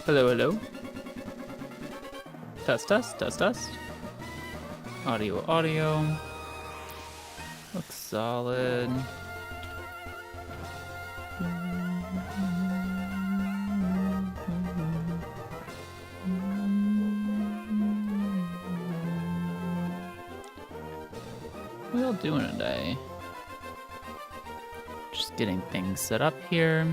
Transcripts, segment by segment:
Hello, hello. Test, test, test, test. Audio, audio. Looks solid. What are y'all doing today? Just getting things set up here.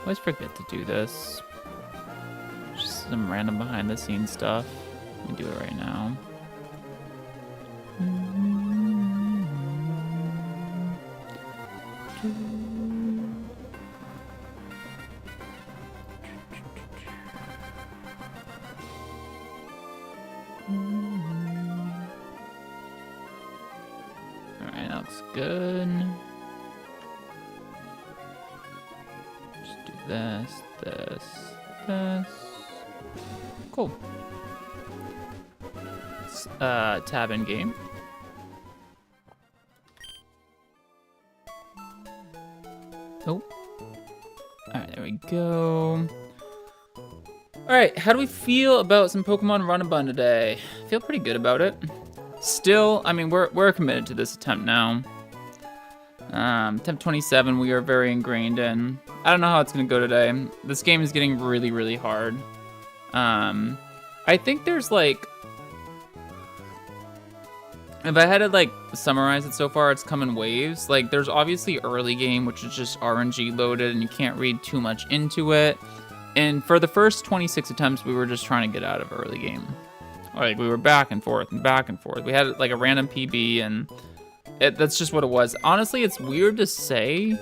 Always forget to do this. Just some random behind the scenes stuff. Let me do it right now. Alright, that looks good. Just do this, this, this. Cool. Tab in game. Oh. Alright, there we go. Alright, how do we feel about some Pokemon Run Bun today? I feel pretty good about it. Still, I mean, we're committed to this attempt now. Attempt 27, we are very ingrained in. I don't know how it's gonna go today. This game is getting really, really hard. I think there's like, if I had to like summarize it so far, it's come in waves. Like there's obviously early game, which is just RNG loaded and you can't read too much into it. And for the first 26 attempts, we were just trying to get out of early game. Like we were back and forth and back and forth. We had like a random PB and that's just what it was. Honestly, it's weird to say,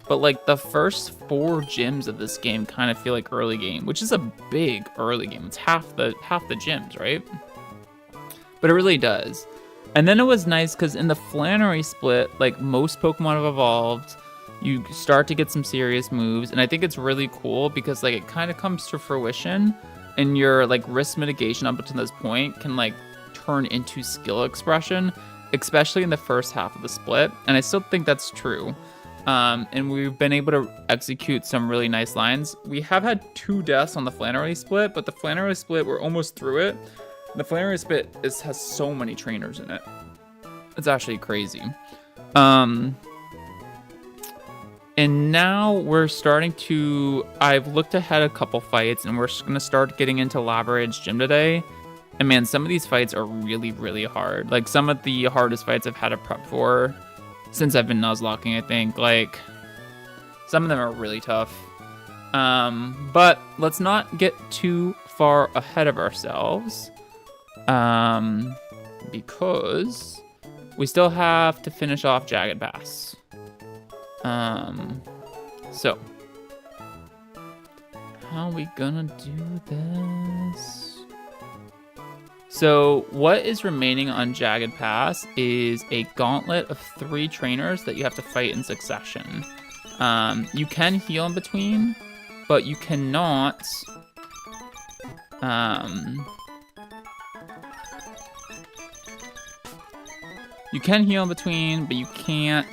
but like the first 4 gyms of this game kind of feel like early game, which is a big early game. It's half the gyms, right? But it really does. And then it was nice because in the Flannery split, like most Pokemon have evolved, you start to get some serious moves, and I think it's really cool because like it kind of comes to fruition, and your like risk mitigation up to this point can like turn into skill expression, especially in the first half of the split. And I still think that's true. And we've been able to execute some really nice lines. We have had 2 deaths on the Flannery split, but the Flannery split, we're almost through it. The Flannery split has so many trainers in it. It's actually crazy. And now we're starting to, I've looked ahead a couple fights and we're going to start getting into LAVARIDGE gym today. And man, some of these fights are really, really hard. Like some of the hardest fights I've had to prep for since I've been Nuzlocking, I think. Like some of them are really tough. But let's not get too far ahead of ourselves. Because we still have to finish off Jagged Pass. So how are we gonna do this? So what is remaining on Jagged Pass is a gauntlet of 3 trainers that you have to fight in succession. You can heal in between, but you cannot you can heal in between, but you can't.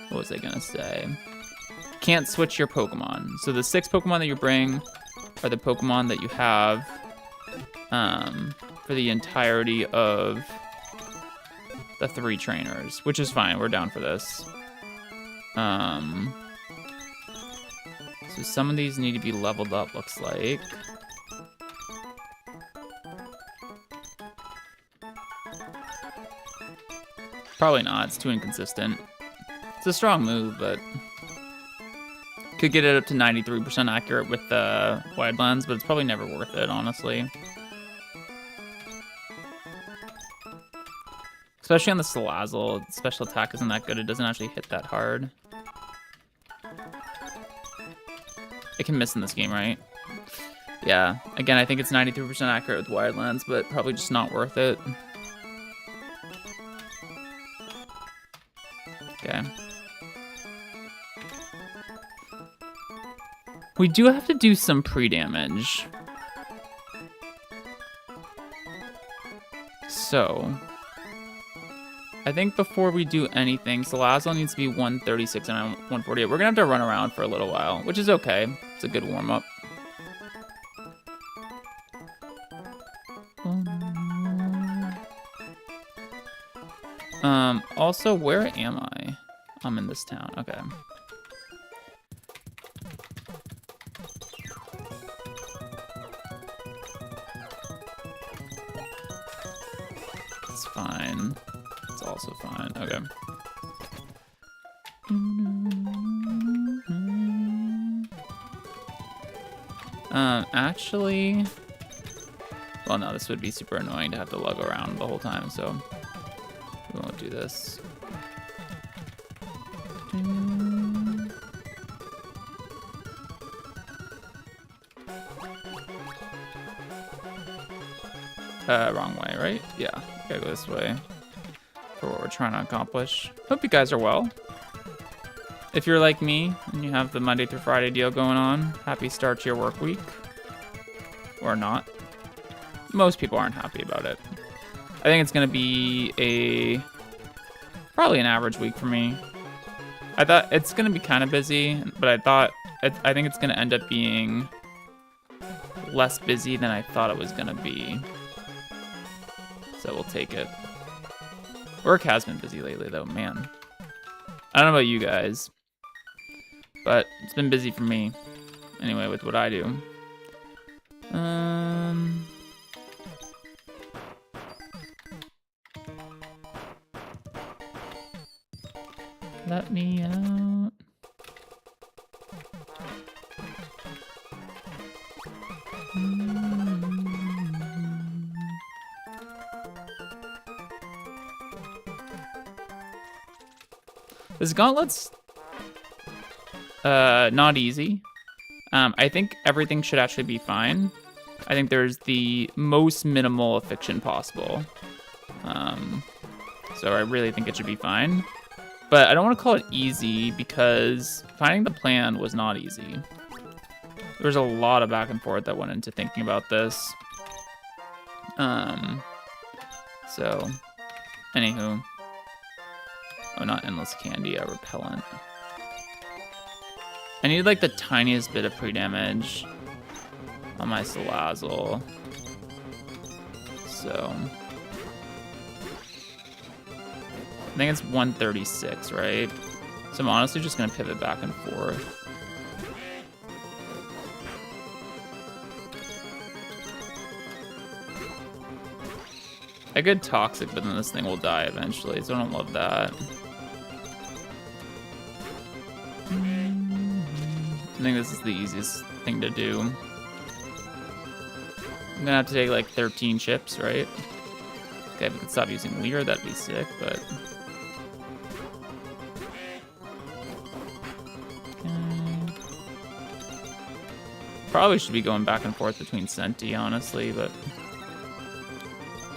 What was I gonna say? Can't switch your Pokemon. So the 6 Pokemon that you bring are the Pokemon that you have for the entirety of the 3 trainers, which is fine. We're down for this. So some of these need to be leveled up, looks like. Probably not, it's too inconsistent. It's a strong move, but could get it up to 93% accurate with the wide lens, but it's probably never worth it, honestly. Especially on the Salazzle, special attack isn't that good. It doesn't actually hit that hard. It can miss in this game, right? Yeah, again, I think it's 93% accurate with wide lens, but probably just not worth it. Okay. We do have to do some pre-damage. So, I think before we do anything, Salazzle needs to be 136 and I'm 148. We're gonna have to run around for a little while, which is okay. It's a good warm-up. Also, where am I? I'm in this town, okay. It's fine. It's also fine, okay. Actually, well, no, this would be super annoying to have to lug around the whole time, so we won't do this. Wrong way, right? Yeah, gotta go this way for what we're trying to accomplish. Hope you guys are well. If you're like me and you have the Monday through Friday deal going on, happy start to your work week. Or not. Most people aren't happy about it. I think it's gonna be probably an average week for me. I thought it's gonna be kind of busy, but I think it's gonna end up being less busy than I thought it was gonna be. So we'll take it. Work has been busy lately though, man. I don't know about you guys, but it's been busy for me. Anyway, with what I do. Let me out. This gauntlet's not easy. I think everything should actually be fine. I think there's the most minimal affliction possible. So I really think it should be fine. But I don't want to call it easy because finding the plan was not easy. There was a lot of back and forth that went into thinking about this. So, anywho. Oh, not endless candy, a repellent. I need like the tiniest bit of pre-damage on my Salazzle. So, I think it's 136, right? So I'm honestly just gonna pivot back and forth. I could toxic, but then this thing will die eventually, so I don't love that. I think this is the easiest thing to do. I'm gonna have to take like 13 chips, right? Okay, if we could stop using Leer, that'd be sick, but... Okay. Probably should be going back and forth between Senti, honestly, but...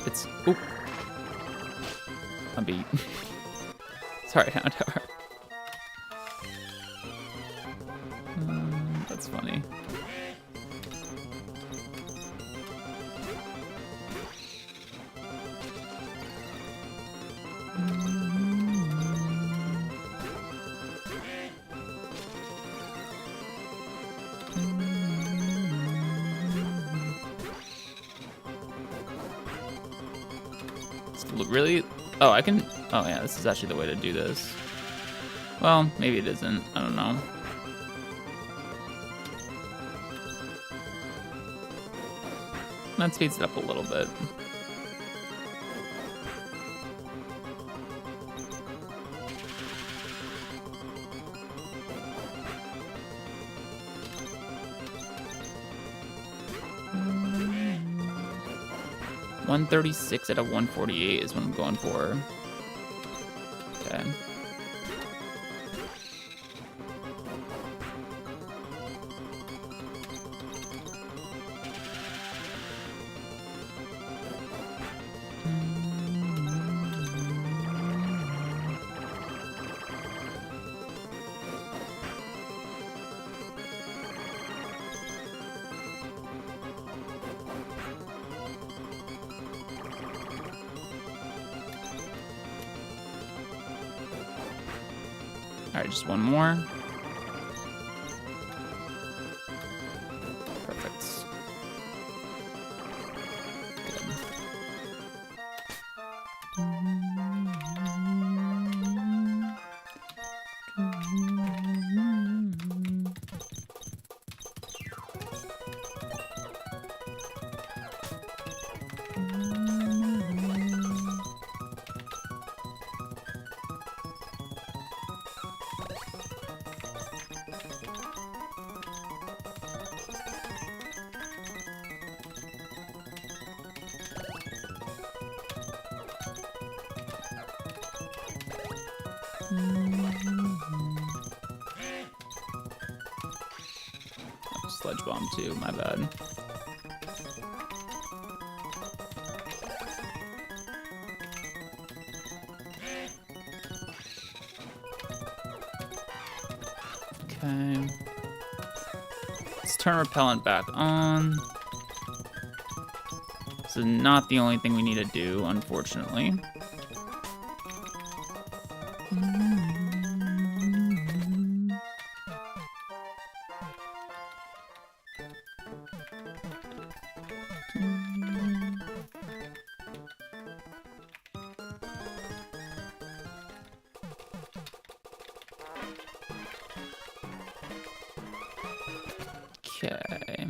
It's... Oop! I'm beat. Sorry, Hound Tower. That's funny. Really? Oh, I can... Oh, yeah, this is actually the way to do this. Well, maybe it isn't. I don't know. That speeds it up a little bit. $136 out of 148 is what I'm going for. Okay. right, just one more. Perfect. Sledge bomb too, my bad. Okay. Let's turn repellent back on. This is not the only thing we need to do, unfortunately. Okay.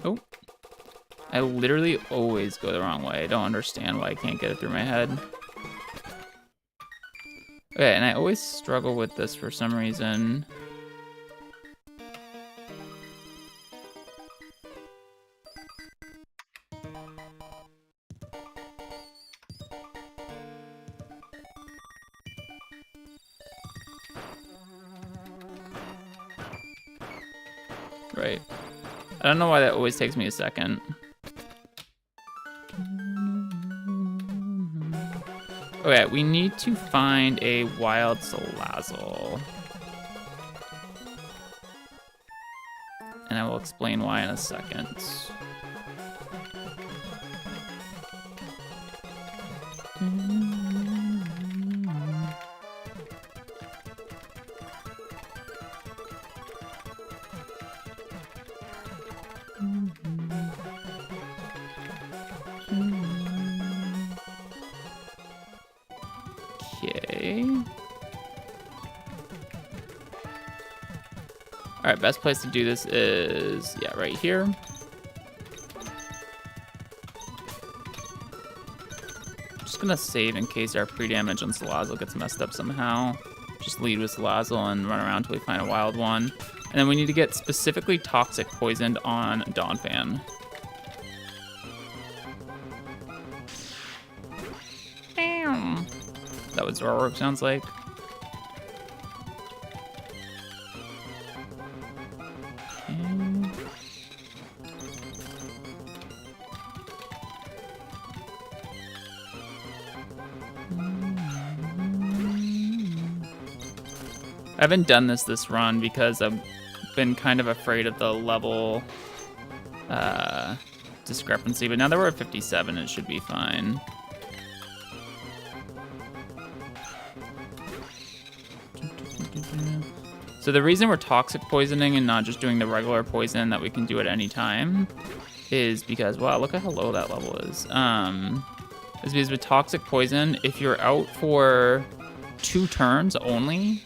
Oh. I literally always go the wrong way. I don't understand why I can't get it through my head. Okay, and I always struggle with this for some reason. Right. I don't know why that always takes me a second. Okay, we need to find a wild Salazzle. And I will explain why in a second. Okay. All right, best place to do this is, yeah, right here. Just gonna save in case our pre-damage on Salazzle gets messed up somehow. Just lead with Salazzle and run around until we find a wild one. And then we need to get specifically toxic poisoned on Donphan. That what Zoroark sounds like. I haven't done this run because I've been kind of afraid of the level discrepancy, but now that we're at 57, it should be fine. So the reason we're toxic poisoning and not just doing the regular poison that we can do at any time is because, wow, look at how low that level is. Is because with toxic poison, if you're out for 2 turns only,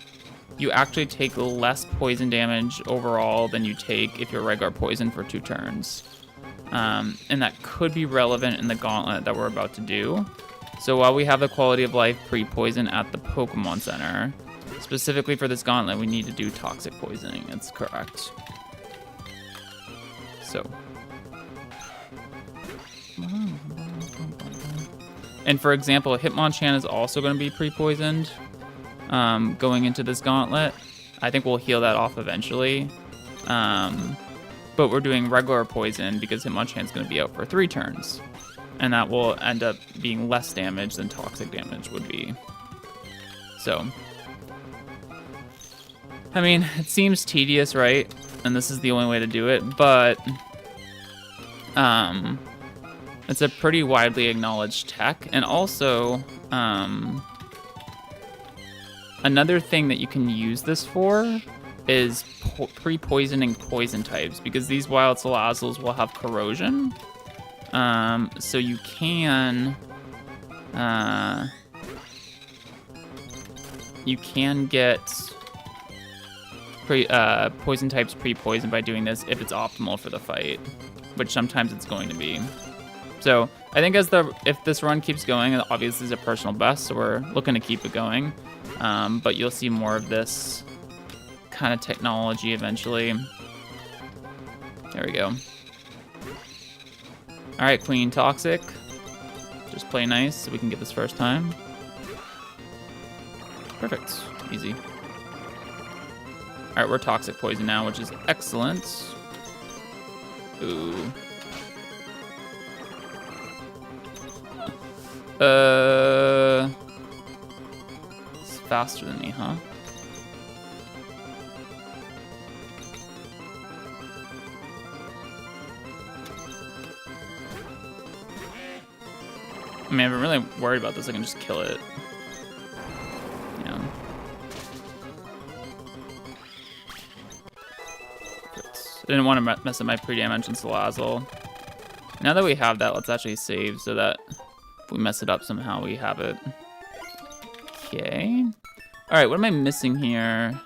you actually take less poison damage overall than you take if you're regular poison for 2 turns. And that could be relevant in the gauntlet that we're about to do. So while we have the quality of life pre-poison at the Pokemon Center, specifically for this gauntlet, we need to do toxic poisoning. That's correct. So. And for example, Hitmonchan is also going to be pre-poisoned going into this gauntlet. I think we'll heal that off eventually. But we're doing regular poison because Hitmonchan is going to be out for 3 turns. And that will end up being less damage than toxic damage would be. So, I mean, it seems tedious, right? And this is the only way to do it, but it's a pretty widely acknowledged tech. And also, another thing that you can use this for is pre-poisoning poison types, because these wild Salazzles will have corrosion. So you can get poison types pre-poisoned by doing this if it's optimal for the fight, which sometimes it's going to be. So I think if this run keeps going, obviously it's a personal best, so we're looking to keep it going. But you'll see more of this kind of technology eventually. There we go. All right, Queen Toxic. Just play nice so we can get this first time. Perfect. Easy. All right, we're Toxic Poison now, which is excellent. Ooh. It's faster than me, huh? I mean, I'm really worried about this. I can just kill it. Yeah. I didn't want to mess up my pre-damage in Salazzle. Now that we have that, let's actually save so that if we mess it up somehow, we have it. Okay. All right, what am I missing here?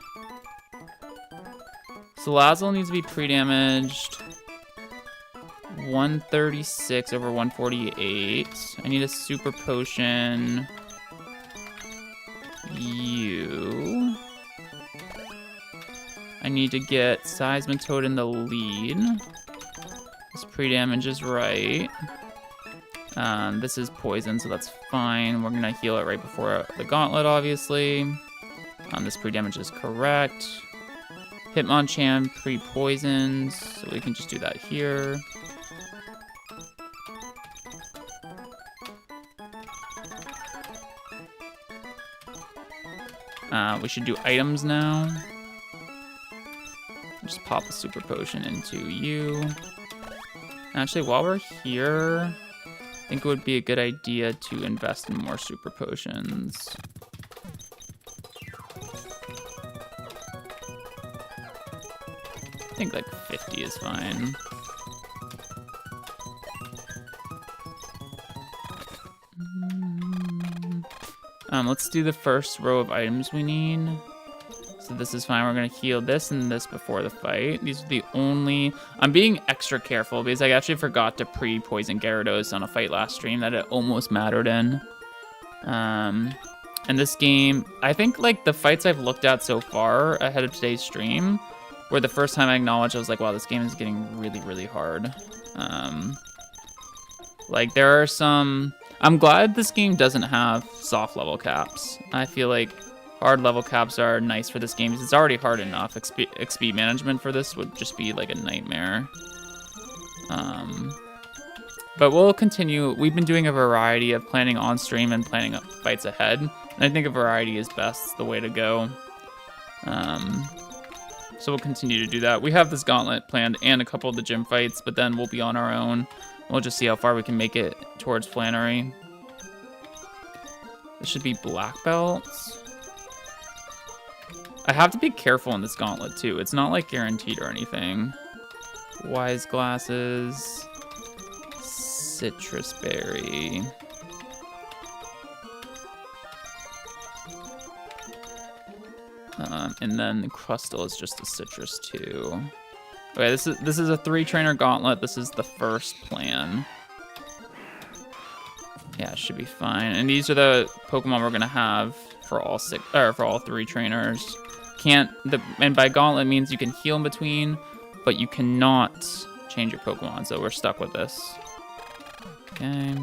Salazzle needs to be pre-damaged. 136 over 148. I need a super potion. You. I need to get Seismitoad in the lead. This pre-damage is right. This is poison, so that's fine. We're gonna heal it right before the gauntlet, obviously. This pre-damage is correct. Hitmonchan pre-poisoned, so we can just do that here. We should do items now. Just pop a super potion into you. Actually, while we're here, I think it would be a good idea to invest in more super potions. I think like 50 is fine. Let's do the first row of items we need. So this is fine. We're gonna heal this and this before the fight. These are the only... I'm being extra careful because I actually forgot to pre-poison Gyarados on a fight last stream that it almost mattered in. And this game, I think like the fights I've looked at so far ahead of today's stream were the first time I acknowledged I was like, wow, this game is getting really, really hard. Like there are some... I'm glad this game doesn't have soft level caps. I feel like hard level caps are nice for this game because it's already hard enough. XP management for this would just be like a nightmare. But we'll continue. We've been doing a variety of planning on stream and planning fights ahead. And I think a variety is best the way to go. So we'll continue to do that. We have this gauntlet planned and a couple of the gym fights, but then we'll be on our own. We'll just see how far we can make it towards Flannery. This should be black belts. I have to be careful in this gauntlet too. It's not like guaranteed or anything. Wise glasses. Citrus berry. And then the Crustle is just a citrus too. Okay, this is a 3-trainer gauntlet. This is the first plan. Yeah, it should be fine. And these are the Pokemon we're gonna have for all 3 trainers. And by gauntlet means you can heal in between, but you cannot change your Pokemon. So we're stuck with this. Okay.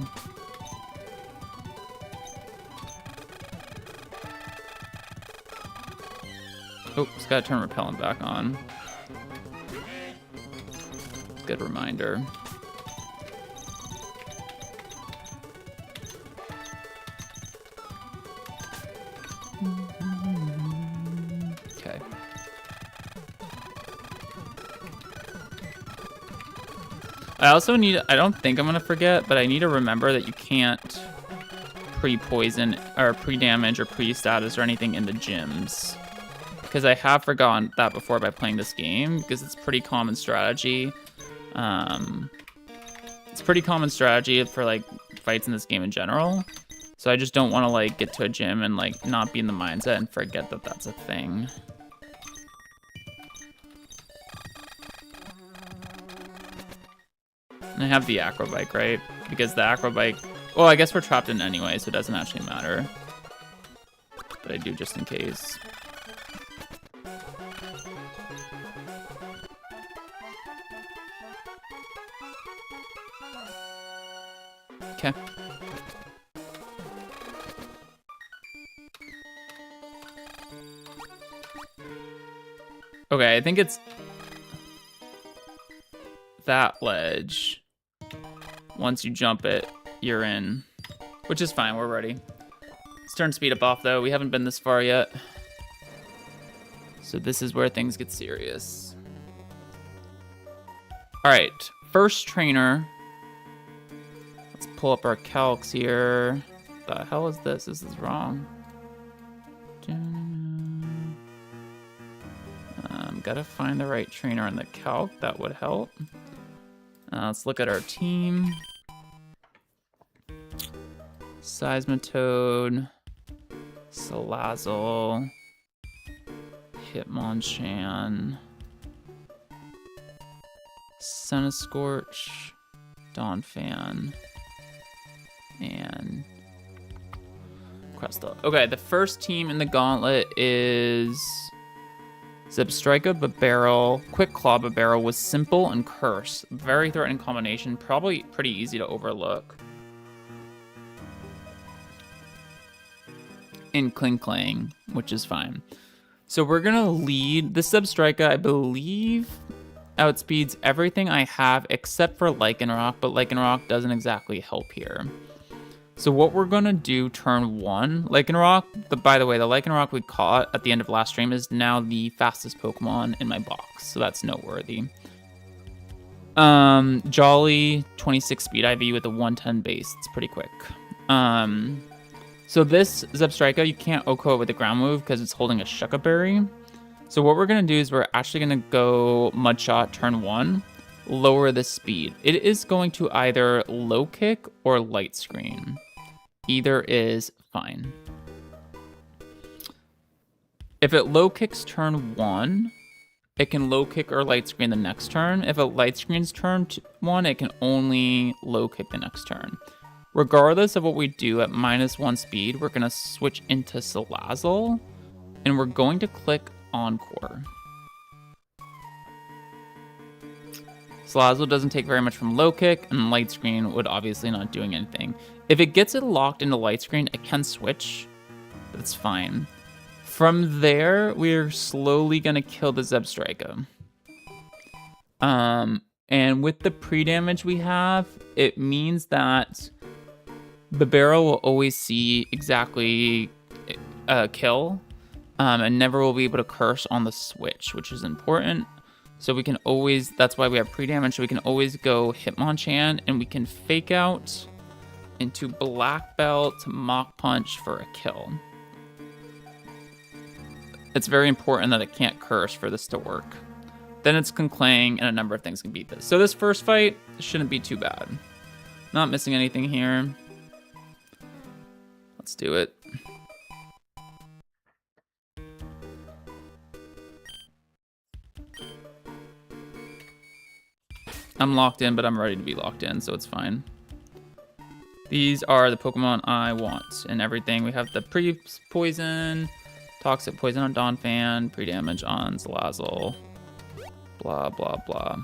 Oh, just gotta turn Repellent back on. Good reminder. Okay. I also need, I don't think I'm gonna forget, but I need to remember that you can't pre-poison or pre-damage or pre-status or anything in the gyms. Because I have forgotten that before by playing this game, because it's pretty common strategy. It's pretty common strategy for like fights in this game in general. So I just don't want to like get to a gym and like not be in the mindset and forget that that's a thing. And I have the acro bike, right? Because the acro bike, well, I guess we're trapped in anyway, so it doesn't actually matter. But I do just in case. Okay. Okay, I think it's that ledge. Once you jump it, you're in. Which is fine, we're ready. Let's turn speed up off though. We haven't been this far yet. So this is where things get serious. All right, first trainer. Let's pull up our calcs here. The hell is this? This is wrong. Gotta find the right trainer in the calc. That would help. Let's look at our team. Seismitoad, Salazzle, Hitmonchan, Centiskorch, Donphan, and Crustle. Okay, the first team in the gauntlet is Zebstrika, Babbarrel, Quick Claw Babbarrel with Simple and Curse. Very threatening combination, probably pretty easy to overlook. In Kling, which is fine. So we're gonna lead the Zebstrika, I believe, outspeeds everything I have except for Lycanroc, but Lycanroc doesn't exactly help here. So what we're gonna do turn one, Lycanroc, by the way, the Lycanroc we caught at the end of last stream is now the fastest Pokemon in my box, so that's noteworthy. Jolly, 26 speed IV with a 110 base, it's pretty quick. So this Zebstrika, you can't OHKO it with a ground move because it's holding a Shuca Berry. So what we're gonna do is we're actually gonna go Mud Shot turn one, lower the speed. It is going to either low kick or light screen. Either is fine. If it low kicks turn one, it can low kick or light screen the next turn. If it light screens turn one, it can only low kick the next turn. Regardless of what we do at -1 speed, we're gonna switch into Salazzle and we're going to click Encore. Salazzle doesn't take very much from low kick, and light screen would obviously not doing anything. If it gets it locked into light screen, it can switch. That's fine. From there, we're slowly gonna kill the Zebstrika. And with the pre-damage we have, it means that the barrel will always see exactly kill, and never will be able to curse on the switch, which is important. So we can always, that's why we have pre-damage, so we can always go Hitmonchan, and we can fake out into Black Belt Mach Punch for a kill. It's very important that it can't curse for this to work. Then it's Conclang, and a number of things can beat this. So this first fight shouldn't be too bad. Not missing anything here. Let's do it. I'm locked in, but I'm ready to be locked in, so it's fine. These are the Pokemon I want and everything. We have the pre-poison, toxic poison on Donphan, pre-damage on Salazzle, blah, blah, blah.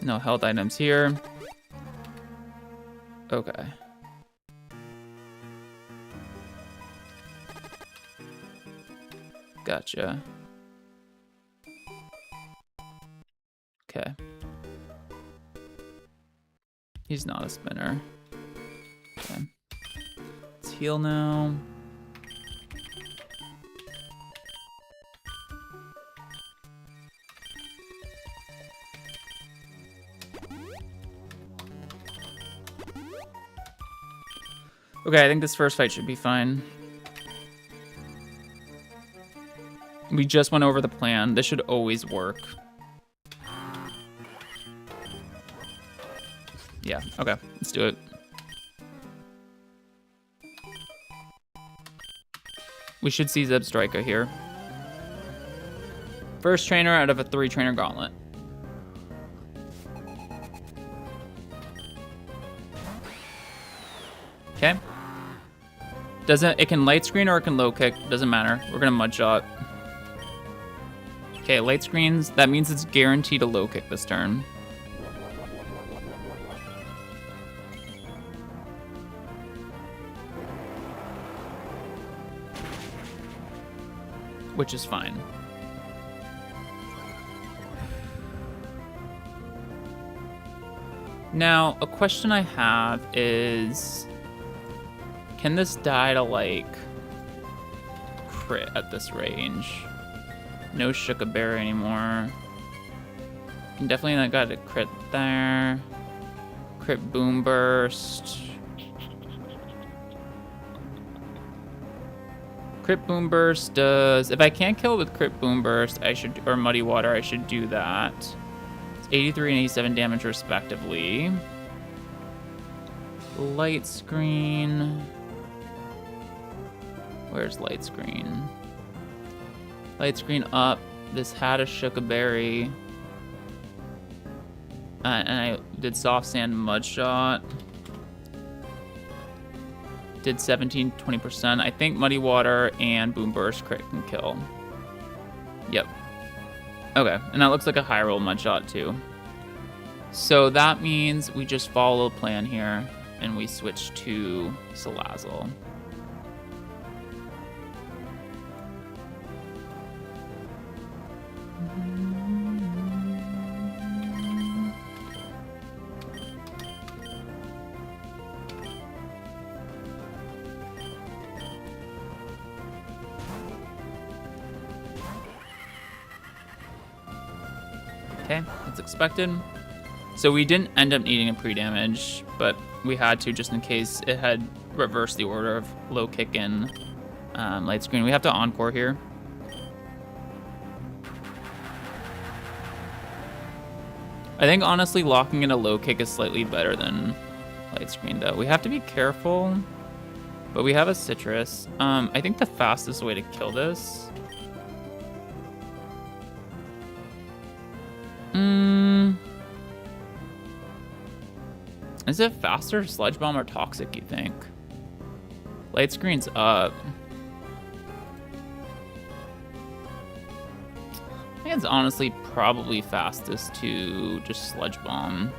No health items here. Okay. Gotcha. Okay. He's not a spinner. Okay. heal now. Okay, I think this first fight should be fine. We just went over the plan. This should always work. Yeah, okay, let's do it. We should see Zebstrika here. First trainer out of a 3-trainer gauntlet. Okay. It can light screen or it can low kick, doesn't matter. We're gonna mud shot. Okay, light screens, that means it's guaranteed a low kick this turn. Which is fine. Now, a question I have is, can this die to, like, crit at this range? No Shookaberry anymore. Can definitely not got a crit there. Crit Boom Burst. Crit Boom Burst does... If I can't kill with Crit Boom Burst, I should... Or Muddy Water, I should do that. It's 83 and 87 damage respectively. Light Screen... Where's Light Screen? Light Screen up. This had a Shookaberry. And I did Soft Sand Mud Shot. Did 17, 20%. I think Muddy Water and Boom Burst crit can kill. Yep. Okay, and that looks like a high roll Mud Shot too. So that means we just follow the plan here and we switch to Salazzle. Okay, that's expected. So we didn't end up needing a pre-damage, but we had to just in case it had reversed the order of low kick and light screen. We have to encore here. I think honestly locking in a low kick is slightly better than light screen though. We have to be careful, but we have a citrus. I think the fastest way to kill this is it faster, Sludge Bomb, or Toxic, you think? Light Screen's up. I think it's honestly probably fastest to just Sludge Bomb.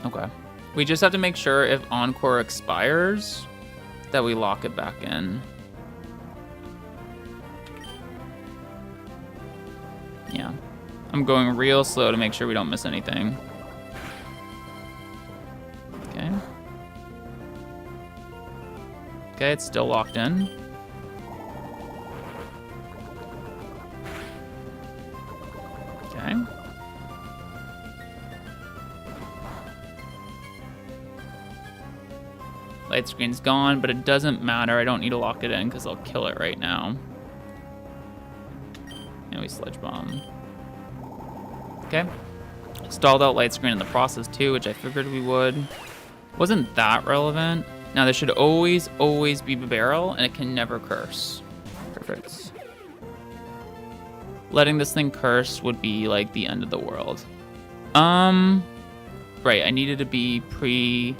Okay. We just have to make sure if Encore expires that we lock it back in. Yeah. I'm going real slow to make sure we don't miss anything. Okay. Okay, it's still locked in. Okay. Light screen's gone, but it doesn't matter. I don't need to lock it in because I'll kill it right now. And we Sludge Bomb. Okay. Stalled out light screen in the process too, which I figured we would. Wasn't that relevant. Now there should always be a barrel, and it can never curse. Perfect. Letting this thing curse would be like the end of the world. Right, I needed to be pre...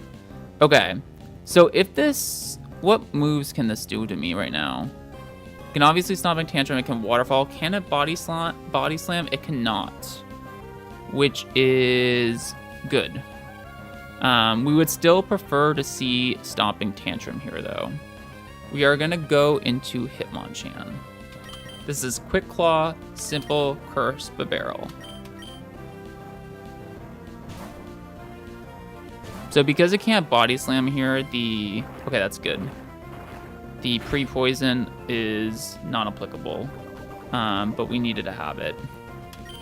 Okay, so if this... What moves can this do to me right now? It can obviously Stomping Tantrum, it can Waterfall. Can it Body Slam? It cannot. Which is good. We would still prefer to see Stomping Tantrum here, though. We are going to go into Hitmonchan. This is Quick Claw, Simple, Curse, but Barrel. So So because it can't body slam here, okay, that's good. The pre-poison is non-applicable, but we needed to have it.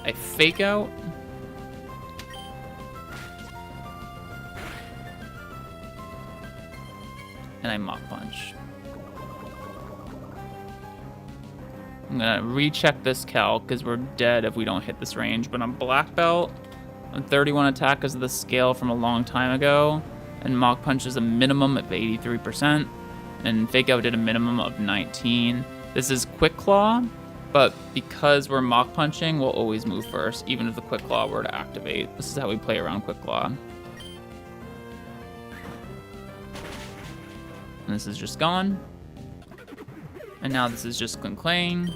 I fake out. And I Mach Punch. I'm gonna recheck this calc because we're dead if we don't hit this range, but I'm black belt. I'm 31 attack because of the scale from a long time ago, and Mach Punch is a minimum of 83%, and Fake Out did a minimum of 19. This is Quick Claw, but because we're Mach Punching, we'll always move first, even if the Quick Claw were to activate. This is how we play around Quick Claw. And this is just gone. And now this is just Clang.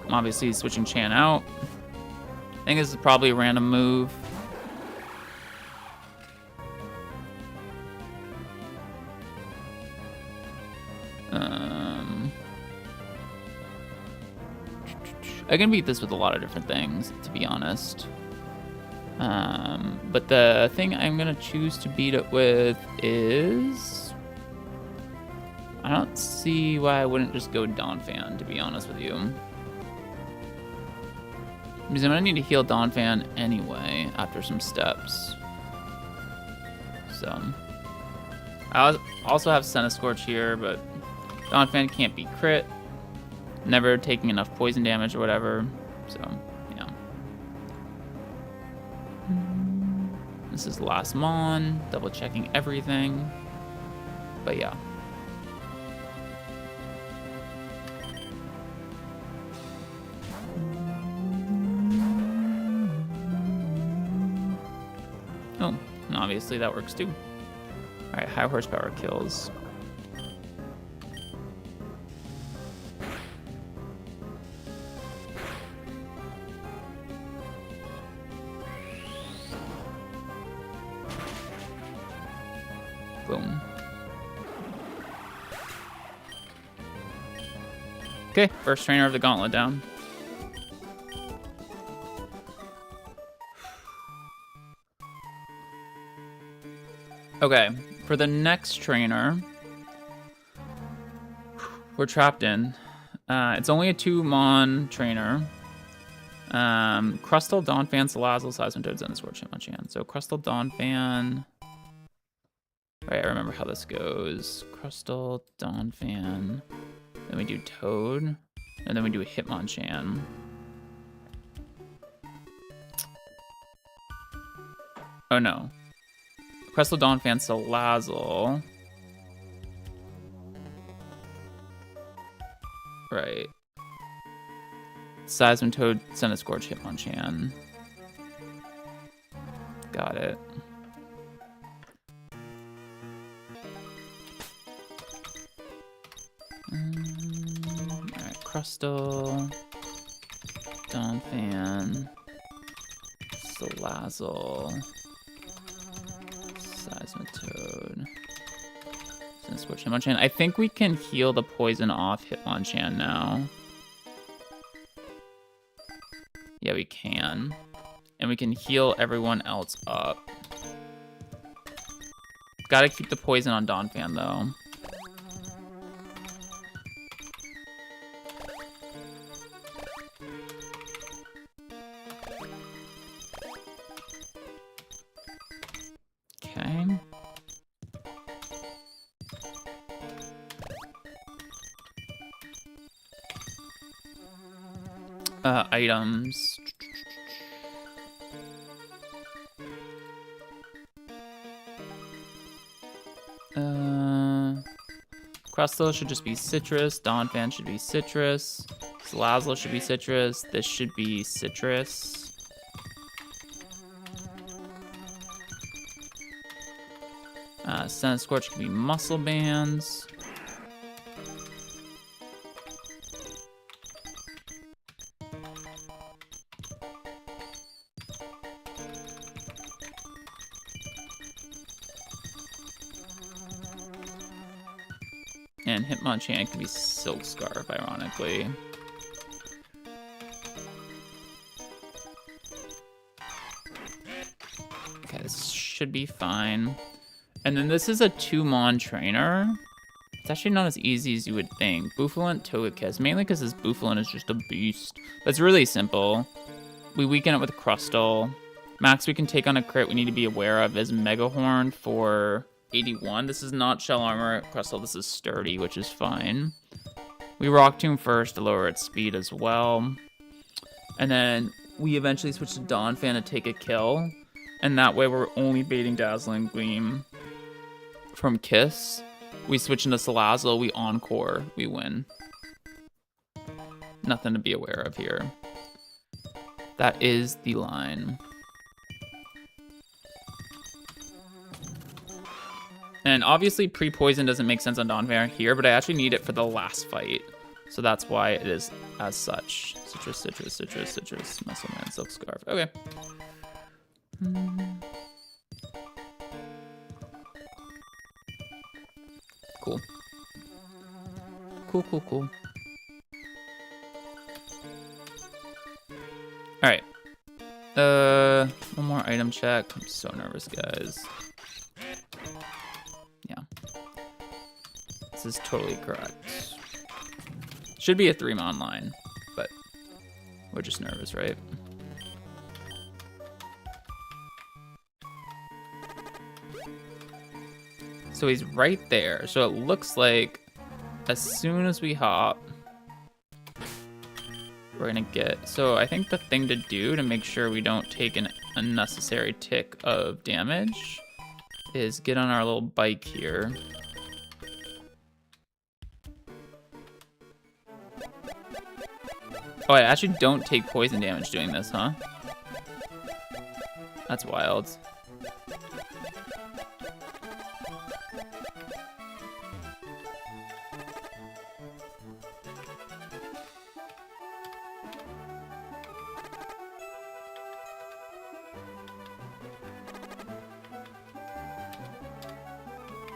Obviously switching Chan out. I think this is probably a random move. I can beat this with a lot of different things, to be honest. But the thing I'm gonna choose to beat it with is... I don't see why I wouldn't just go Donphan, to be honest with you. Because I'm gonna need to heal Donphan anyway after some steps. So I also have Scorch here, but Donphan can't be crit. Never taking enough poison damage or whatever. So yeah. This is last Mon, double checking everything. But yeah. Oh, and obviously that works too. Alright, high horsepower kills. Boom. Okay, first trainer of the gauntlet down. Okay, for the next trainer, we're trapped in. It's only a 2-mon trainer. Crustal, Donphan, Salazzle, Seismitoad, Scorch, Hitmonchan. So Crustal, Donphan. Right, I remember how this goes. Crustal, Donphan. Then we do Toad. And then we do a Hitmonchan. Oh no. Crustal, Donphan, Salazzle. Right. Seismitoad, Scorch, Hitmonchan. Got it. Alright, Crustal, Donphan, Salazzle, Seismitoad, Scorch, Hitmonchan. I think we can heal the poison off Hitmonchan now. Yeah, we can. And we can heal everyone else up. Gotta keep the poison on Donphan, though. Okay. Items. Crustal should just be citrus. Donphan should be citrus. Salazzle should be citrus. This should be citrus. Scorch can be muscle bands. And Hitmonchan can be Silk Scarf, ironically. should be fine. And then this is a 2-mon trainer. It's actually not as easy as you would think. Bouffalant Togekiss, mainly because this Bouffalant is just a beast. But it's really simple. We weaken it with Crustle. Max we can take on a crit we need to be aware of is Megahorn for 81. This is not Shell Armor Crustle, this is Sturdy, which is fine. We Rock Tomb first to lower its speed as well. And then we eventually switch to Donphan to take a kill. And that way we're only baiting Dazzling Gleam from Kiss. We switch into Salazzle, we Encore, we win. Nothing to be aware of here. That is the line. And obviously pre-poison doesn't make sense on Donphan here, but I actually need it for the last fight. So that's why it is as such. Citrus, Citrus, Citrus, Citrus, Muscle Man, Silk Scarf. Okay. Cool. Cool, cool, cool. Alright. One more item check. I'm so nervous, guys. Yeah. This is totally correct. Should be a 3-mon line, but we're just nervous, right? So he's right there. So it looks like as soon as we hop, we're gonna get... So I think the thing to do to make sure we don't take an unnecessary tick of damage is get on our little bike here. Oh, I actually don't take poison damage doing this, huh? That's wild.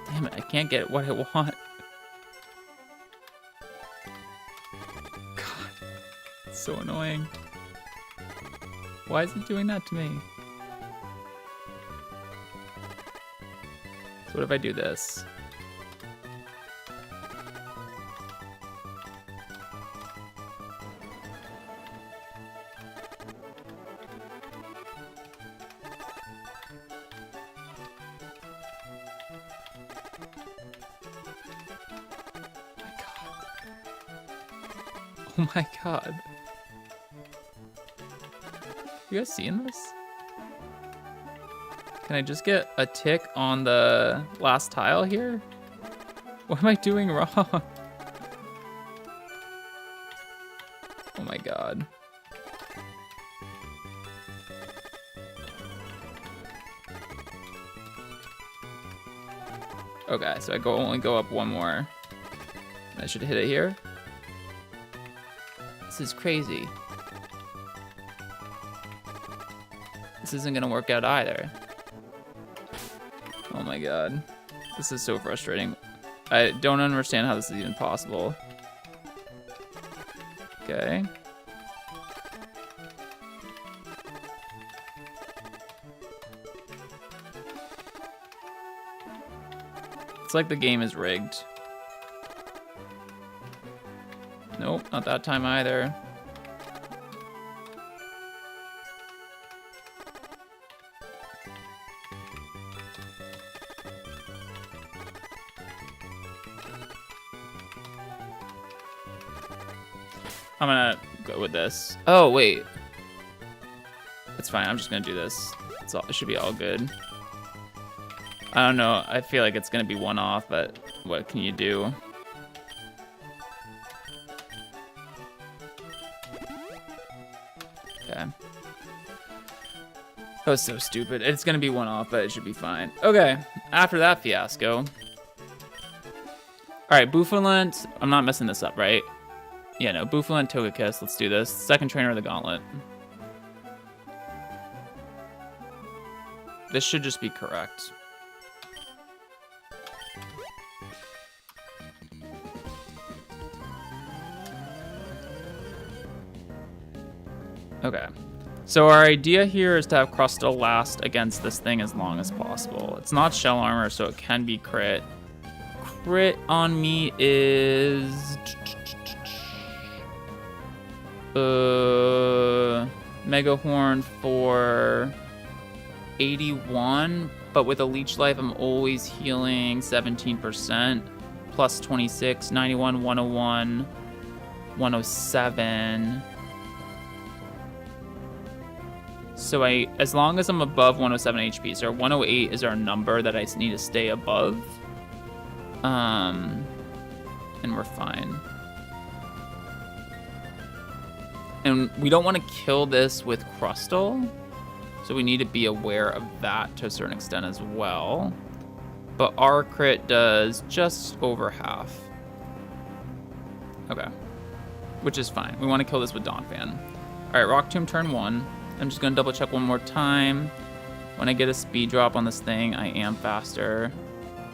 Damn it, I can't get what I want. God, it's so annoying. Why is it doing that to me? So what if I do this? Oh my god. You guys seeing this? Can I just get a tick on the last tile here? What am I doing wrong? Oh my god. Okay, so I only go up one more. I should hit it here. This is crazy. This isn't gonna work out either. Oh my god. This is so frustrating. I don't understand how this is even possible. Okay. It's like the game is rigged. Nope, not that time either. I'm gonna go with this. Oh, wait. It's fine, I'm just gonna do this. It should be all good. I don't know, I feel like it's gonna be one off, but what can you do? Okay. That was so stupid. It's gonna be one off, but it should be fine. Okay, after that fiasco. Alright, Bouffalant. I'm not messing this up, right? Yeah, no, Bouffalant, Togekiss. Let's do this. Second trainer of the gauntlet. This should just be correct. Okay. So our idea here is to have Crustle last against this thing as long as possible. It's not shell armor, so it can be crit. Crit on me is... Mega Horn for 81, but with a Leech Life, I'm always healing 17%, plus 26, 91, 101, 107. So as long as I'm above 107 HP, so 108 is our number that I need to stay above. And we're fine. And we don't want to kill this with Crustle, so we need to be aware of that to a certain extent as well. But our crit does just over half. Okay, which is fine. We want to kill this with Donphan. All right, Rock Tomb turn 1. I'm just gonna double check one more time. When I get a speed drop on this thing, I am faster,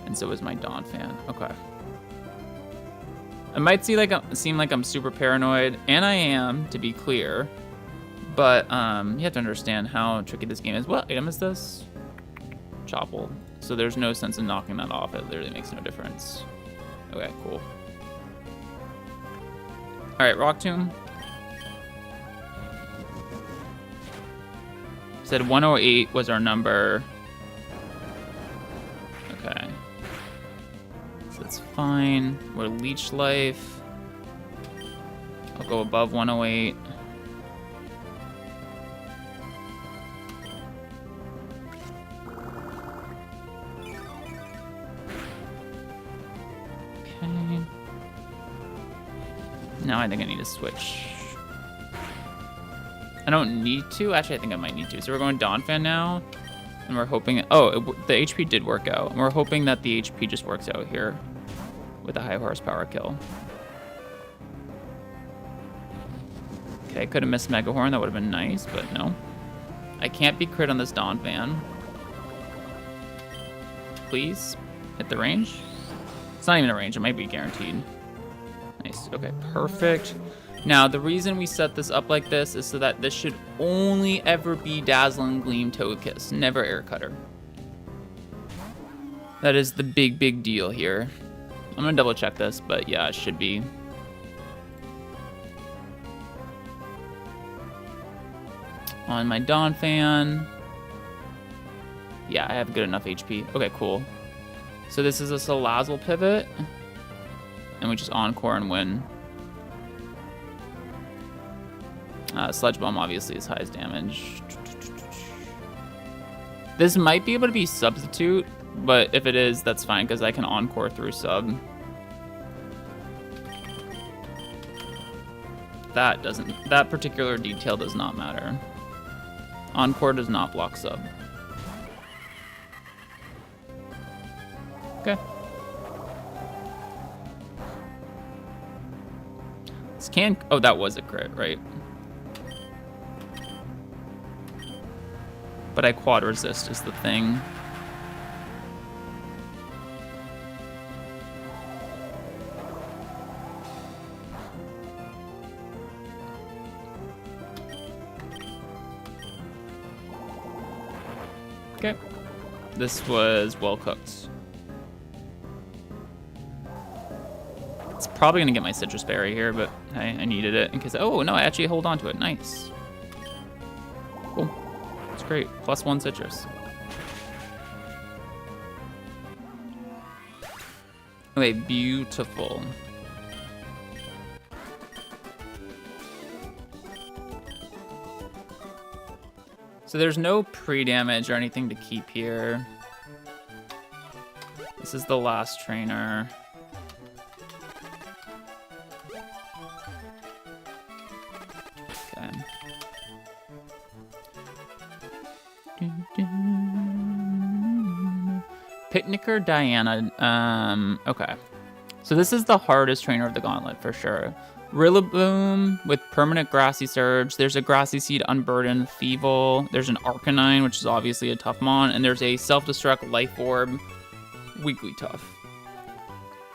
and so is my Donphan. Okay. It might seem like I'm super paranoid, and I am, to be clear. But you have to understand how tricky this game is. What item is this? Chopple. So there's no sense in knocking that off. It literally makes no difference. Okay, cool. All right, Rock Tomb. Said 108 was our number. Okay. So that's fine. We're Leech Life. I'll go above 108. Okay. Now I think I need to switch. I don't need to. Actually, I think I might need to. So we're going Donphan now, and we're hoping... Oh, the HP did work out. And we're hoping that the HP just works out here with a high horsepower kill. Okay, I could have missed Mega Horn. That would have been nice, but no. I can't be crit on this Donphan. Please, hit the range. It's not even a range. It might be guaranteed. Nice. Okay, perfect. Now, the reason we set this up like this is so that this should only ever be Dazzling Gleam Togekiss, never Air Cutter. That is the big, big deal here. I'm gonna double check this, but yeah, it should be. On my Donphan. Yeah, I have good enough HP. Okay, cool. So this is a Salazzle pivot. And we just Encore and win. Sludge Bomb obviously is highest damage. This might be able to be Substitute, but if it is, that's fine because I can Encore through Sub. That particular detail does not matter. Encore does not block Sub. Okay. This can... Oh, that was a crit, right? But I quad resist is the thing. Okay. This was well cooked. It's probably gonna get my Citrus Berry here, but hey, I needed it in case. Oh no, I actually hold on to it. Nice. Cool. That's great. +1 citrus. Okay, beautiful. So there's no pre-damage or anything to keep here. This is the last trainer. Okay. Picnicker Diana. Okay. So this is the hardest trainer of the gauntlet for sure. Rillaboom with permanent Grassy Surge. There's a Grassy Seed Unburdened Thievul. There's an Arcanine, which is obviously a tough mon. And there's a Self-Destruct Life Orb. Weakly tough.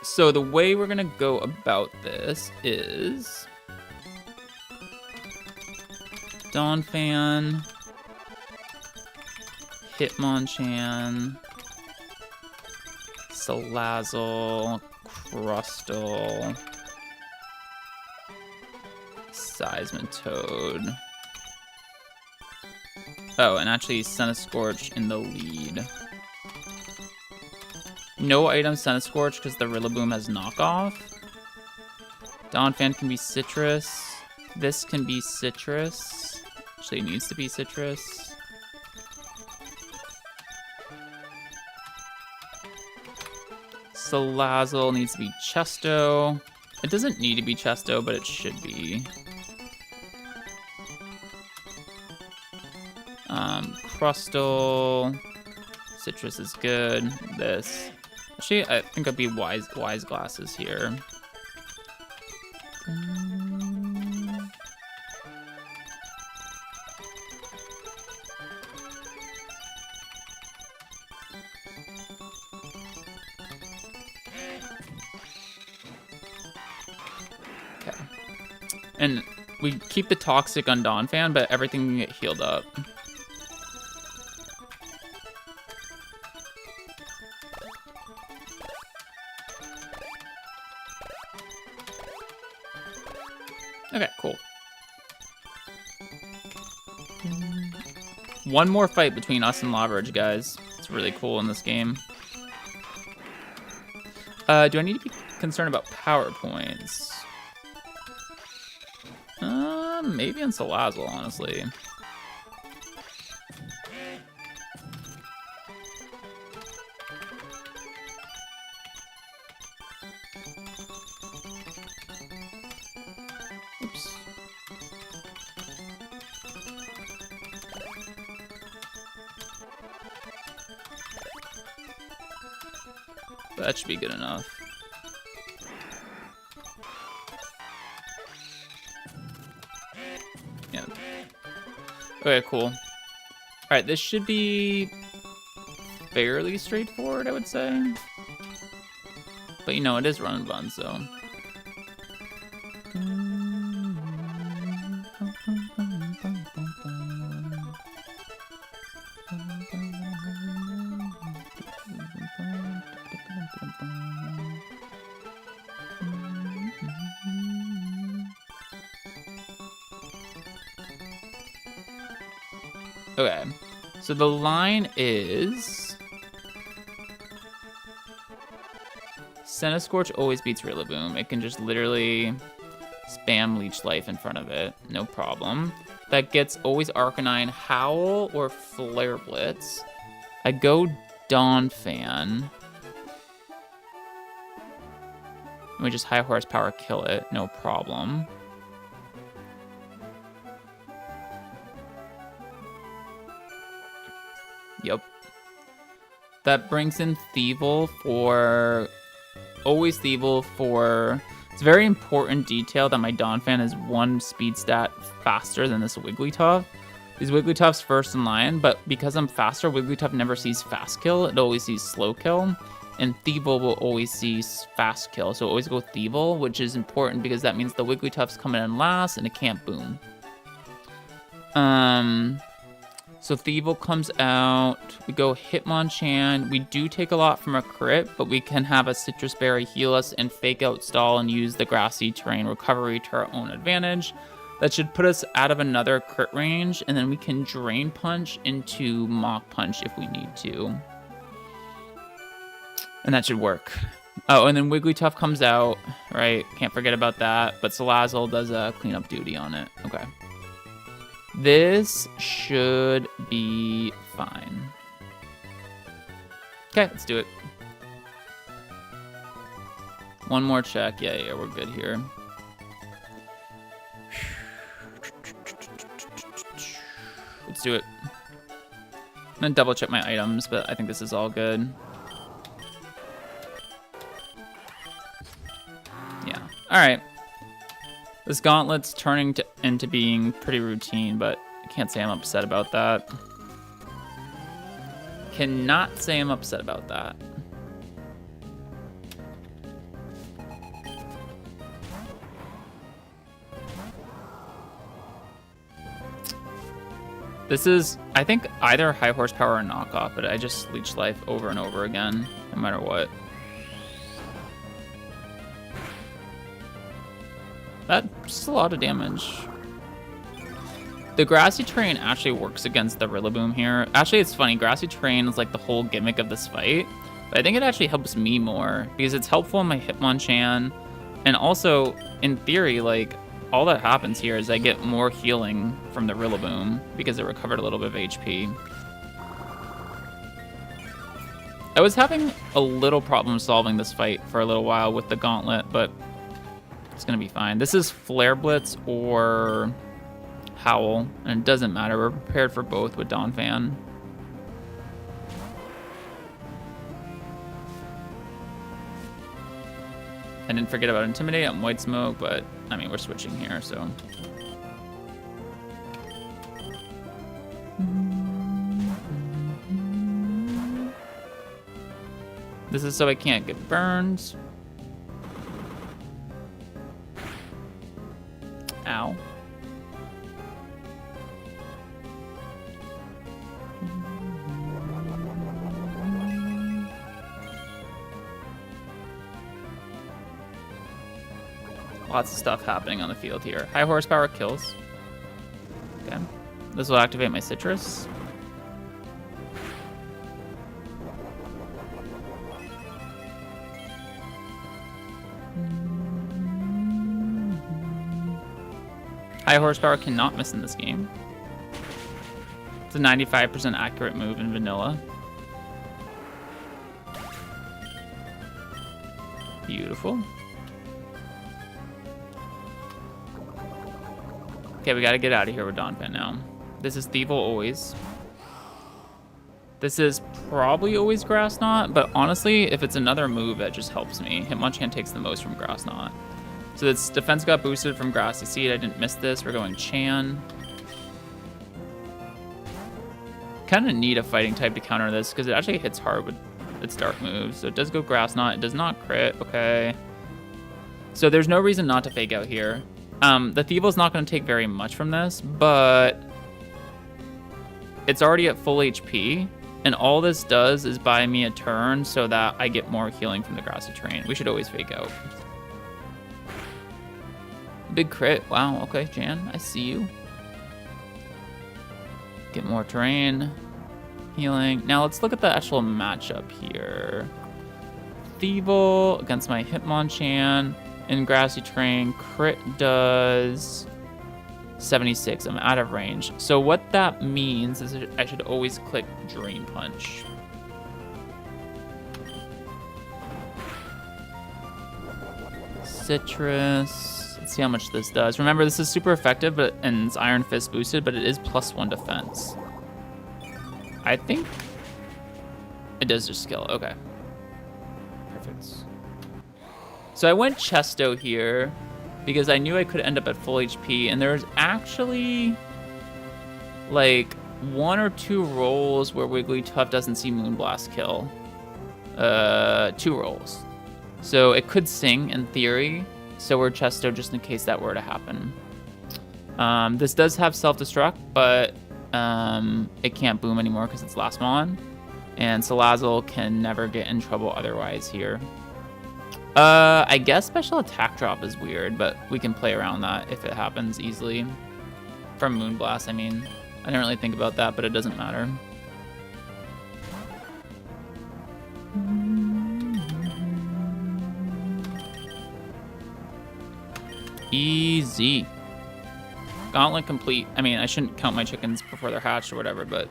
So the way we're going to go about this is... Donphan, Hitmonchan, Salazzle, Crustle, Seismitoad. Oh, and actually Centiskorch in the lead. No item Centiskorch because the Rillaboom has knockoff. Donphan can be Citrus. This can be Citrus. Actually, it needs to be Citrus. Salazzle needs to be Chesto. It doesn't need to be Chesto, but it should be. Crustle. Citrus is good. This. Actually, I think I'd be wise glasses here. Okay. And we keep the toxic on Donphan, but everything can get healed up. Okay, cool. One more fight between us and LAVARIDGE, guys. It's really cool in this game. Do I need to be concerned about power points? Maybe on Salazzle, honestly. Oops. That should be good enough. Yeah. Okay, cool. All right, this should be fairly straightforward, I would say. But you know, it is Run Bun, so. Okay, so the line is Centiskorch always beats Rillaboom. It can just literally spam Leech Life in front of it, no problem. That gets always Arcanine, Howl, or Flare Blitz. I go Donphan. We just high horsepower kill it, no problem. Yep. That brings in Thievul for... Always Thievul for... It's a very important detail that my Donphan is one speed stat faster than this Wigglytuff. These Wigglytuff's first in line, but because I'm faster, Wigglytuff never sees fast kill. It always sees slow kill. And Thievul will always see fast kill. So always go Thievul, which is important because that means the Wigglytuff's coming in last and it can't boom. So Thievul comes out, we go Hitmonchan. We do take a lot from a crit, but we can have a Citrus Berry heal us and fake out stall and use the grassy terrain recovery to our own advantage. That should put us out of another crit range, and then we can Drain Punch into Mach Punch if we need to. And that should work. Oh, and then Wigglytuff comes out, right? Can't forget about that, but Salazzle does a cleanup duty on it. Okay. This should be fine. Okay, let's do it. One more check. Yeah, we're good here. Let's do it. I'm gonna double check my items, but I think this is all good. Yeah. All right. This gauntlet's turning into being pretty routine, but I can't say I'm upset about that. Cannot say I'm upset about that. This is, I think, either high horsepower or knockoff, but I just leech life over and over again, no matter what. That's a lot of damage. The grassy terrain actually works against the Rillaboom here. Actually, it's funny. Grassy terrain is like the whole gimmick of this fight. But I think it actually helps me more because it's helpful in my Hitmonchan. And also, in theory, like, all that happens here is I get more healing from the Rillaboom because it recovered a little bit of HP. I was having a little problem solving this fight for a little while with the Gauntlet, but it's going to be fine. This is Flare Blitz or Howl, and it doesn't matter. We're prepared for both with Donphan. I didn't forget about Intimidate on White Smoke, but I mean, we're switching here, so. This is so I can't get burned. Ow. Lots of stuff happening on the field here. High horsepower kills. Okay. This will activate my citrus. High horsepower cannot miss in this game. It's a 95% accurate move in vanilla. Beautiful. Okay, we gotta get out of here with Donphan now. This is Thievul always. This is probably always Grass Knot, but honestly, if it's another move, that just helps me. Hitmonchan takes the most from Grass Knot. So this defense got boosted from Grassy Seed. I didn't miss this. We're going Chan. Kind of need a fighting type to counter this because it actually hits hard with its dark moves. So it does go Grass Knot. It does not crit. Okay. So there's no reason not to fake out here. The Thievul's not going to take very much from this, but it's already at full HP, and all this does is buy me a turn so that I get more healing from the grassy terrain. We should always fake out. Big crit. Wow, okay, Jan, I see you. Get more terrain. Healing. Now let's look at the actual matchup here. Thievul against my Hitmonchan. In grassy terrain, crit does 76. I'm out of range. So what that means is I should always click Drain Punch. Citrus. Let's see how much this does. Remember, this is super effective, and it's Iron Fist boosted, but it is +1 defense. I think it does just skill. Okay. Perfect. So I went Chesto here because I knew I could end up at full HP, and there's actually like 1 or 2 rolls where Wigglytuff doesn't see Moonblast kill. 2 rolls. So it could sing in theory, so we're Chesto just in case that were to happen. This does have self-destruct, but it can't boom anymore because it's last mon, and Salazzle can never get in trouble otherwise here. I guess special attack drop is weird, but we can play around that if it happens easily. From Moonblast, I mean. I didn't really think about that, but it doesn't matter. Easy. Gauntlet complete. I mean, I shouldn't count my chickens before they're hatched or whatever, but...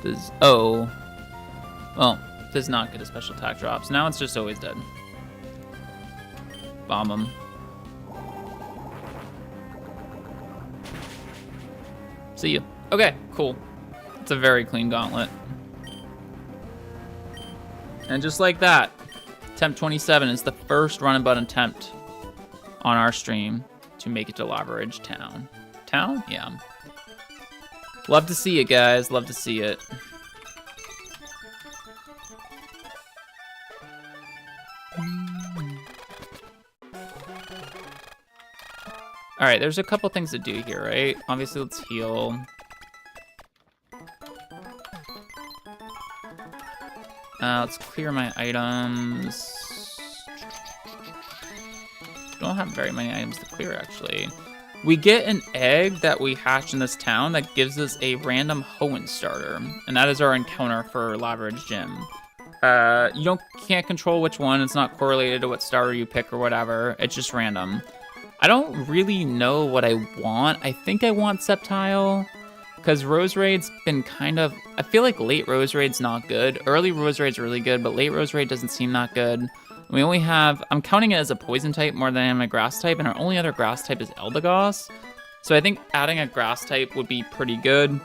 Does, oh. Well, does not get a special attack drop, so now it's just always dead. Bomb him. See you. Okay, cool. It's a very clean gauntlet. And just like that, attempt 27 is the first run and bun attempt on our stream to make it to LAVARIDGE town. Town? Yeah. Love to see it, guys. Love to see it. All right, there's a couple things to do here, right? Obviously, let's heal. Let's clear my items. Don't have very many items to clear, actually. We get an egg that we hatch in this town that gives us a random Hoenn starter, and that is our encounter for LAVARIDGE Gym. You can't control which one. It's not correlated to what starter you pick or whatever. It's just random. I don't really know what I want. I think I want Sceptile, because Rose Raid's been kind of... I feel like late Rose Raid's not good. Early Rose Raid's really good, but late Rose Raid doesn't seem that good. We only have... I'm counting it as a poison type more than I am a grass type, and our only other grass type is Eldegoss. So I think adding a grass type would be pretty good.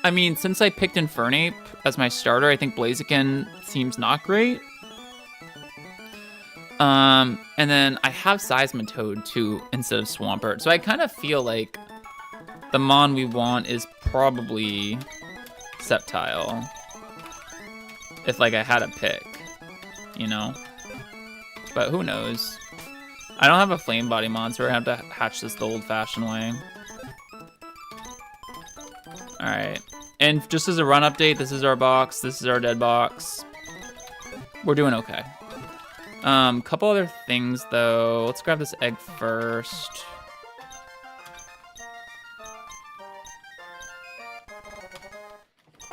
I mean, since I picked Infernape as my starter, I think Blaziken seems not great. And then I have Seismitoad too instead of Swampert. So I kind of feel like the Mon we want is probably Sceptile. If like I had a pick, you know? But who knows? I don't have a Flame Body Mon, so we're gonna have to hatch this the old-fashioned way. Alright. And just as a run update, this is our box, this is our dead box. We're doing okay. Couple other things though. Let's grab this egg first.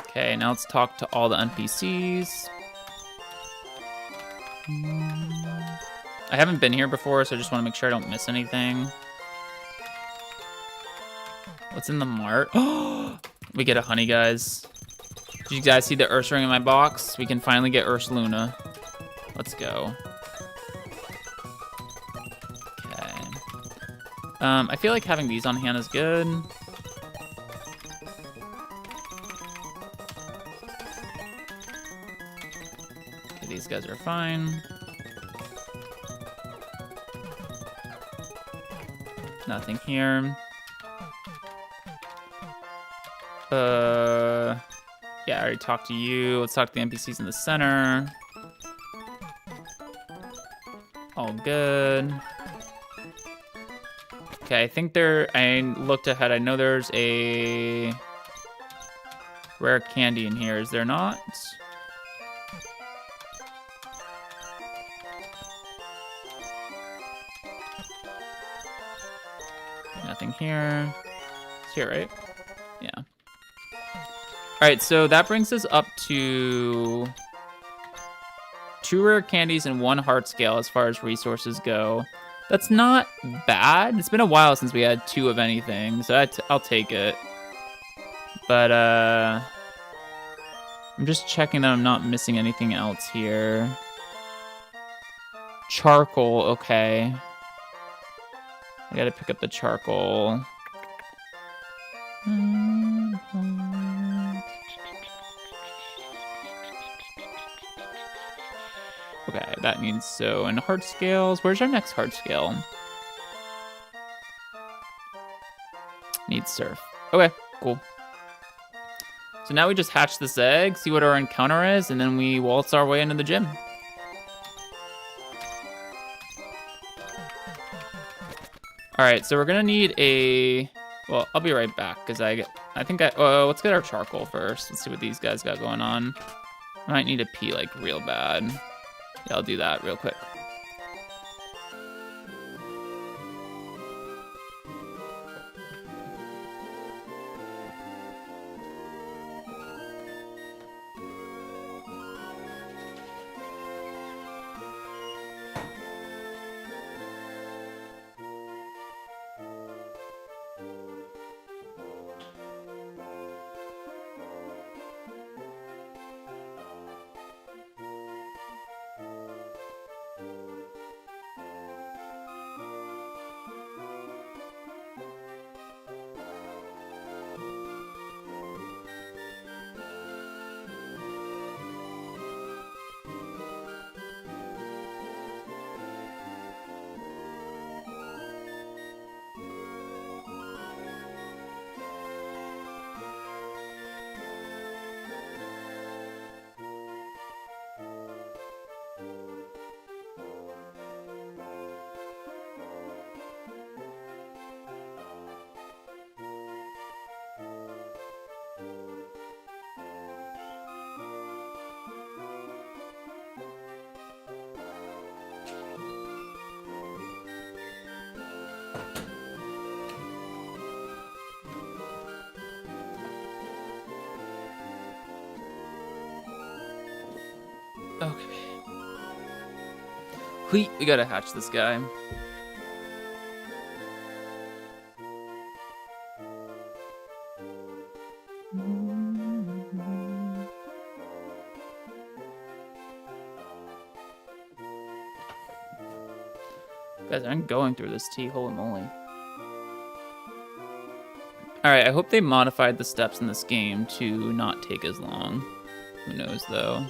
Okay, now let's talk to all the NPCs. I haven't been here before, so I just want to make sure I don't miss anything. What's in the mart? Oh, we get a honey, guys. Did you guys see the Ursaring in my box? We can finally get Ursaluna. Let's go. Okay. I feel like having these on hand is good. Okay, these guys are fine. Nothing here. Yeah, I already talked to you. Let's talk to the NPCs in the center. All good. Okay, I think I looked ahead. I know there's a rare candy in here. Is there not? Nothing here. It's here, right? Yeah. All right, so that brings us up to 2 rare candies and 1 heart scale as far as resources go. That's not bad. It's been a while since we had 2 of anything, so I'll take it. But I'm just checking that I'm not missing anything else here. Charcoal, okay. I gotta pick up the charcoal. Okay, that needs so. And heart scales. Where's our next heart scale? Needs surf. Okay, cool. So now we just hatch this egg, see what our encounter is, and then we waltz our way into the gym. All right, so we're gonna need a. Well, I'll be right back because let's get our charcoal first. Let's see what these guys got going on. I might need to pee like real bad. Yeah, I'll do that real quick. Okay. We gotta hatch this guy. Guys, I'm going through this tea, holy moly. Alright, I hope they modified the steps in this game to not take as long. Who knows, though.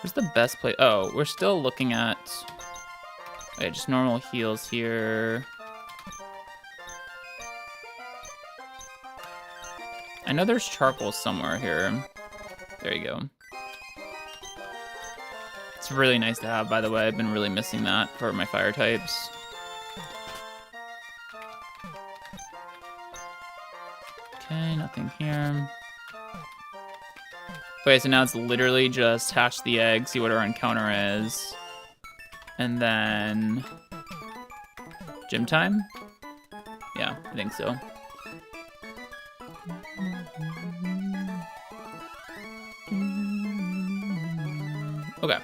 Where's the best place? Oh, we're still looking at... Wait, just normal heals here. I know there's charcoal somewhere here. There you go. It's really nice to have, by the way. I've been really missing that for my fire types. Okay, nothing here. Okay, so now it's literally just hatch the egg, see what our encounter is. And then... Gym time? Yeah, I think so. Okay.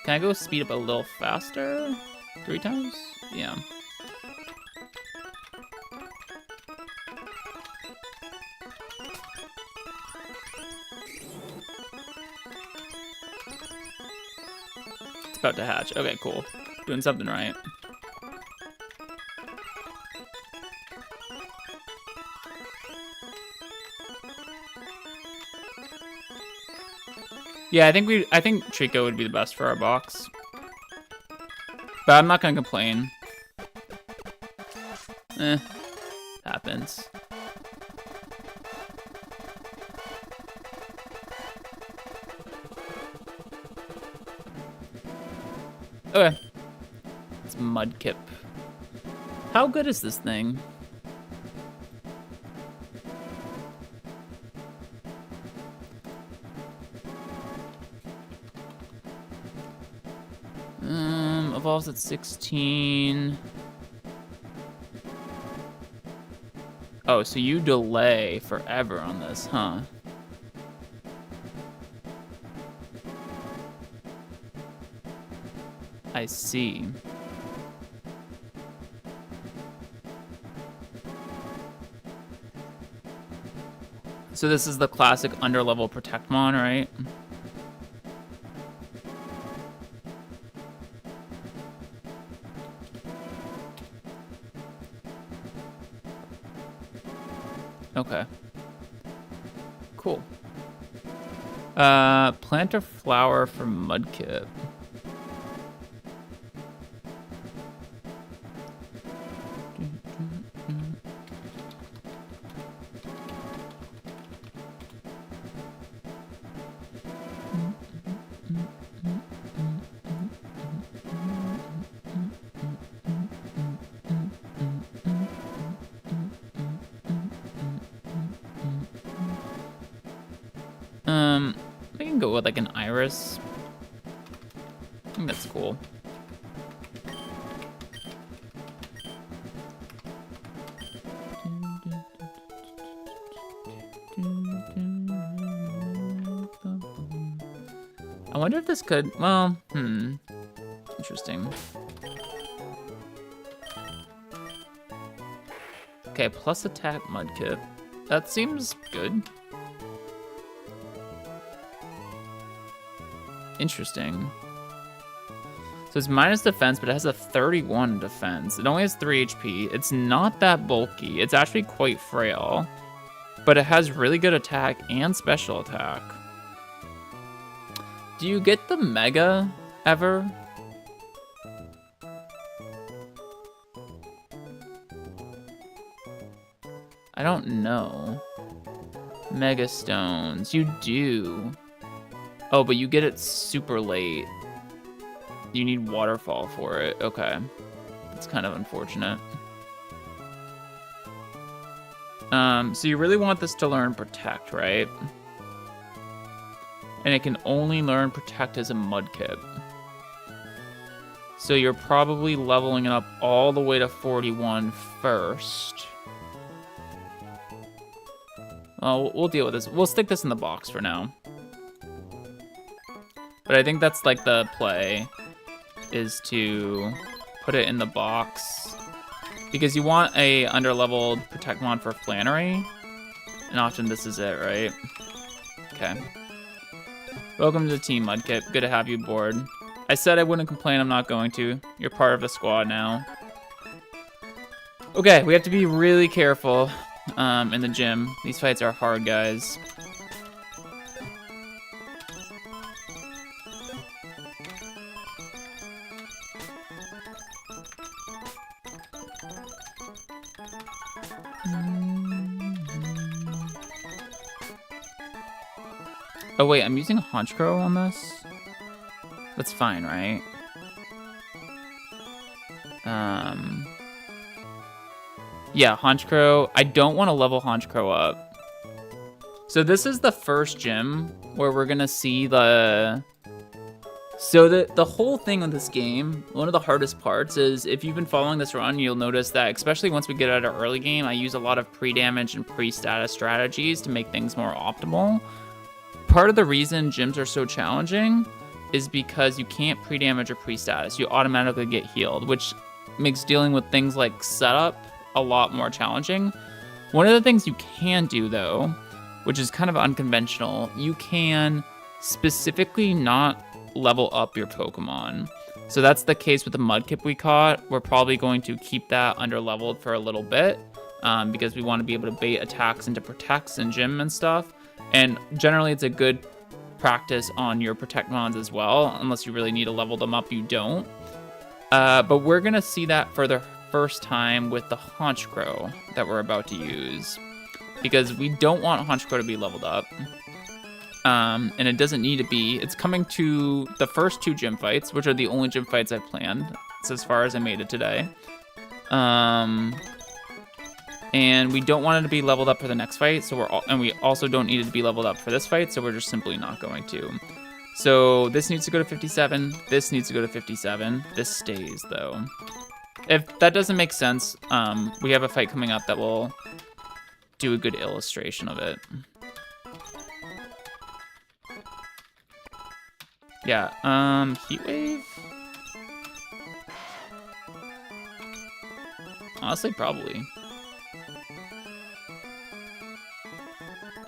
Can I go speed up a little faster? 3 times? Yeah. It's about to hatch. Okay, cool. Doing something right. Yeah, I think Trico would be the best for our box. But I'm not gonna complain. Happens. Okay. It's Mudkip. How good is this thing? Evolves at 16. Oh, so you delay forever on this, huh? I see. So this is the classic underlevel Protectmon, right? Okay. Cool. Plant a flower for Mudkip. I can go with like an iris. I think that's cool. I wonder if this could, well, interesting. Okay, plus attack Mudkip. That seems good. Interesting. So it's minus defense, but it has a 31 defense. It only has 3 HP. It's not that bulky. It's actually quite frail. But it has really good attack and special attack. Do you get the Mega ever? I don't know. Mega Stones. You do. Oh, but you get it super late. You need Waterfall for it. Okay. That's kind of unfortunate. So you really want this to learn Protect, right? And it can only learn Protect as a Mudkip. So you're probably leveling it up all the way to 41 first. we'll deal with this. We'll stick this in the box for now. But I think that's like the play, is to put it in the box. Because you want a underleveled Protect mod for Flannery. And often this is it, right? Okay. Welcome to the team, Mudkip. Good to have you aboard. I said I wouldn't complain, I'm not going to. You're part of the squad now. Okay, we have to be really careful in the gym. These fights are hard, guys. Oh wait, I'm using a Honchkrow on this? That's fine, right? Yeah, Honchkrow. I don't want to level Honchkrow up. So this is the first gym where we're gonna see the... So the whole thing with this game, one of the hardest parts is, if you've been following this run, you'll notice that, especially once we get out of early game, I use a lot of pre-damage and pre-status strategies to make things more optimal. Part of the reason gyms are so challenging is because you can't pre-damage or pre-status. You automatically get healed, which makes dealing with things like setup a lot more challenging. One of the things you can do, though, which is kind of unconventional, you can specifically not level up your Pokemon. So that's the case with the Mudkip we caught. We're probably going to keep that under-leveled for a little bit because we want to be able to bait attacks into Protects and Gym and stuff. And generally, it's a good practice on your Protect mods as well. Unless you really need to level them up, you don't. But we're going to see that for the first time with the Honchkrow that we're about to use. Because we don't want Honchkrow to be leveled up. And it doesn't need to be. It's coming to the first 2 gym fights, which are the only gym fights I've planned. It's as far as I made it today. And we don't want it to be leveled up for the next fight, so and we also don't need it to be leveled up for this fight, so we're just simply not going to. So this needs to go to 57, this needs to go to 57, this stays though. If that doesn't make sense, we have a fight coming up that will do a good illustration of it. Yeah, Heat Wave? Honestly, probably.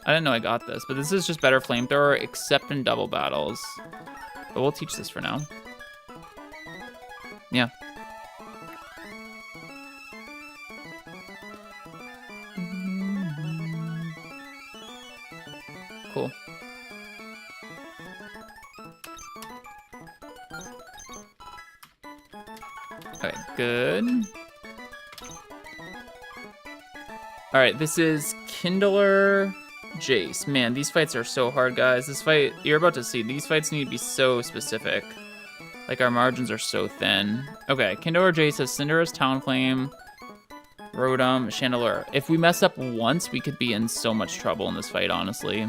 I didn't know I got this, but this is just better Flamethrower, except in double battles. But we'll teach this for now. Yeah. Cool. Okay, good. Alright, this is Kindler Jace. Man, these fights are so hard, guys. This fight, you're about to see, these fights need to be so specific. Like, our margins are so thin. Okay, Kindler Jace has Cinderace, Talonflame, Rotom, Chandelure. If we mess up once, we could be in so much trouble in this fight, honestly.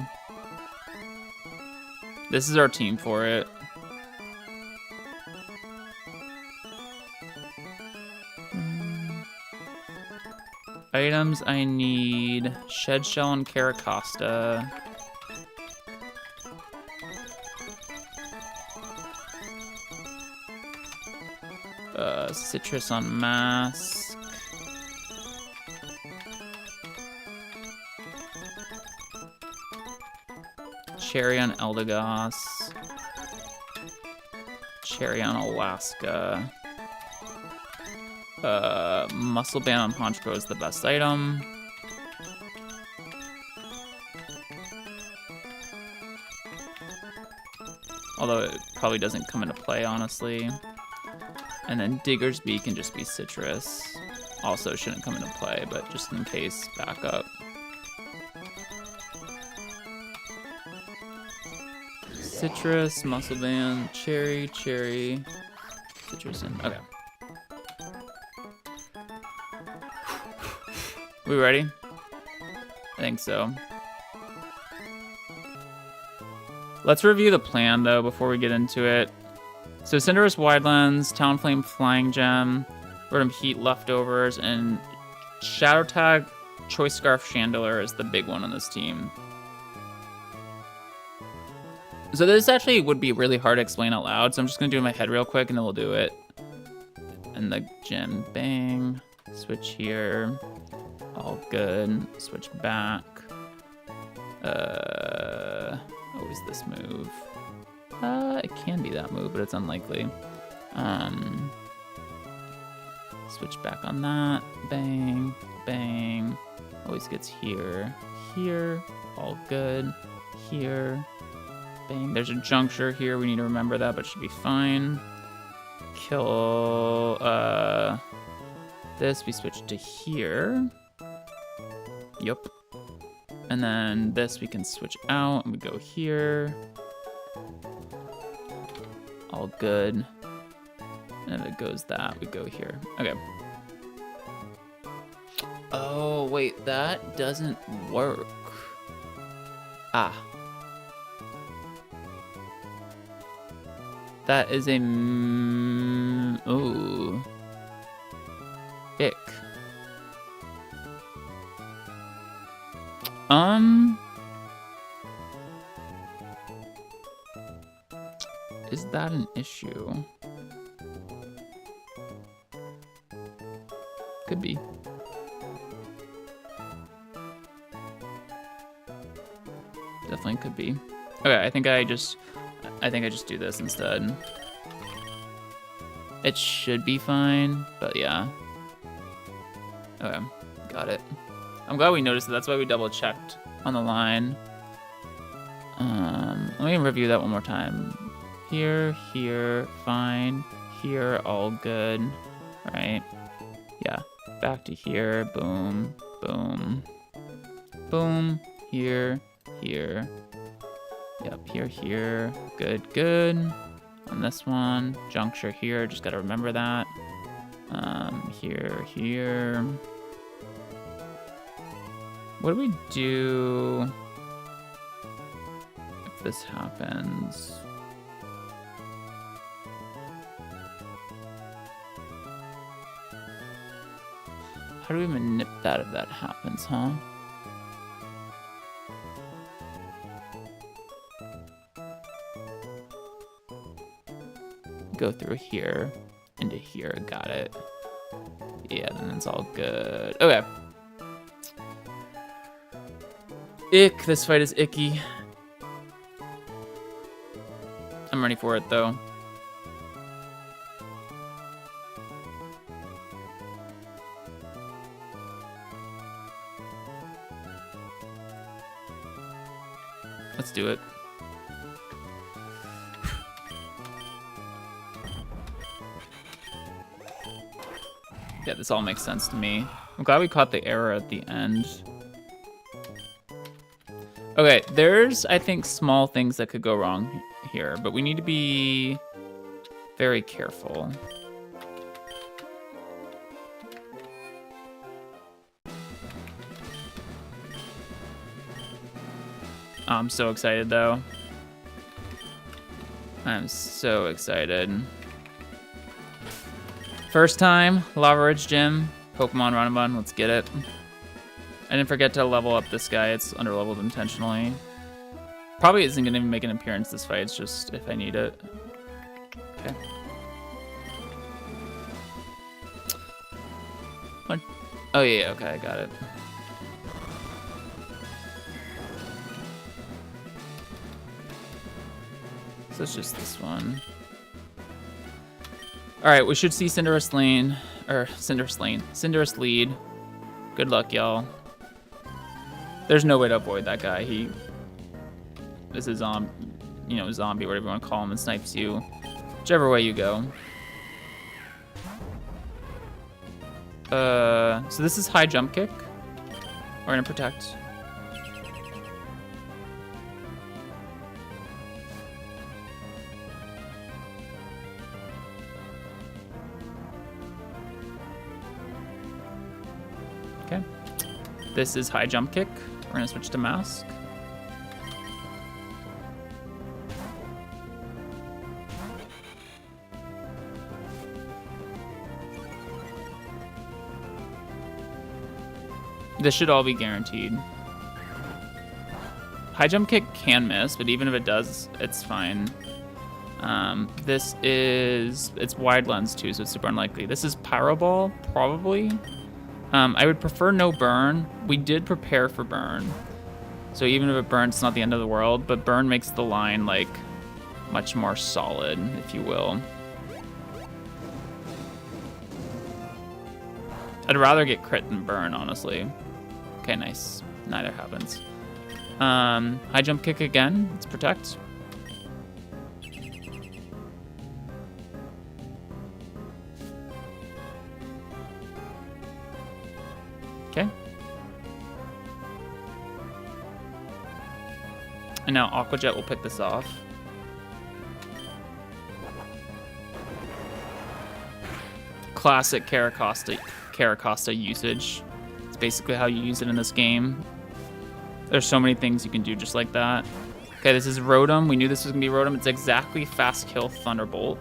This is our team for it. Items, I need Shed Shell and Caracosta. Citrus on Mask. Cherry on Eldegoss. Cherry on Alaska. Muscle Band on Honchkrow is the best item. Although it probably doesn't come into play, honestly. And then Digger's Beak can just be Citrus. Also shouldn't come into play, but just in case, backup. Citrus, Muscle Band, Cherry, Citrus, and okay. We ready? I think so. Let's review the plan, though, before we get into it. So Cinderace Wide Lens, Talonflame Flying Gem, Rotom Heat Leftovers, and Shadow Tag Choice Scarf Chandelier is the big one on this team. So this actually would be really hard to explain out loud, so I'm just gonna do it in my head real quick and then we'll do it in the gym. Bang, switch here, all good, switch back. Always this move. It can be that move, but it's unlikely. Switch back on that, bang, bang. Always gets here, here, all good, here. Bang. There's a juncture here. We need to remember that, but it should be fine. Kill this. We switch to here. Yup. And then this we can switch out and we go here. All good. And if it goes that, we go here. Okay. Oh, wait, that doesn't work. Ah. That is a... Ooh. Ick. Is that an issue? Could be. Definitely could be. Okay, I think I just do this instead. It should be fine, but yeah. Okay, got it. I'm glad we noticed it. That's why we double checked on the line. Let me review that one more time. Here, here, fine. Here, all good. Right? Yeah. Back to here. Boom, boom, boom. Here, here. Yep, here, here. Good, good. On this one, juncture here. Just gotta remember that. Here, here. What do we do if this happens? How do we manip that if that happens, huh? Go through here into here. Got it. Yeah, then it's all good. Okay. Ick. This fight is icky. I'm ready for it though. Let's do it. Yeah, this all makes sense to me. I'm glad we caught the error at the end. Okay, there's, I think, small things that could go wrong here, but we need to be very careful. I'm so excited, though. I'm so excited. First time, LAVARIDGE gym, Pokémon Run Bun, let's get it. I didn't forget to level up this guy, it's under-leveled intentionally. Probably isn't gonna even make an appearance this fight, it's just if I need it. Okay. What? Oh yeah, okay, I got it. So it's just this one. All right, we should see Cinderace lane, or Cinderace lead. Good luck, y'all. There's no way to avoid that guy. He is a zombie, you know, zombie, whatever you want to call him, and snipes you, whichever way you go. So this is high jump kick. We're gonna protect. Okay. This is high jump kick. We're gonna switch to mask. This should all be guaranteed. High jump kick can miss, but even if it does, it's fine. It's wide lens too, so it's super unlikely. This is Pyro Ball, probably. I would prefer no burn. We did prepare for burn. So even if it burns, it's not the end of the world, but burn makes the line like much more solid, if you will. I'd rather get crit than burn, honestly. Okay, nice. Neither happens. High jump kick again. Let's protect. Okay. And now Aqua Jet will pick this off. Classic Caracosta usage. It's basically how you use it in this game. There's so many things you can do just like that. Okay, this is Rotom. We knew this was gonna be Rotom. It's exactly Fast Kill Thunderbolt.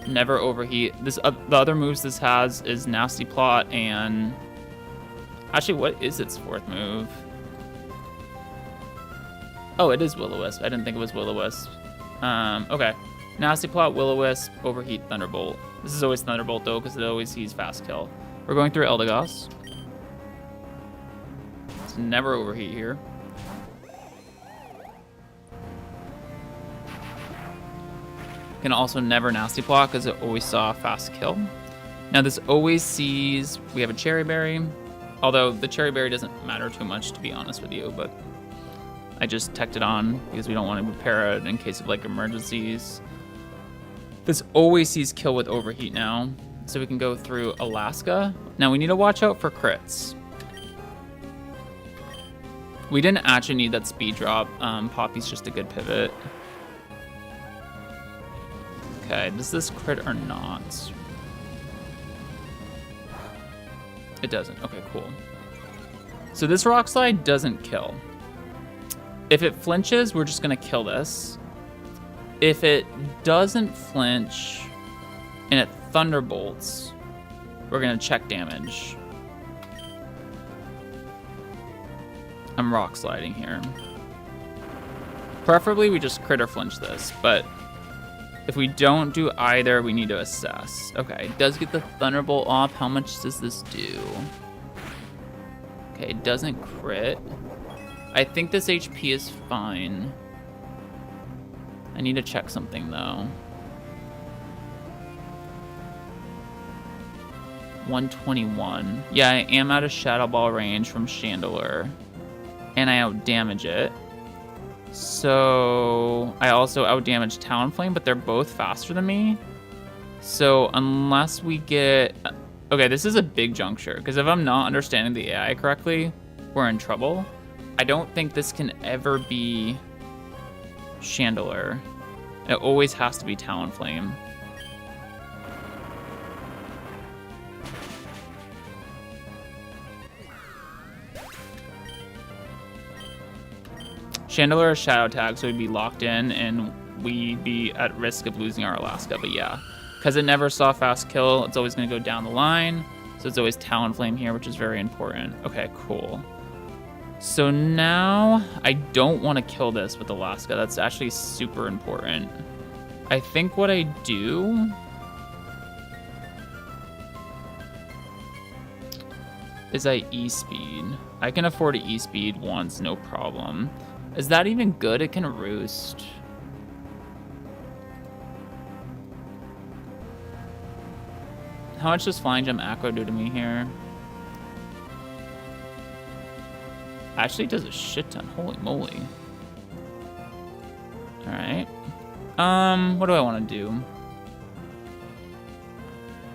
Never overheat. This the other moves this has is Nasty Plot and... Actually, what is its fourth move? Oh, it is Will-O-Wisp. I didn't think it was Will-O-Wisp. Okay. Nasty Plot, Will-O-Wisp, Overheat, Thunderbolt. This is always Thunderbolt, though, because it always sees Fast Kill. We're going through Eldegoss. It's never Overheat here. Can also never Nasty Plot, because it always saw Fast Kill. Now, this always sees... We have a Cherry Berry. Although, the Cherry Berry doesn't matter too much, to be honest with you, but... I just teched it on because we don't want to prepare it in case of like emergencies. This always sees kill with overheat now. So we can go through Alaska. Now we need to watch out for crits. We didn't actually need that speed drop. Poppy's just a good pivot. Okay, does this crit or not? It doesn't, okay, cool. So this Rock Slide doesn't kill. If it flinches, we're just gonna kill this. If it doesn't flinch and it thunderbolts, we're gonna check damage. I'm rock sliding here. Preferably we just crit or flinch this, but if we don't do either, we need to assess. Okay, it does get the thunderbolt off. How much does this do? Okay, it doesn't crit. I think this HP is fine. I need to check something though. 121. Yeah, I am out of Shadow Ball range from Chandelure. And I outdamage it. So I also outdamage Talonflame, but they're both faster than me. So unless we get... Okay, this is a big juncture, because if I'm not understanding the AI correctly, we're in trouble. I don't think this can ever be Chandelure. It always has to be Talonflame. Chandelure is Shadow Tag, so we'd be locked in, and we'd be at risk of losing our Alaska, but yeah. Because it never saw Fast Kill, it's always going to go down the line, so it's always Talonflame here, which is very important. Okay, cool. So now, I don't want to kill this with Alaska. That's actually super important. I think what I do... is I E-Speed. I can afford to E-Speed once, no problem. Is that even good? It can roost. How much does Flying Gem Acro do to me here? Actually, it does a shit ton. Holy moly. Alright. What do I want to do?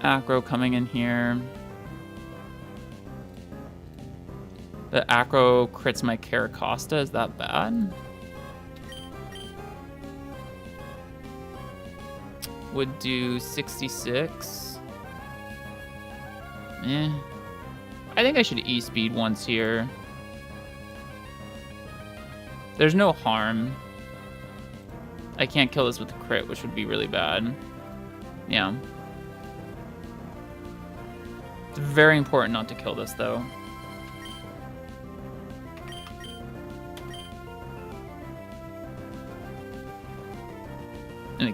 Acro coming in here. The Acro crits my Caracosta. Is that bad? Would do 66. Eh. I think I should E-Speed once here. There's no harm. I can't kill this with a crit, which would be really bad. Yeah. It's very important not to kill this, though.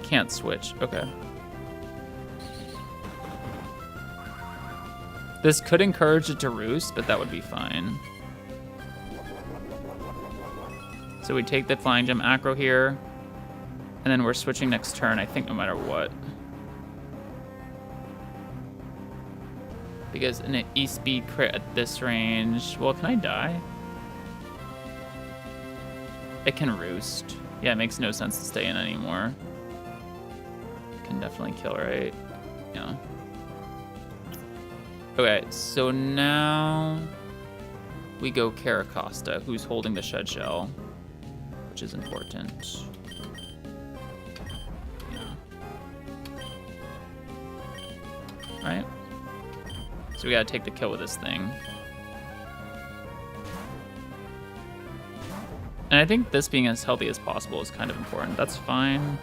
can't switch. Okay. This could encourage it to roost, but that would be fine. So we take the Flying Gem Acro here, and then we're switching next turn, I think, no matter what. Because an E-Speed crit at this range... Well, can I die? It can roost. Yeah, it makes no sense to stay in anymore. Can definitely kill, right? Yeah. Okay, so now we go Caracosta, who's holding the Shed Shell, which is important. Yeah. Right? So we gotta take the kill with this thing. And I think this being as healthy as possible is kind of important. That's fine.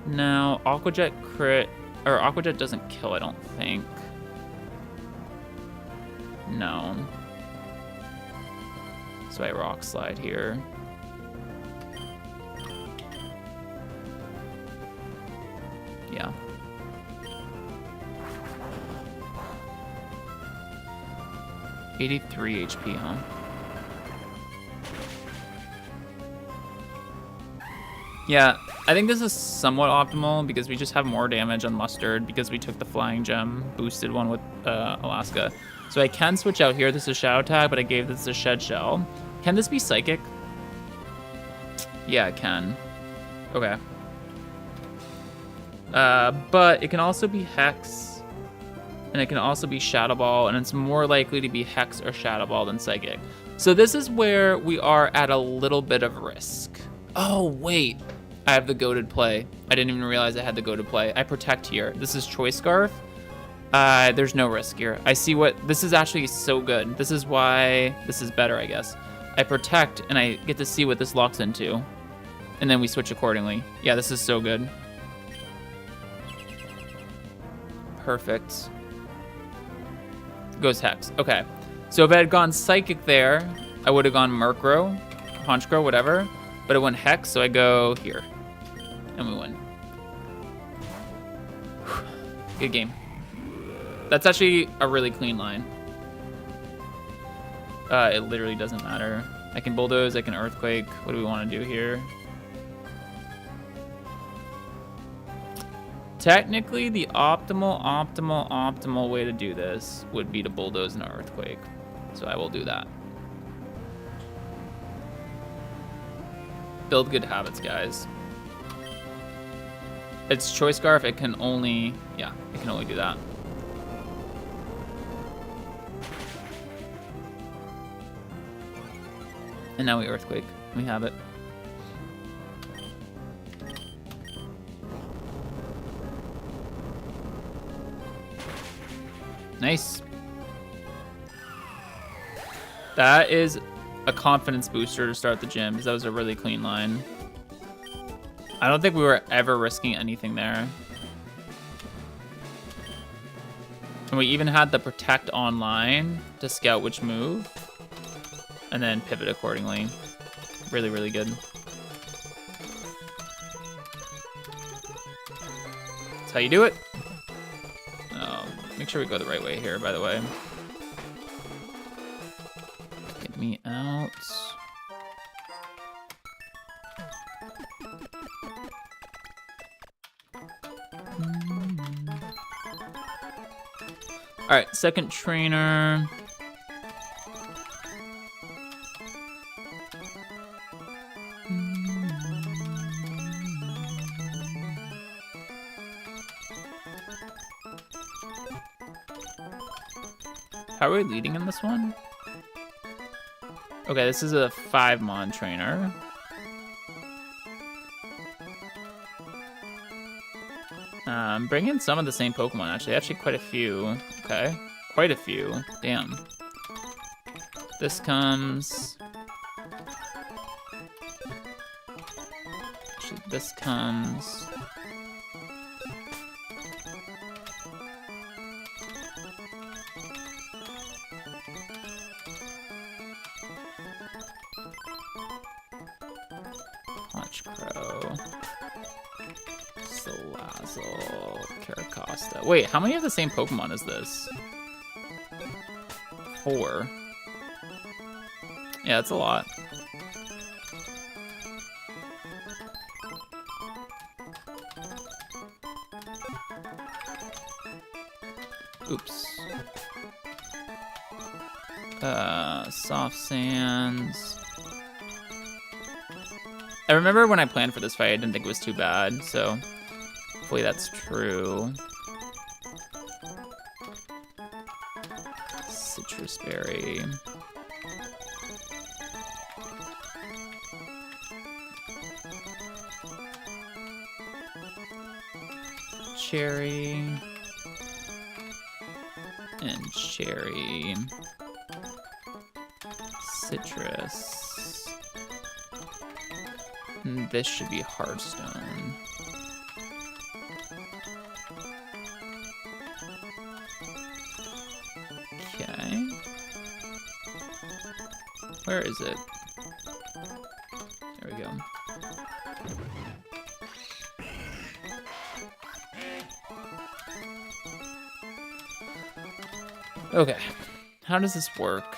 Now, Aqua Jet crit, or Aqua Jet doesn't kill, I don't think. No. So I Rock Slide here. Yeah. $83 HP, huh? Yeah, I think this is somewhat optimal because we just have more damage on Mustard because we took the Flying Gem boosted one with Alaska. So I can switch out here. This is Shadow Tag, but I gave this a Shed Shell. Can this be Psychic? Yeah, it can. Okay. But it can also be Hex, and it can also be Shadow Ball, and it's more likely to be Hex or Shadow Ball than Psychic. So this is where we are at a little bit of risk. Oh, wait. I have the goated play. I didn't even realize I had the goated play. I Protect here. This is Choice Scarf. There's no risk here. I see what... This is actually so good. This is why this is better, I guess. I Protect, and I get to see what this locks into. And then we switch accordingly. Yeah, this is so good. Perfect. Goes Hex. Okay. So if I had gone Psychic there, I would have gone Murkrow, Honchkrow, whatever. But it went Hex, so I go here. And we win. Good game. That's actually a really clean line. It literally doesn't matter. I can Bulldoze, I can Earthquake. What do we want to do here? Technically, the optimal way to do this would be to Bulldoze and Earthquake. So I will do that. Build good habits, guys. It's Choice Scarf, it can only, yeah, it can only do that. And now we Earthquake. We have it. Nice. That is a confidence booster to start the gym, because that was a really clean line. I don't think we were ever risking anything there. And we even had the Protect online to scout which move, and then pivot accordingly. Really, really good. That's how you do it. Make sure we go the right way here, by the way. Get me out. All right, second trainer. How are we leading in this one? Okay, this is a 5-mon trainer. Bring in some of the same Pokemon, actually quite a few. Okay, quite a few. Damn. This comes. Actually, this comes. Honchkrow. Salazzle, Caracosta. Wait, how many of the same Pokemon is this? 4. Yeah, that's a lot. Oops. Soft Sands. I remember when I planned for this fight, I didn't think it was too bad, so hopefully that's true. Citrus Berry. Cherry. And cherry. Citrus. And this should be Hearthstone. Okay. Where is it? There we go. Okay. How does this work?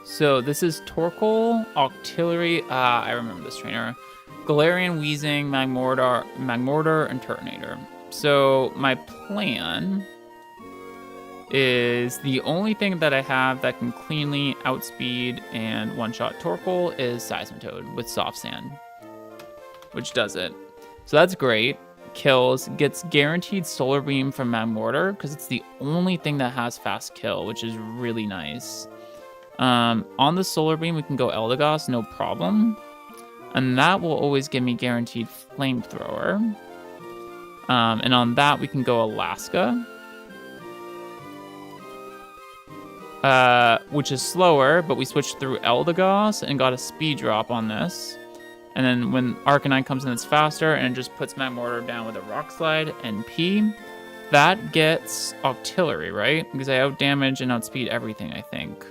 So this is Torkoal, Octillery, I remember this trainer. Galarian, Weezing, Magmortar, and Turtonator. So my plan is the only thing that I have that can cleanly outspeed and one-shot Torkoal is Seismitoad with Soft Sand, which does it. So that's great. Kills, gets guaranteed Solar Beam from Magmortar because it's the only thing that has fast kill, which is really nice. On the Solar Beam, we can go Eldegoss, no problem. And that will always give me guaranteed Flamethrower. And on that, we can go Alaska. Which is slower, but we switched through Eldegoss and got a speed drop on this. And then when Arcanine comes in, it's faster, and it just puts Magmortar down with a Rock Slide and P. That gets Octillery, right? Because I outdamage and outspeed everything, I think.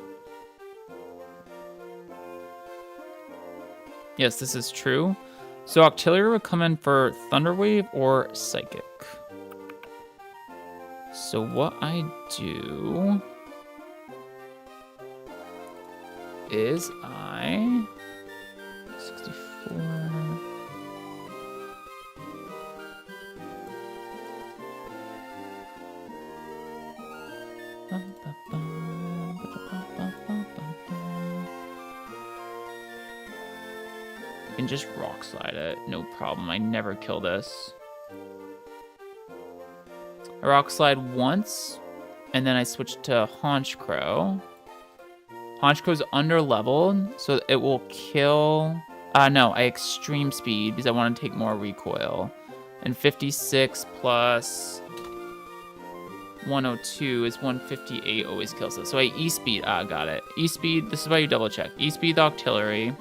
Yes, this is true. So Octillery would come in for Thunder Wave or Psychic. So what I do is I 64. I can just Rock Slide it, no problem. I never kill this. I Rock Slide once, and then I switch to Honchkrow. Honchkrow's under leveled, so it will kill. No, I Extreme Speed because I want to take more recoil. And 56 plus 102 is 158, always kills it. So I E-Speed, got it. E-Speed, this is why you double check. E-Speed the Octillery.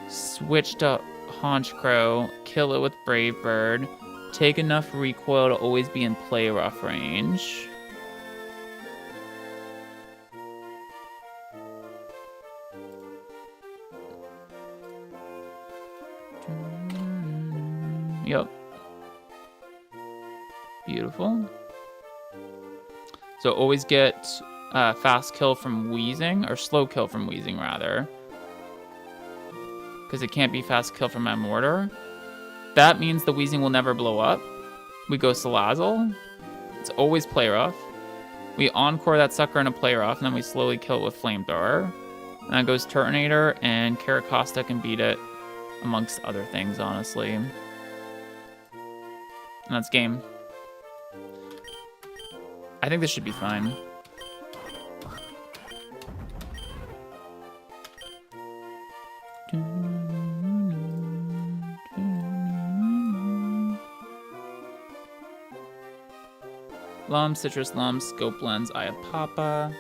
Switch to Honchkrow, kill it with Brave Bird, take enough recoil to always be in play rough range. Yep. Beautiful. So always get fast kill from Weezing, or slow kill from Weezing rather. Because it can't be fast kill from Magmortar. That means the Weezing will never blow up. We go Salazzle. It's always play rough. We encore that sucker in a play rough, and then we slowly kill it with Flamethrower. And then goes Turtonator, and Caracosta can beat it, amongst other things, honestly. And that's game. I think this should be fine. Lum, Citrus Lum, Scope Lens, Eye of Papa.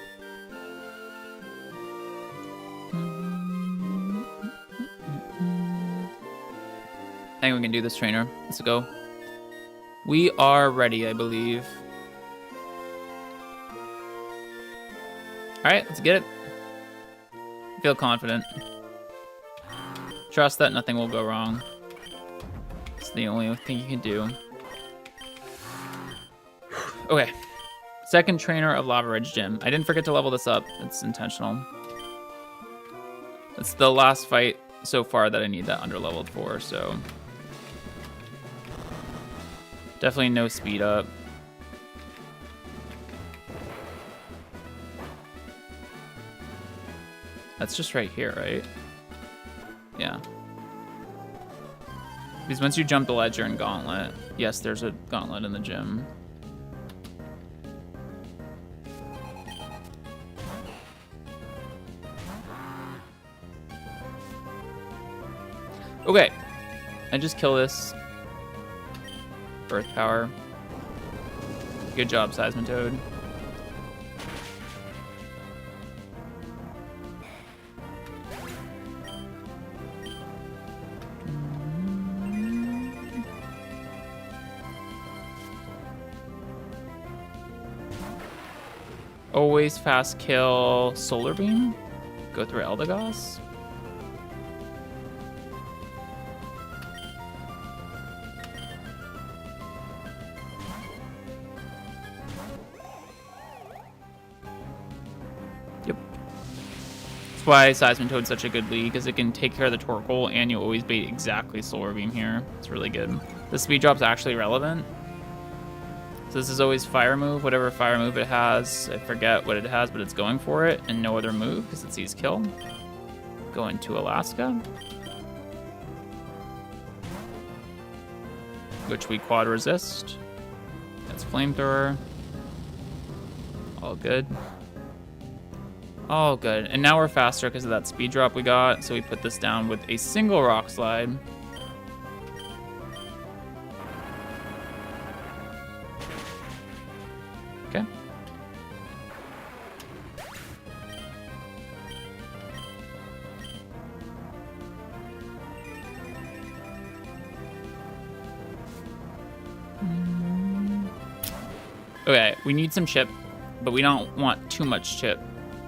I think we can do this, trainer. Let's go. We are ready, I believe. right, let's get it. Feel confident. Trust that nothing will go wrong. It's the only thing you can do. Okay. Second trainer of LAVARIDGE Gym. I didn't forget to level this up. It's intentional. It's the last fight so far that I need that underleveled for, so. Definitely no speed up. That's just right here, right? Yeah. Because once you jump the ledge, you're in Gauntlet. Yes, there's a Gauntlet in the gym. Okay. I just kill this. Birth power. Good job, Seismitoad. Always fast kill Solar Beam. Go through Eldegoss. Yep. That's why Seismitoad's such a good lead, because it can take care of the Torkoal and you always bait exactly Solar Beam here. It's really good. The speed drop's actually relevant. So this is always fire move, whatever fire move it has. I forget what it has, but it's going for it, and no other move because it sees kill. Go into Alaska, which we quad resist. That's flamethrower. All good. All good. And now we're faster because of that speed drop we got. So we put this down with a single rock slide. Okay. Okay, we need some chip, but we don't want too much chip.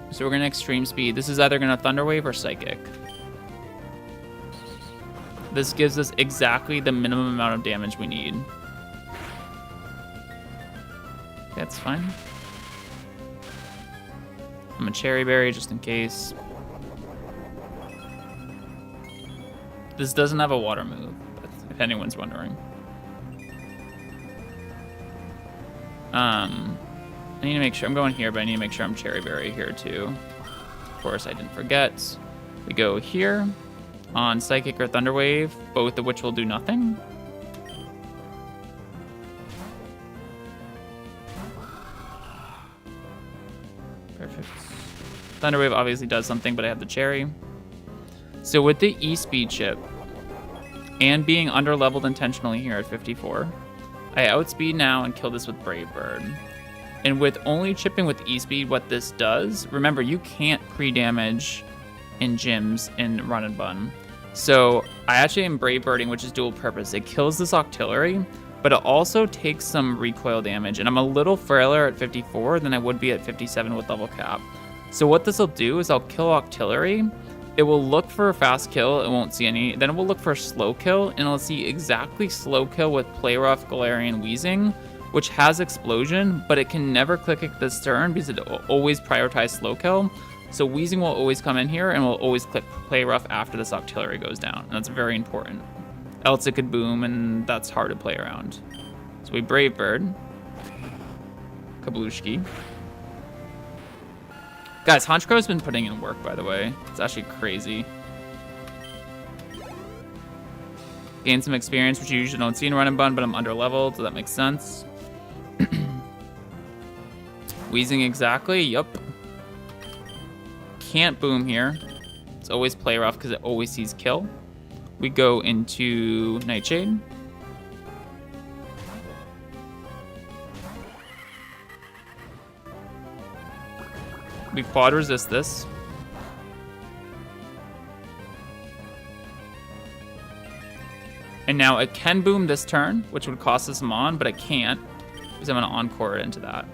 So we're gonna extreme speed. This is either gonna Thunder Wave or Psychic. This gives us exactly the minimum amount of damage we need. That's fine. I'm a Cherry Berry just in case. This doesn't have a water move, if anyone's wondering. I need to make sure, I'm going here, but I need to make sure I'm Cherry Berry here too. Of course, I didn't forget. We go here on Psychic or Thunder Wave, both of which will do nothing. Perfect. Thunder Wave obviously does something, but I have the Cherry. So with the E-Speed chip, and being under-leveled intentionally here at 54, I outspeed now and kill this with Brave Bird. And with only chipping with E-Speed, what this does, remember, you can't pre-damage in gyms in Run and Bun. So I actually am Brave Birding, which is dual purpose. It kills this Octillery, but it also takes some recoil damage. And I'm a little frailer at 54 than I would be at 57 with level cap. So what this will do is I'll kill Octillery. It will look for a fast kill, it won't see any. Then it will look for a slow kill, and it'll see exactly slow kill with Play Rough, Galarian, Weezing, which has Explosion, but it can never click it this turn because it will always prioritize slow kill. So Weezing will always come in here and will always click Play Rough after this Octillery goes down. And that's very important. Else it could boom, and that's hard to play around. So we Brave Bird. Kablooshki. Guys, Honchkro's been putting in work, by the way. It's actually crazy. Gain some experience, which you usually don't see in Run and Bun, but I'm under-leveled, so that makes sense. Weezing exactly, yup. Can't boom here. It's always Play Rough because it always sees kill. We go into Nightshade. We quad resist this. And now it can boom this turn, which would cost us a Mon, but it can't because I'm going to Encore it into that.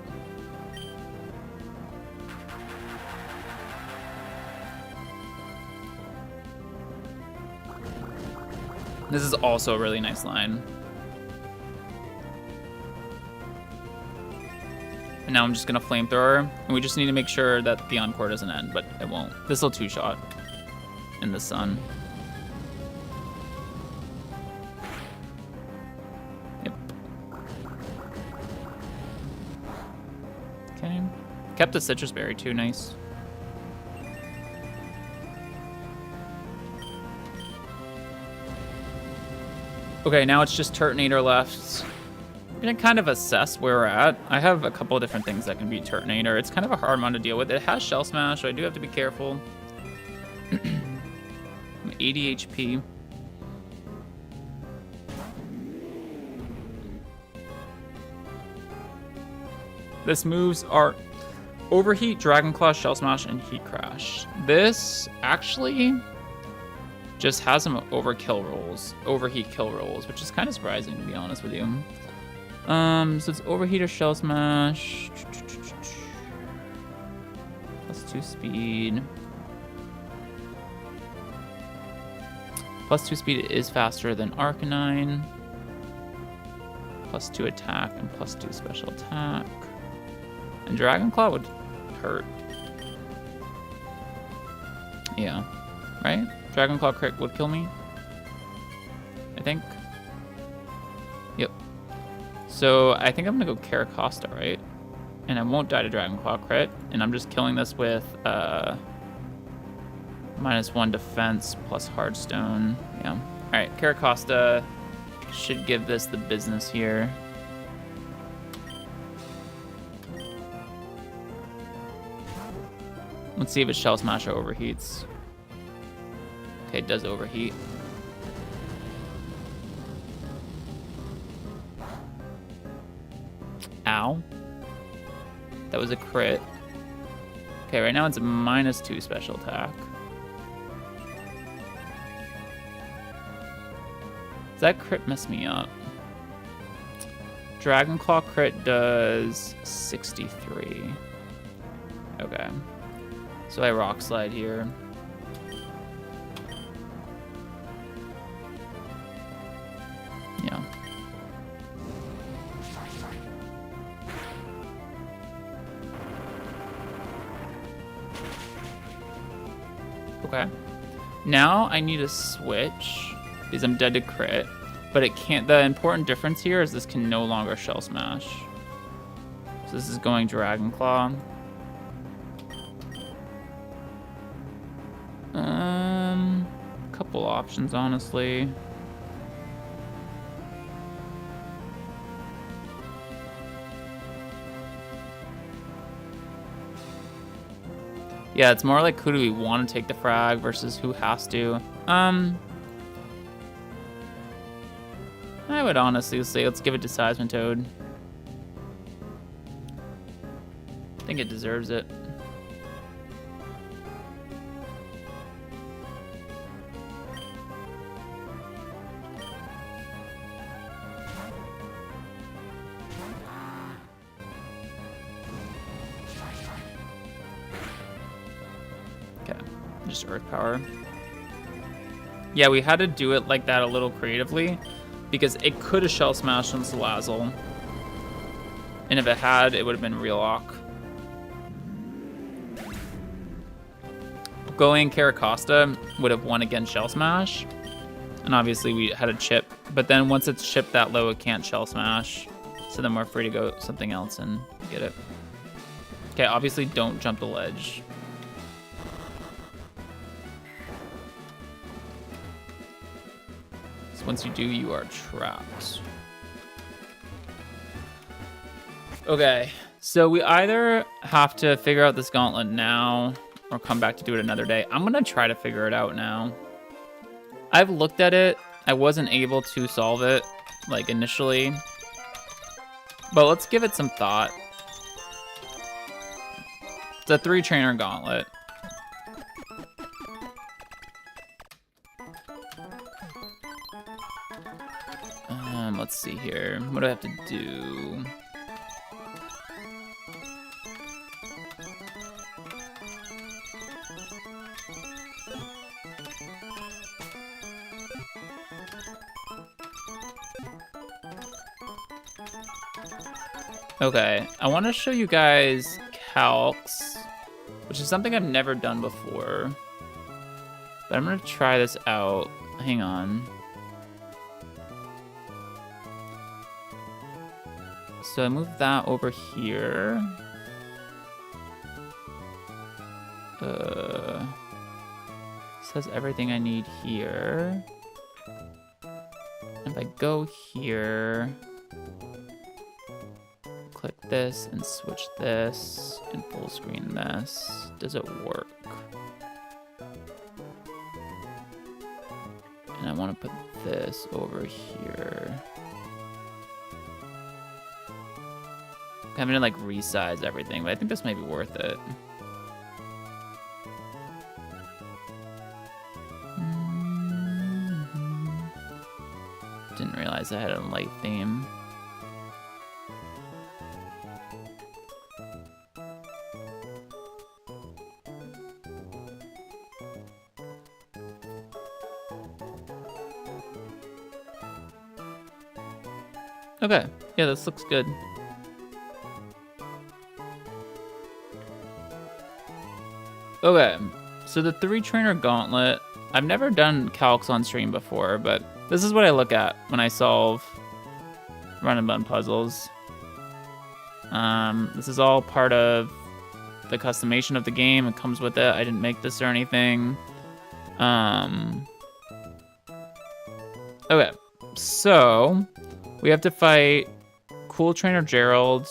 This is also a really nice line. And now I'm just gonna flamethrower, and we just need to make sure that the encore doesn't end, but it won't. This will two-shot in the sun. Yep. Okay. Kept the citrus berry too, nice. Okay, now it's just Turtonator left. I'm gonna kind of assess where we're at. I have a couple of different things that can beat Turtonator. It's kind of a hard one to deal with. It has Shell Smash, so I do have to be careful. I'm 80 HP. This moves are Overheat, Dragon Claw, Shell Smash, and Heat Crash. This actually just has some overheat kill rolls, which is kind of surprising, to be honest with you. So it's Overheat or Shell Smash. +2 speed. +2 speed is faster than Arcanine. +2 attack and +2 special attack. And Dragon Claw would hurt. Yeah, right? Dragon Claw crit would kill me, I think. Yep. So I think I'm gonna go Caracosta, right? And I won't die to Dragon Claw crit. And I'm just killing this with -1 defense plus Hardstone. Yeah. All right, Caracosta should give this the business here. Let's see if it's Shell Smash or overheats. Okay, it does overheat. Ow. That was a crit. Okay, right now it's a -2 special attack. Does that crit mess me up? Dragon Claw crit does 63. Okay. So I Rock Slide here. Yeah. Okay. Now I need a switch because I'm dead to crit, but it can't. The important difference here is this can no longer Shell Smash. So this is going Dragon Claw. Couple options, honestly. Yeah, it's more like who do we want to take the frag versus who has to. I would honestly say let's give it to Seismitoad. I think it deserves it. Just Earth Power. Yeah, we had to do it like that a little creatively because it could have Shell Smashed on Salazzle. And if it had, it would have been Real-Lock. Going Caracosta would have won against Shell Smash. And obviously we had a chip. But then once it's chipped that low, it can't Shell Smash. So then we're free to go something else and get it. Okay, obviously don't jump the ledge. Once you do, you are trapped. Okay, so we either have to figure out this gauntlet now or come back to do it another day. I'm gonna try to figure it out now. I've looked at it. I wasn't able to solve it, like, initially. But let's give it some thought. It's a 3-trainer gauntlet. Let's see here. What do I have to do? Okay, I want to show you guys calcs, which is something I've never done before. But I'm gonna try this out. Hang on. So I move that over here. Says everything I need here. If I go here, click this and switch this and full screen this, does it work? And I want to put this over here. I'm gonna like resize everything, but I think this might be worth it. Didn't realize I had a light theme. Okay, yeah, this looks good. Okay, so the 3-trainer gauntlet, I've never done calcs on stream before, but this is what I look at when I solve Run Bun puzzles. This is all part of the customization of the game. It comes with it. I didn't make this or anything. Okay, so we have to fight Cool Trainer Gerald,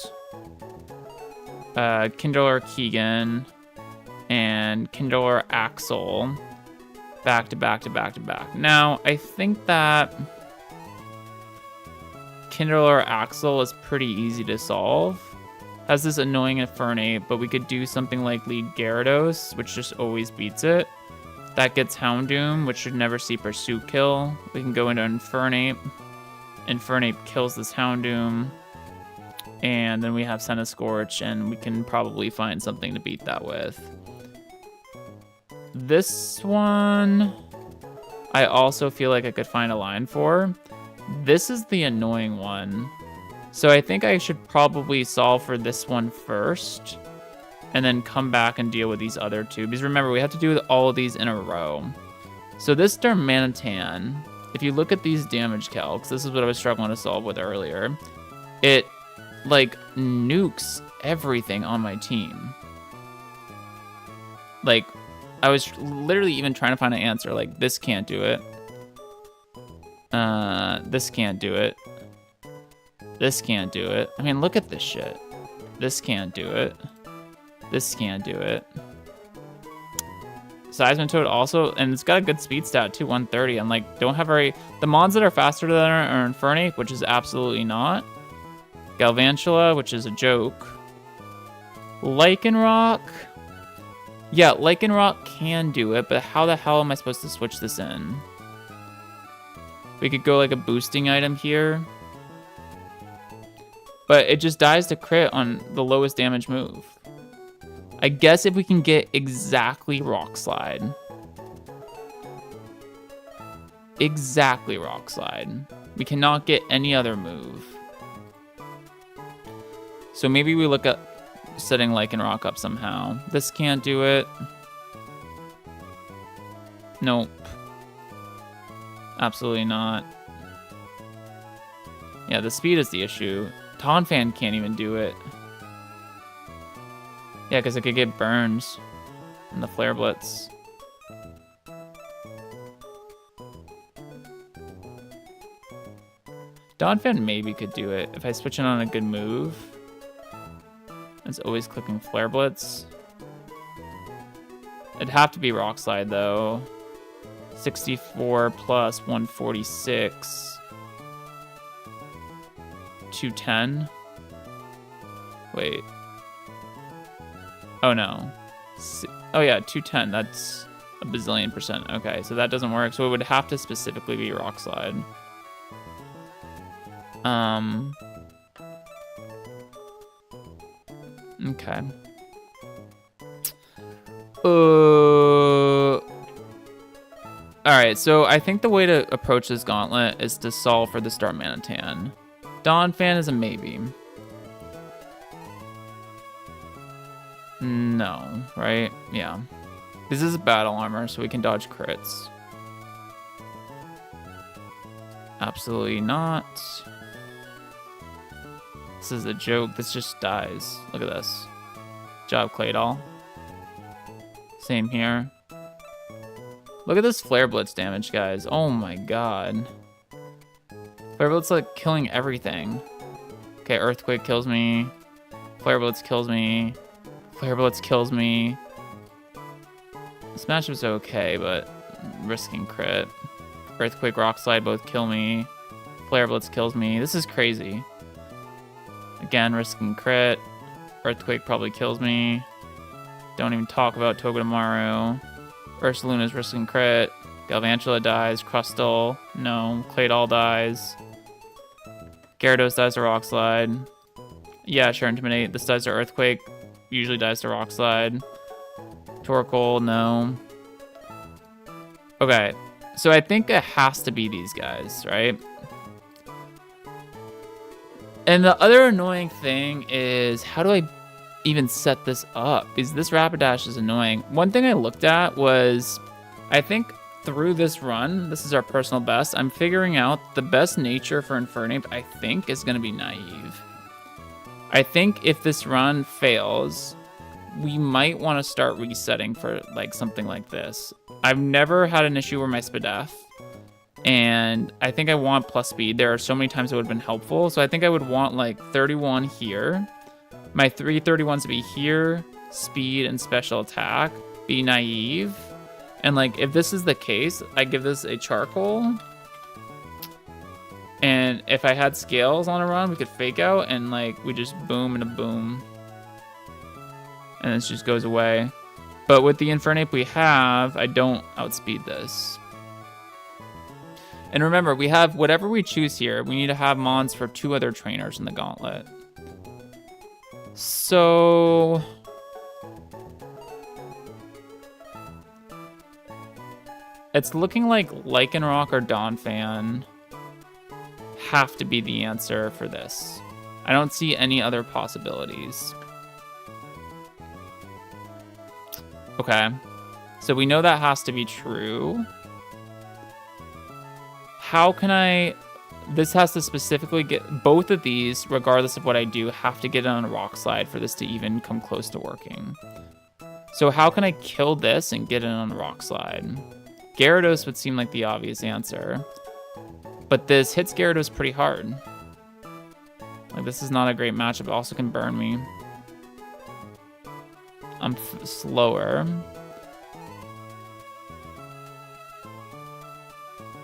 Kindler Keegan, and Kindler Axel. Back to back to back to back. Now, I think that Kindler Axel is pretty easy to solve. Has this annoying Infernape, but we could do something like lead Gyarados, which just always beats it. That gets Houndoom, which should never see Pursuit kill. We can go into Infernape. Infernape kills this Houndoom. And then we have Scorch, and we can probably find something to beat that with. This one, I also feel like I could find a line for. This is the annoying one. So I think I should probably solve for this one first, and then come back and deal with these other two. Because remember, we have to do all of these in a row. So this Darmanitan, if you look at these damage calcs, this is what I was struggling to solve with earlier. It, like, nukes everything on my team. Like, I was literally even trying to find an answer. Like, this can't do it. This can't do it. This can't do it. I mean, look at this shit. This can't do it. This can't do it. Seismitoad also, and it's got a good speed stat too, 130. I'm like, don't have very... The mons that are faster than are Infernape, which is absolutely not. Galvantula, which is a joke. Lycanroc... Yeah, Lycanroc can do it, but how the hell am I supposed to switch this in? We could go like a boosting item here. But it just dies to crit on the lowest damage move. I guess if we can get exactly Rock Slide. Exactly Rock Slide. We cannot get any other move. So maybe we look at setting Lycanroc up somehow. This can't do it. Nope. Absolutely not. Yeah, the speed is the issue. Tonphan can't even do it. Yeah, because it could get burns in the Flare Blitz. Donphan maybe could do it if I switch in on a good move. It's always clicking Flare Blitz. It'd have to be Rock Slide though. 64 plus 146. 210. Wait. Oh no. Oh yeah, 210. That's a bazillion percent. Okay, so that doesn't work. So it would have to specifically be Rock Slide. Okay. Alright, so I think the way to approach this gauntlet is to solve for the Darmanitan. Donphan is a maybe. No, right? Yeah. This is battle armor, so we can dodge crits. Absolutely not. This is a joke. This just dies. Look at this. Job, Claydol. Same here. Look at this Flare Blitz damage, guys. Oh my god. Flare Blitz like killing everything. Okay, Earthquake kills me. Flare Blitz kills me. Flare Blitz kills me. This matchup's okay, but risking crit. Earthquake, Rock Slide both kill me. Flare Blitz kills me. This is crazy. Again, risking crit. Earthquake probably kills me. Don't even talk about Togedemaru. Ursaluna's risking crit. Galvantula dies. Crustle. No. Claydol dies. Gyarados dies to Rock Slide. Yeah, sure, Intimidate. This dies to Earthquake. Usually dies to Rock Slide. Torkoal, no. Okay, so I think it has to be these guys, right? And the other annoying thing is, how do I even set this up? Because this Rapidash is annoying. One thing I looked at was, I think through this run, this is our personal best, I'm figuring out the best nature for Infernape, I think, is going to be Naive. I think if this run fails, we might want to start resetting for like something like this. I've never had an issue where my Spadef, and I think I want plus speed. There are so many times it would have been helpful, so I think I would want like 31 here. My 331s to be here, speed and special attack, be Naive. And like, if this is the case, I give this a Charcoal. And if I had Scales on a run, we could Fake Out and like, we just boom and a boom. And this just goes away. But with the Infernape we have, I don't outspeed this. And remember, we have whatever we choose here, we need to have Mons for 2 other trainers in the gauntlet. So it's looking like Lycanroc or Donphan have to be the answer for this. I don't see any other possibilities. Okay, so we know that has to be true. How can I... This has to specifically get... Both of these, regardless of what I do, have to get on a Rock Slide for this to even come close to working. So how can I kill this and get it on a Rock Slide? Gyarados would seem like the obvious answer. But this hits Gyarados pretty hard. Like, this is not a great matchup. It also can burn me. I'm slower.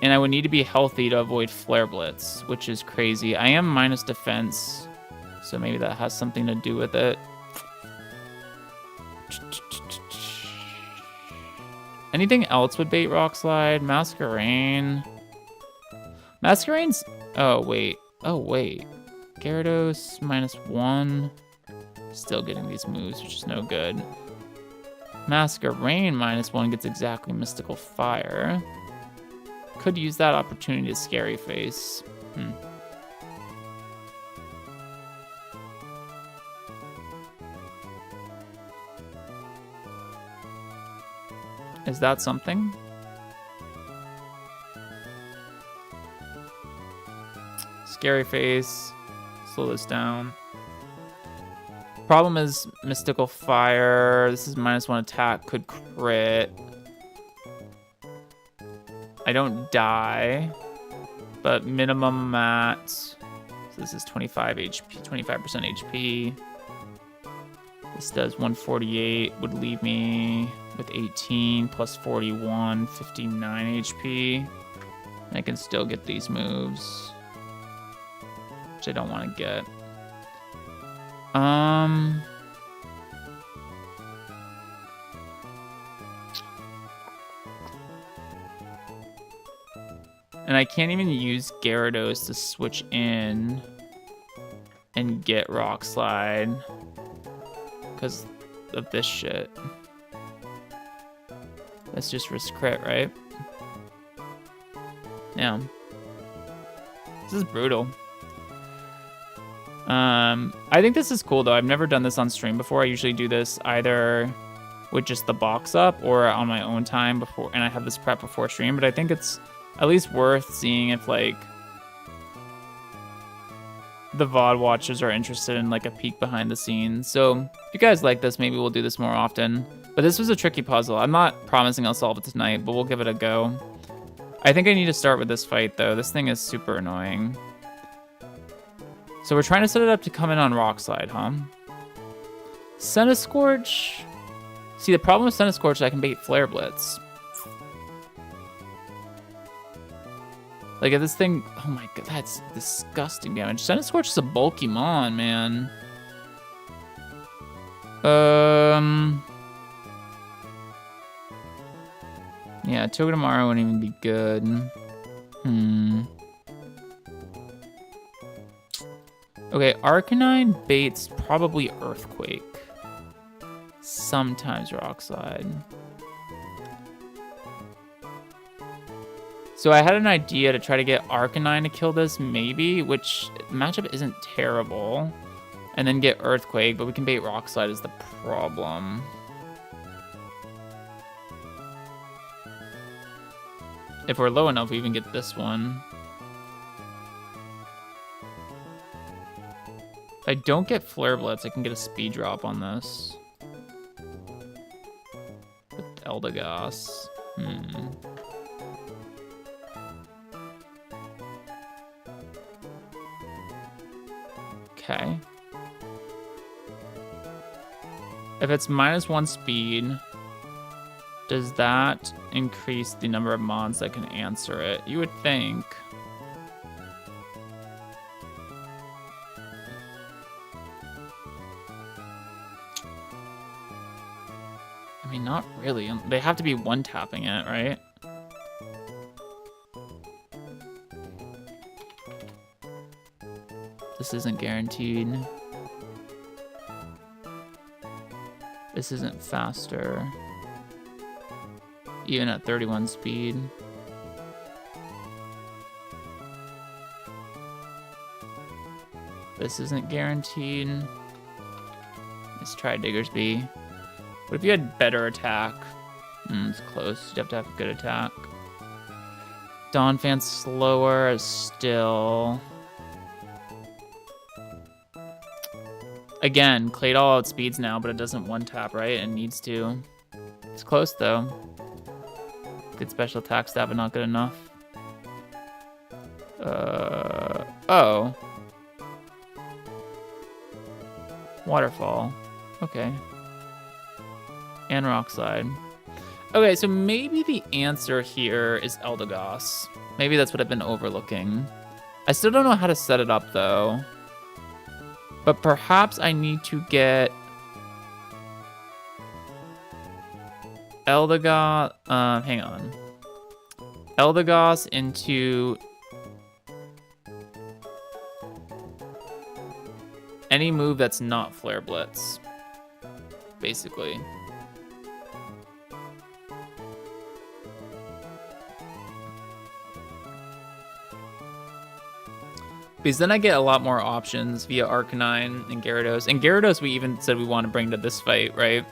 And I would need to be healthy to avoid Flare Blitz, which is crazy. I am minus defense, so maybe that has something to do with it. Anything else would bait Rock Slide? Masquerain. Masquerain's... Oh, wait. Oh, wait. Gyarados, -1. Still getting these moves, which is no good. Masquerain, -1 gets exactly Mystical Fire. Could use that opportunity to Scary Face. Is that something? Scary Face. Slow this down. Problem is Mystical Fire. This is -1 attack. Could crit. I don't die, but minimum mat. So this is 25 HP, 25% HP. This does 148, would leave me with 18 plus 41, 59 HP. I can still get these moves, which I don't want to get. And I can't even use Gyarados to switch in and get Rock Slide because of this shit. That's just risk crit, right? Yeah. This is brutal. I think this is cool though. I've never done this on stream before. I usually do this either with just the box up or on my own time before, and I have this prep before stream, but I think it's at least worth seeing if like the VOD watchers are interested in like a peek behind the scenes. So if you guys like this, maybe we'll do this more often. But this was a tricky puzzle. I'm not promising I'll solve it tonight, but we'll give it a go. I think I need to start with this fight though. This thing is super annoying. So we're trying to set it up to come in on Rock Slide, huh? Centiscorch. See, the problem with Centiscorch is I can bait Flare Blitz. Like if this thing, oh my god, that's disgusting damage. Centiscorch is a bulky mon, man. Yeah, Togedemaru wouldn't even be good. Okay, Arcanine baits probably Earthquake. Sometimes Rock Slide. So I had an idea to try to get Arcanine to kill this, maybe, which matchup isn't terrible. And then get Earthquake, but we can bait Rock Slide is the problem. If we're low enough, we even get this one. If I don't get Flare Blitz, I can get a speed drop on this. With Eldegoss. Okay. If it's -1 speed, does that increase the number of mons that can answer it? You would think. I mean, not really. They have to be one-tapping it, right? This isn't guaranteed. This isn't faster. Even at 31 speed. This isn't guaranteed. Let's try Diggersby. What if you had better attack? It's close. You'd have to have a good attack. Donphan's slower still. Again, Claydol outspeeds now, but it doesn't one-tap, right? It needs to. It's close, though. Good special attack stat, but not good enough. Oh. Waterfall. Okay. And Rock Slide. Okay, so maybe the answer here is Eldegoss. Maybe that's what I've been overlooking. I still don't know how to set it up, though. But perhaps I need to get Eldegoss, hang on. Eldegoss into any move that's not Flare Blitz, basically. Because then I get a lot more options via Arcanine and Gyarados. And Gyarados we even said we want to bring to this fight, right?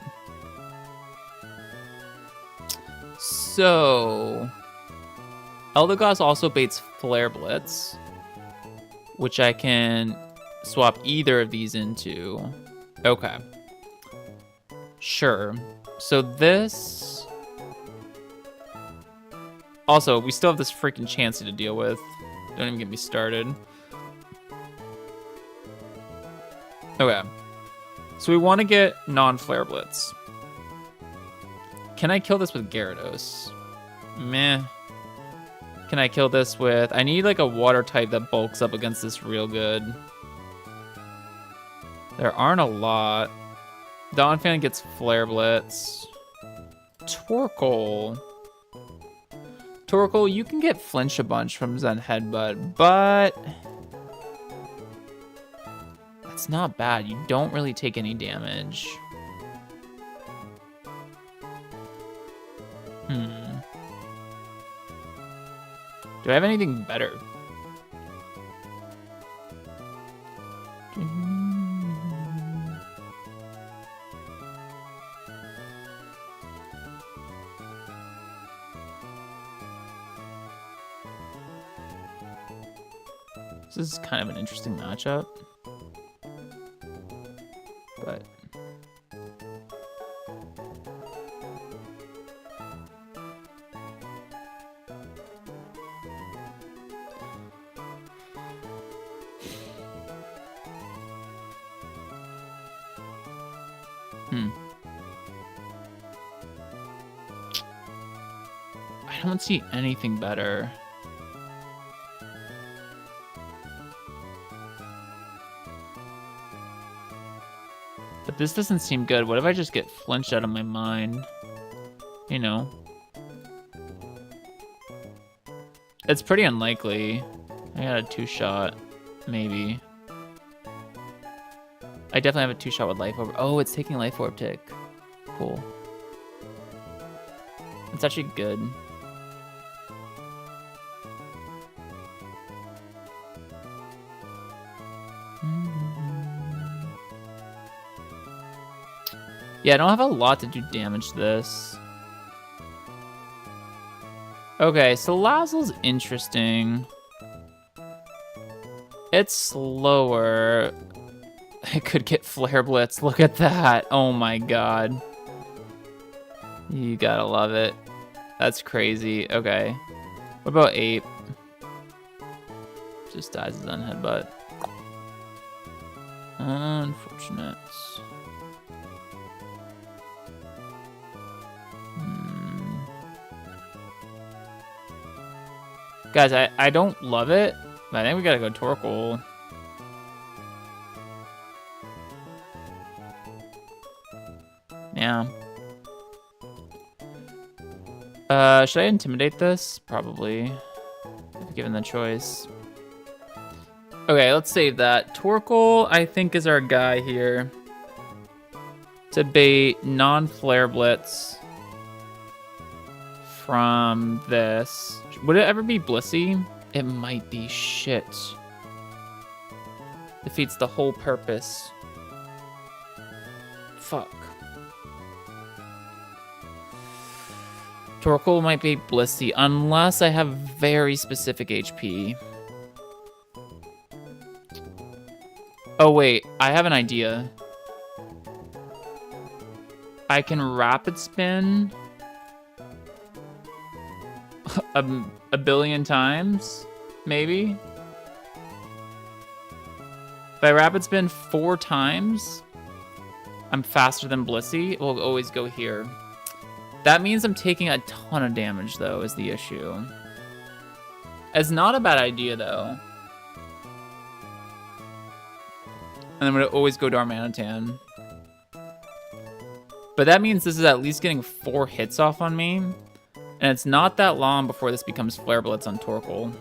So Eldegoss also baits Flare Blitz, which I can swap either of these into. Okay. Sure. So this... Also, we still have this freaking Chansey to deal with. Don't even get me started. Okay. So we want to get non-Flare Blitz. Can I kill this with Gyarados? Meh. Can I kill this with... I need like a water type that bulks up against this real good. There aren't a lot. Donphan gets Flare Blitz. Torkoal. Torkoal, you can get Flinch a bunch from Zen Headbutt, but... That's not bad. You don't really take any damage. Do I have anything better? This is kind of an interesting matchup. But I don't see anything better. But this doesn't seem good. What if I just get flinched out of my mind? You know. It's pretty unlikely. I got a 2-shot, maybe. I definitely have a 2-shot with Life Orb. Oh, it's taking Life Orb tick. Cool. It's actually good. Yeah, I don't have a lot to do damage to this. Okay, so Lazel's interesting. It's slower. I could get Flare Blitz. Look at that. Oh my god. You gotta love it. That's crazy. Okay. What about Ape? Just dies his own headbutt. Unfortunate. Guys, I don't love it, but I think we gotta go Torkoal. Yeah. Should I intimidate this? Probably. If given the choice. Okay, let's save that. Torkoal, I think, is our guy here. To bait non-Flare Blitz from this. Would it ever be Blissey? It might be. Shit. Defeats the whole purpose. Fuck. Torkoal might be Blissey unless I have very specific HP. Oh wait, I have an idea. I can Rapid Spin a billion times, maybe? If I Rapid Spin 4 times, I'm faster than Blissey. We'll always go here. That means I'm taking a ton of damage, though, is the issue. It's not a bad idea, though. And I'm going to always go Darmanitan. But that means this is at least getting 4 hits off on me. And it's not that long before this becomes Flare Blitz on Torkoal.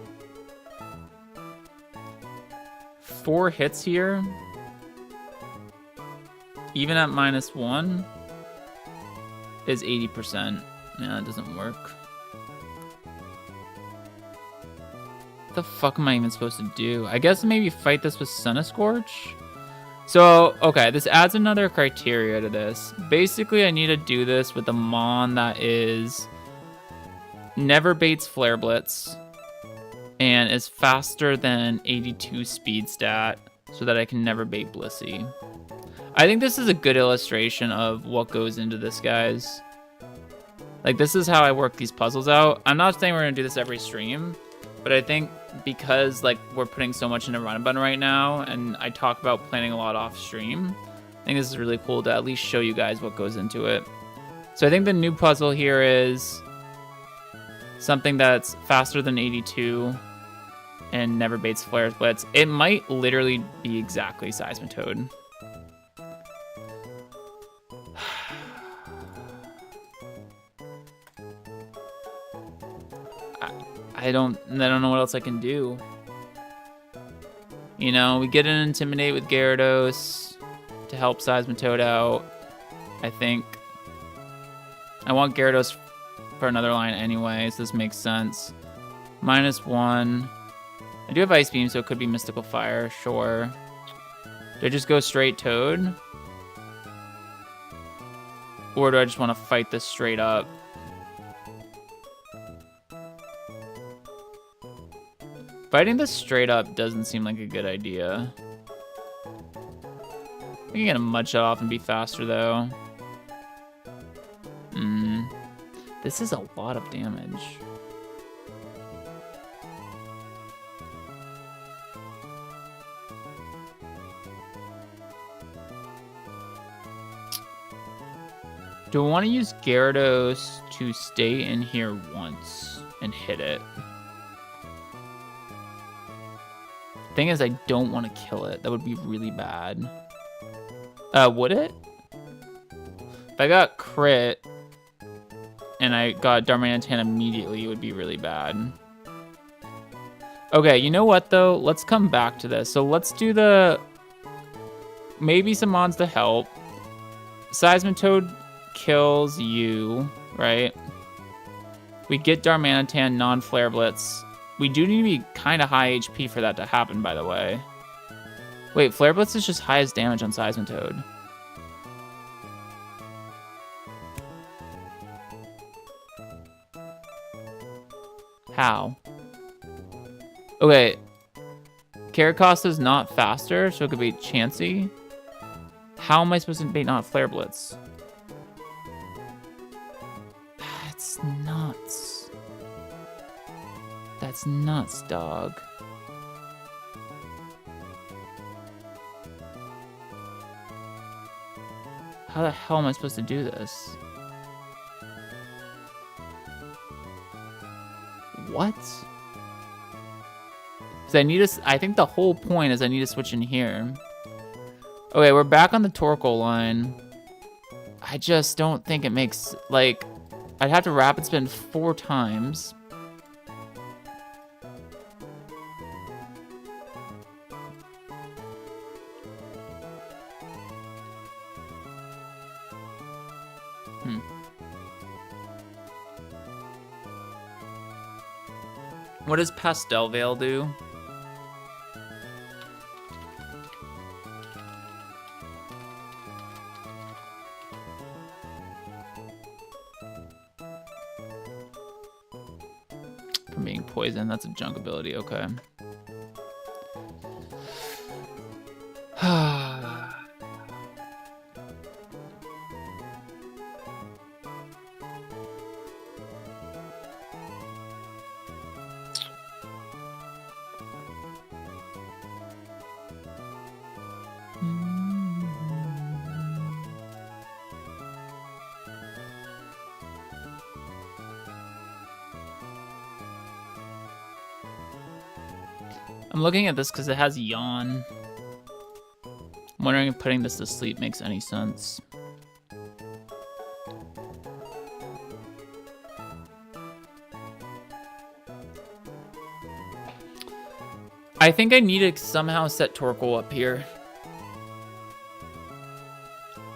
4 hits here. Even at -1 is 80%. Yeah, that doesn't work. What the fuck am I even supposed to do? I guess maybe fight this with Suniscorch? So, okay, this adds another criteria to this. Basically, I need to do this with a Mon that is never baits Flare Blitz and is faster than 82 speed stat so that I can never bait Blissey. I think this is a good illustration of what goes into this, guys. Like, this is how I work these puzzles out. I'm not saying we're going to do this every stream, but I think because, like, we're putting so much into Run Bun right now, and I talk about planning a lot off stream, I think this is really cool to at least show you guys what goes into it. So I think the new puzzle here is something that's faster than 82 and never baits Flare Blitz. It might literally be exactly Seismitoad. I don't know what else I can do. You know, we get an Intimidate with Gyarados to help Seismitoad out, I think. I want Gyarados for another line anyway, so this makes sense. -1. I do have Ice Beam, so it could be Mystical Fire, sure. Do I just go straight Toad? Or do I just want to fight this straight up? Fighting this straight up doesn't seem like a good idea. I can get a mud shot off and be faster though. This is a lot of damage. Do I want to use Gyarados to stay in here once and hit it? Thing is, I don't want to kill it. That would be really bad. Would it? If I got crit and I got Darmanitan immediately, it would be really bad. Okay, you know what though? Let's come back to this. So let's do the... Maybe some mods to help. Seismitoad kills you, right? We get Darmanitan, non-Flare Blitz. We do need to be kind of high HP for that to happen, by the way. Wait, Flare Blitz is just highest damage on Seismitoad. How? Okay. Caracosta's not faster, so it could be Chansey. How am I supposed to bait not Flare Blitz? That's nuts. That's nuts, dog. How the hell am I supposed to do this? What? Because I need to... I think the whole point is I need to switch in here. Okay, we're back on the Torkoal line. I just don't think it makes... Like, I'd have to Rapid Spin 4 times. What does Pastel Veil do? From being poisoned, that's a junk ability, okay. I'm looking at this because it has Yawn. I'm wondering if putting this to sleep makes any sense. I think I need to somehow set Torkoal up here.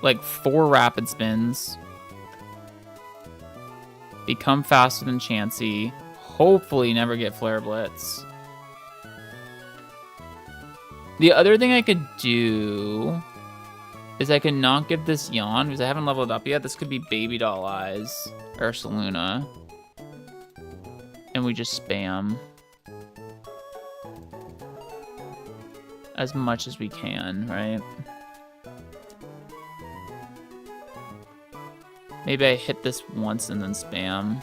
Like 4 Rapid Spins. Become faster than Chansey. Hopefully never get Flare Blitz. The other thing I could do is I could not give this Yawn because I haven't leveled up yet. This could be Baby Doll Eyes or Ursaluna. And we just spam as much as we can, right? Maybe I hit this once and then spam.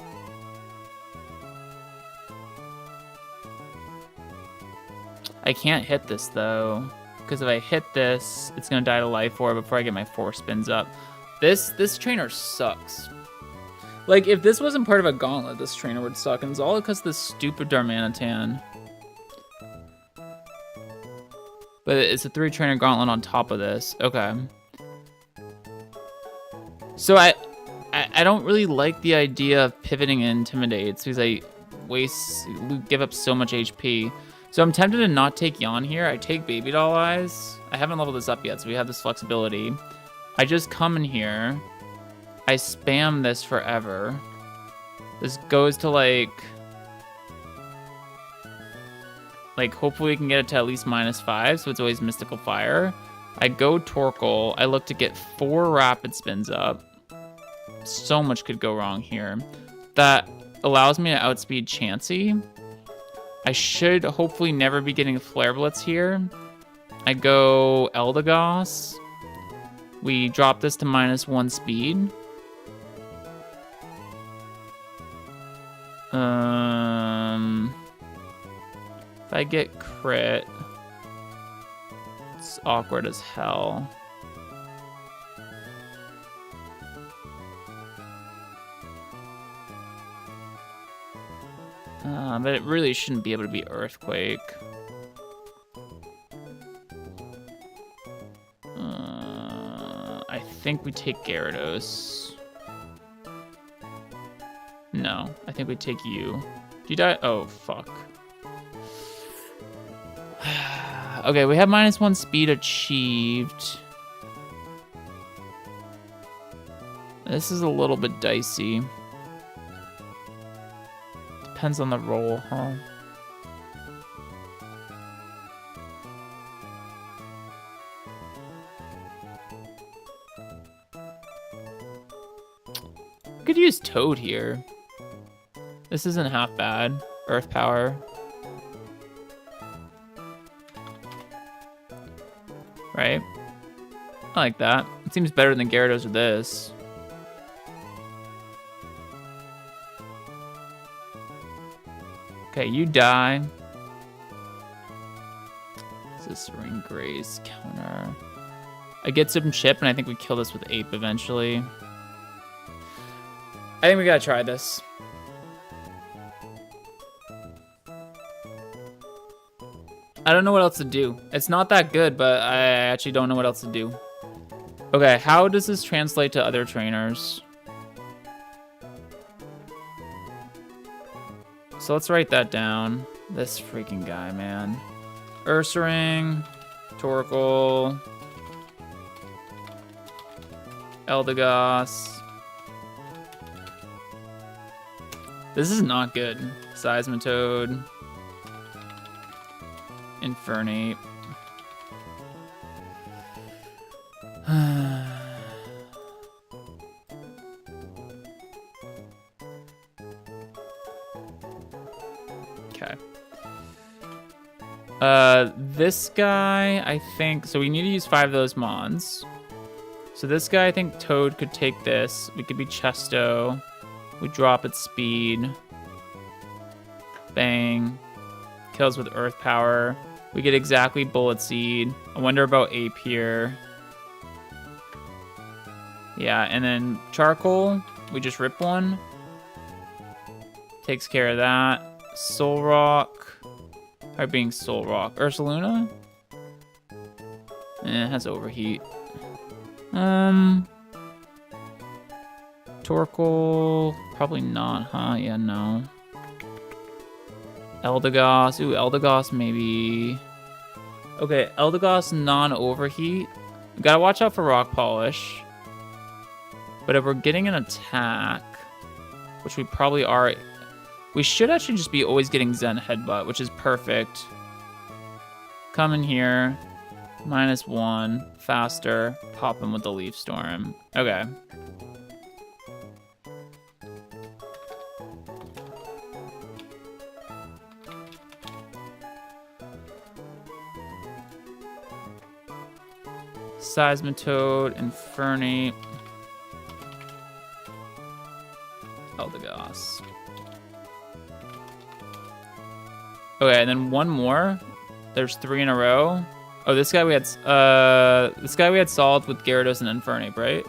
I can't hit this though, because if I hit this, it's gonna die to Life Orb before I get my 4 spins up. This trainer sucks. Like, if this wasn't part of a gauntlet, this trainer would suck, and it's all because of this stupid Darmanitan. But it's a 3-trainer gauntlet on top of this. Okay. So I don't really like the idea of pivoting Intimidates because I give up so much HP. So I'm tempted to not take Yawn here. I take Baby Doll Eyes. I haven't leveled this up yet, so we have this flexibility. I just come in here. I spam this forever. This goes to like hopefully we can get it to at least -5, so it's always Mystical Fire. I go Torkoal. I look to get 4 Rapid Spins up. So much could go wrong here. That allows me to outspeed Chansey. I should hopefully never be getting a Flare Blitz here. I go Eldegoss. We drop this to -1 speed. If I get crit, it's awkward as hell. But it really shouldn't be able to be Earthquake. I think we take Gyarados. No, I think we take you. Do you die? Oh, fuck. Okay, we have -1 speed achieved. This is a little bit dicey. Depends on the roll, huh? We could use Toad here. This isn't half bad. Earth Power. Right? I like that. It seems better than Gyarados or this. Okay, you die. This is Ring Grace counter. I get some chip, and I think we kill this with Ape eventually. I think we gotta try this. I don't know what else to do. It's not that good, but I actually don't know what else to do. Okay, how does this translate to other trainers? So let's write that down. This freaking guy, man. Ursaring, Torkoal, Eldegoss. This is not good. Seismitoad. Infernape. Okay. This guy, I think, so we need to use 5 of those Mons. So this guy, I think Toad could take this. We could be Chesto. We drop its speed. Bang. Kills with Earth Power. We get exactly Bullet Seed. I wonder about Ape here. Yeah, and then Charcoal. We just rip one. Takes care of that. Soul Rock. Or being Soul Rock. Ursaluna? It has Overheat. Torkoal. Probably not, huh? Yeah, no. Eldegoss. Ooh, Eldegoss maybe. Okay, Eldegoss non-overheat. Gotta watch out for Rock Polish. But if we're getting an attack, which we probably are, we should actually just be always getting Zen Headbutt, which is perfect. Come in here. -1. Faster. Pop him with the Leaf Storm. Okay. Seismitoad, Infernape, Eldegoss. Okay, and then one more. There's 3 in a row. Oh, this guy we had solved with Gyarados and Infernape, right?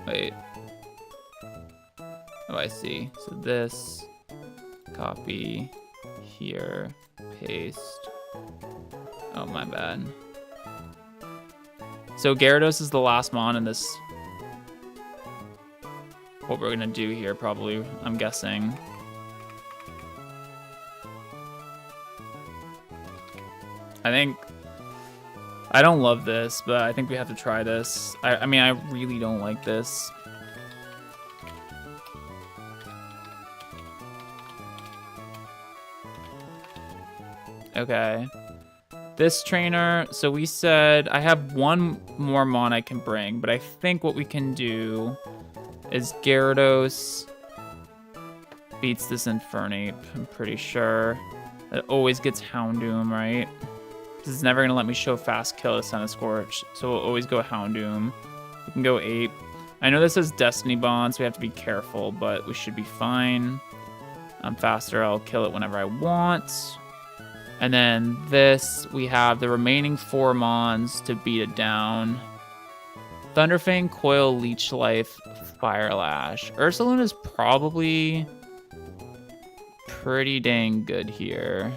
Wait. Oh, I see. So this, copy, here, paste. Oh, my bad. So Gyarados is the last mon in this. What we're gonna do here, probably, I'm guessing. I don't love this, but I think we have to try this. I mean, I really don't like this. Okay. This trainer, so we said I have 1 more mon I can bring, but I think what we can do is Gyarados beats this Infernape, I'm pretty sure. It always gets Houndoom, right? This is never going to let me show fast kill to Centiskorch, so we'll always go Houndoom. We can go Ape. I know this is Destiny Bond, so we have to be careful, but we should be fine. I'm faster, I'll kill it whenever I want. And then this, we have the remaining 4 Mons to beat it down. Thunderfang, Coil, Leech Life, Fire Lash. Ursaluna is probably pretty dang good here.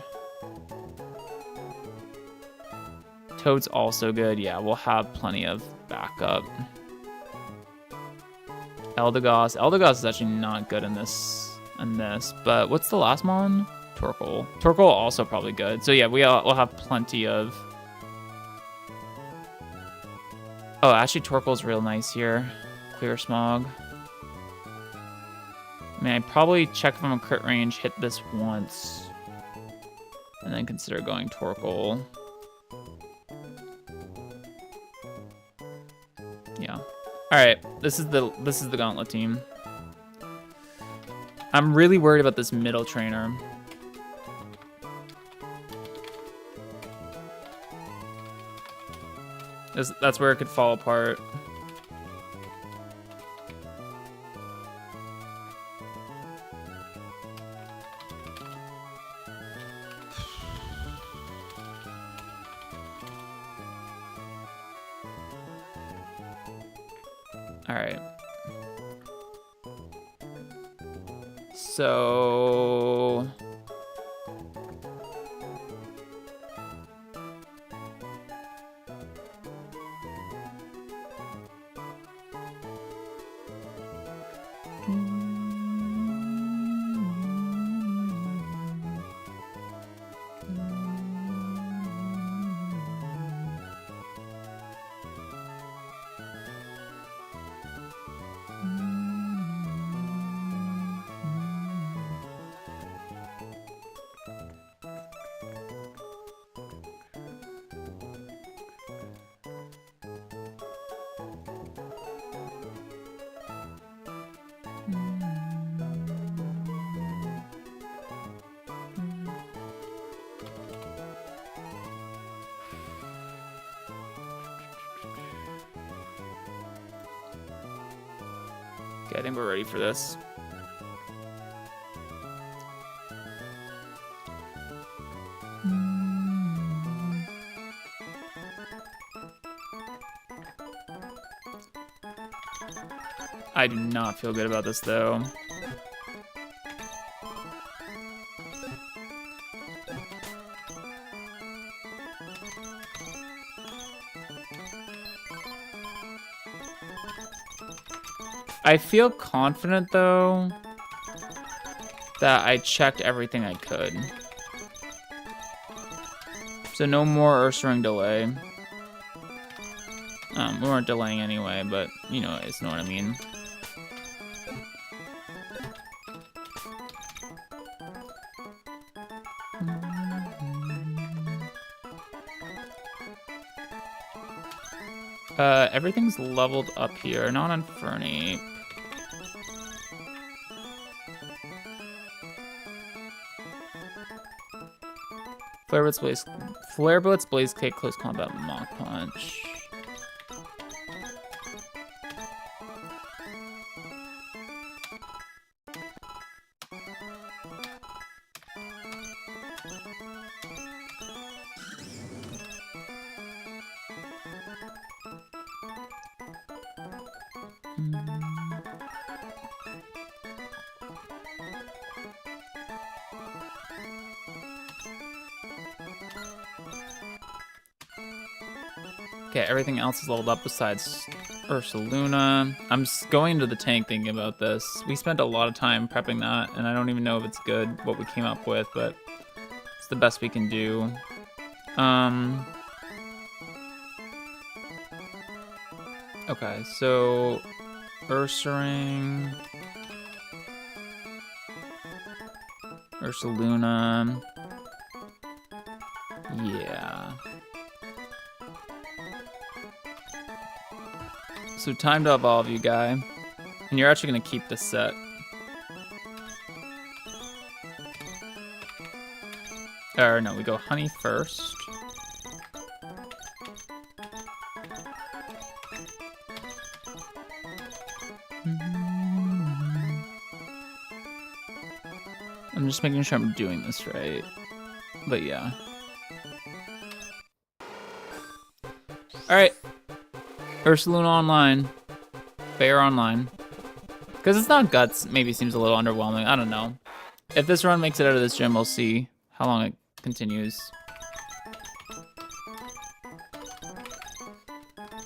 Toad's also good. Yeah, we'll have plenty of backup. Eldegoss is actually not good in this, but what's the last mon? Torkoal. Torkoal also probably good. So yeah, we'll have plenty of... Oh, actually Torkoal's real nice here. Clear Smog. I mean, I'd probably check if I'm a crit range, hit this once, and then consider going Torkoal. Yeah. All right, this is the Gauntlet team. I'm really worried about this middle trainer. That's where it could fall apart. All right. So... Okay, I think we're ready for this. I do not feel good about this, though. I feel confident, though, that I checked everything I could. So no more Ursaring delay. We weren't delaying anyway, but you know what I mean. Everything's leveled up here, not on Fernie. Flare Blitz, Blaze Kick, Close Combat, Mach Punch. Okay, everything else is leveled up besides Ursaluna. I'm just going into the tank thinking about this. We spent a lot of time prepping that, and I don't even know if it's good, what we came up with, but it's the best we can do. Okay, so Ursaring, Ursaluna, yeah. So time to evolve you, guy. And you're actually gonna keep this set. Or no, we go honey first. I'm just making sure I'm doing this right. But yeah. Alright. Ursaluna online. Bear online. Because it's not guts, maybe seems a little underwhelming. I don't know. If this run makes it out of this gym, we'll see how long it continues.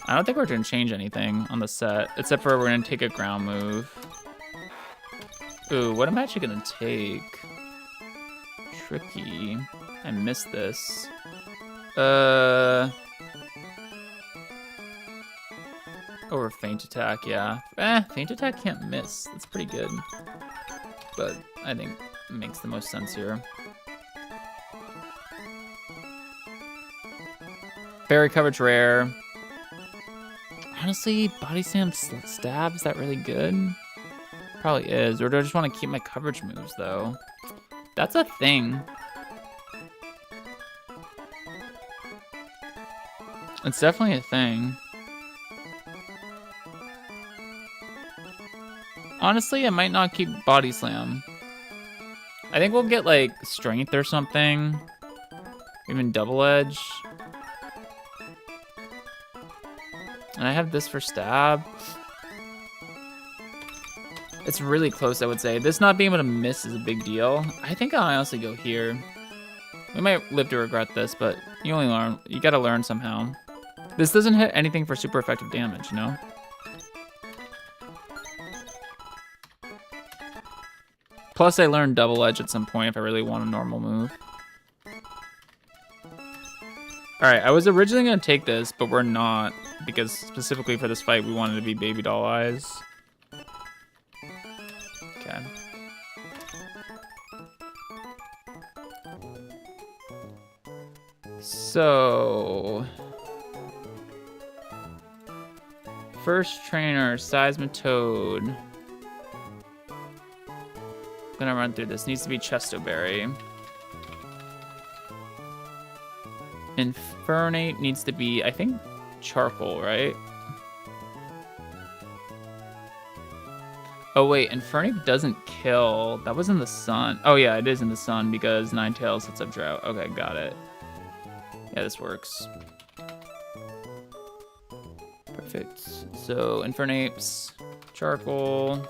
I don't think we're going to change anything on the set, except for we're going to take a ground move. Ooh, what am I actually going to take? Tricky. I missed this. Over feint attack, yeah. Feint attack can't miss. That's pretty good. But I think it makes the most sense here. Berry coverage rare. Honestly, body slam stab, is that really good? Probably is. Or do I just want to keep my coverage moves, though? That's a thing. It's definitely a thing. Honestly, I might not keep body slam. I think we'll get like strength or something. Even double edge. And I have this for stab. It's really close, I would say. This not being able to miss is a big deal. I think I'll honestly go here. We might live to regret this, but you only learn. You gotta learn somehow. This doesn't hit anything for super effective damage, you know? Plus, I learned double edge at some point if I really want a normal move. Alright, I was originally going to take this, but we're not. Because specifically for this fight, we wanted to be baby doll eyes. Okay. So... First trainer, Seismitoad. Gonna run through this. Needs to be Chestoberry. Infernate needs to be, I think, Charcoal, right? Oh wait, Infernate doesn't kill. That was in the sun. Oh yeah, it is in the sun because Ninetales sets up Drought. Okay, got it. Yeah, this works. Perfect. So Infernape's Charcoal.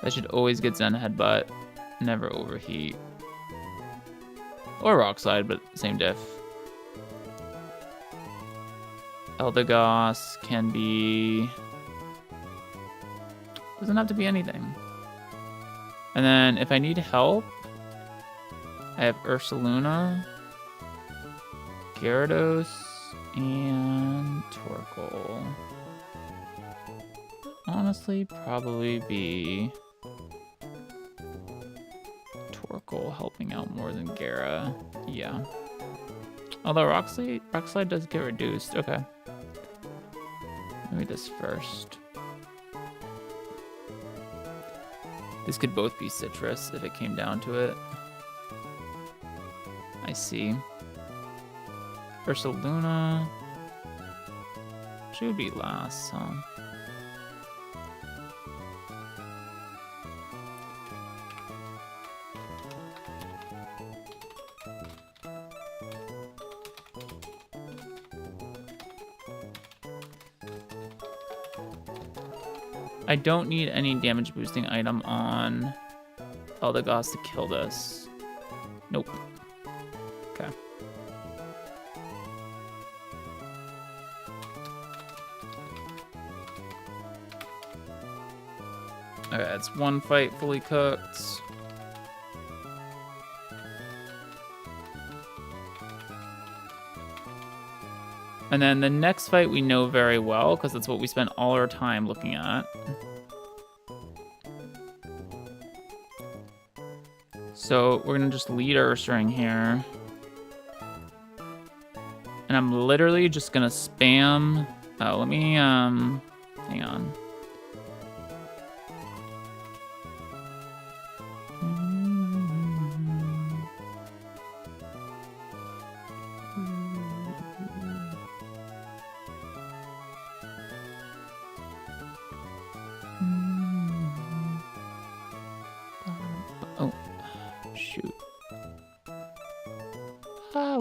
That should always get Zen Headbutt. Never overheat. Or Rock Slide, but same diff. Eldegoss can be... Doesn't have to be anything. And then if I need help, I have Ursaluna, Gyarados, and Torkoal. Honestly, probably be Torkoal helping out more than Gyara. Yeah. Although Rock Slide does get reduced. Okay. Maybe this first. This could both be citrus if it came down to it. I see. Ursaluna. She would be last, huh? I don't need any damage boosting item on Eldegoss to kill this. Nope. Okay. Okay, that's one fight fully cooked. And then the next fight we know very well, because that's what we spent all our time looking at. So we're gonna just lead Ursaring here. And I'm literally just gonna spam... Oh, let me, hang on.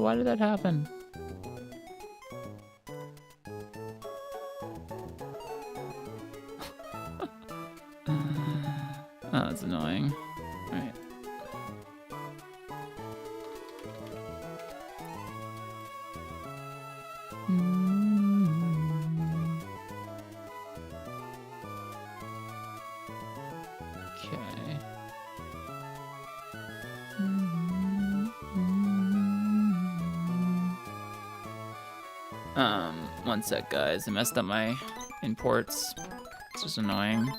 why did that happen? Oh, that's annoying. Alright. Okay. 1 sec, guys. I messed up my imports. It's just annoying.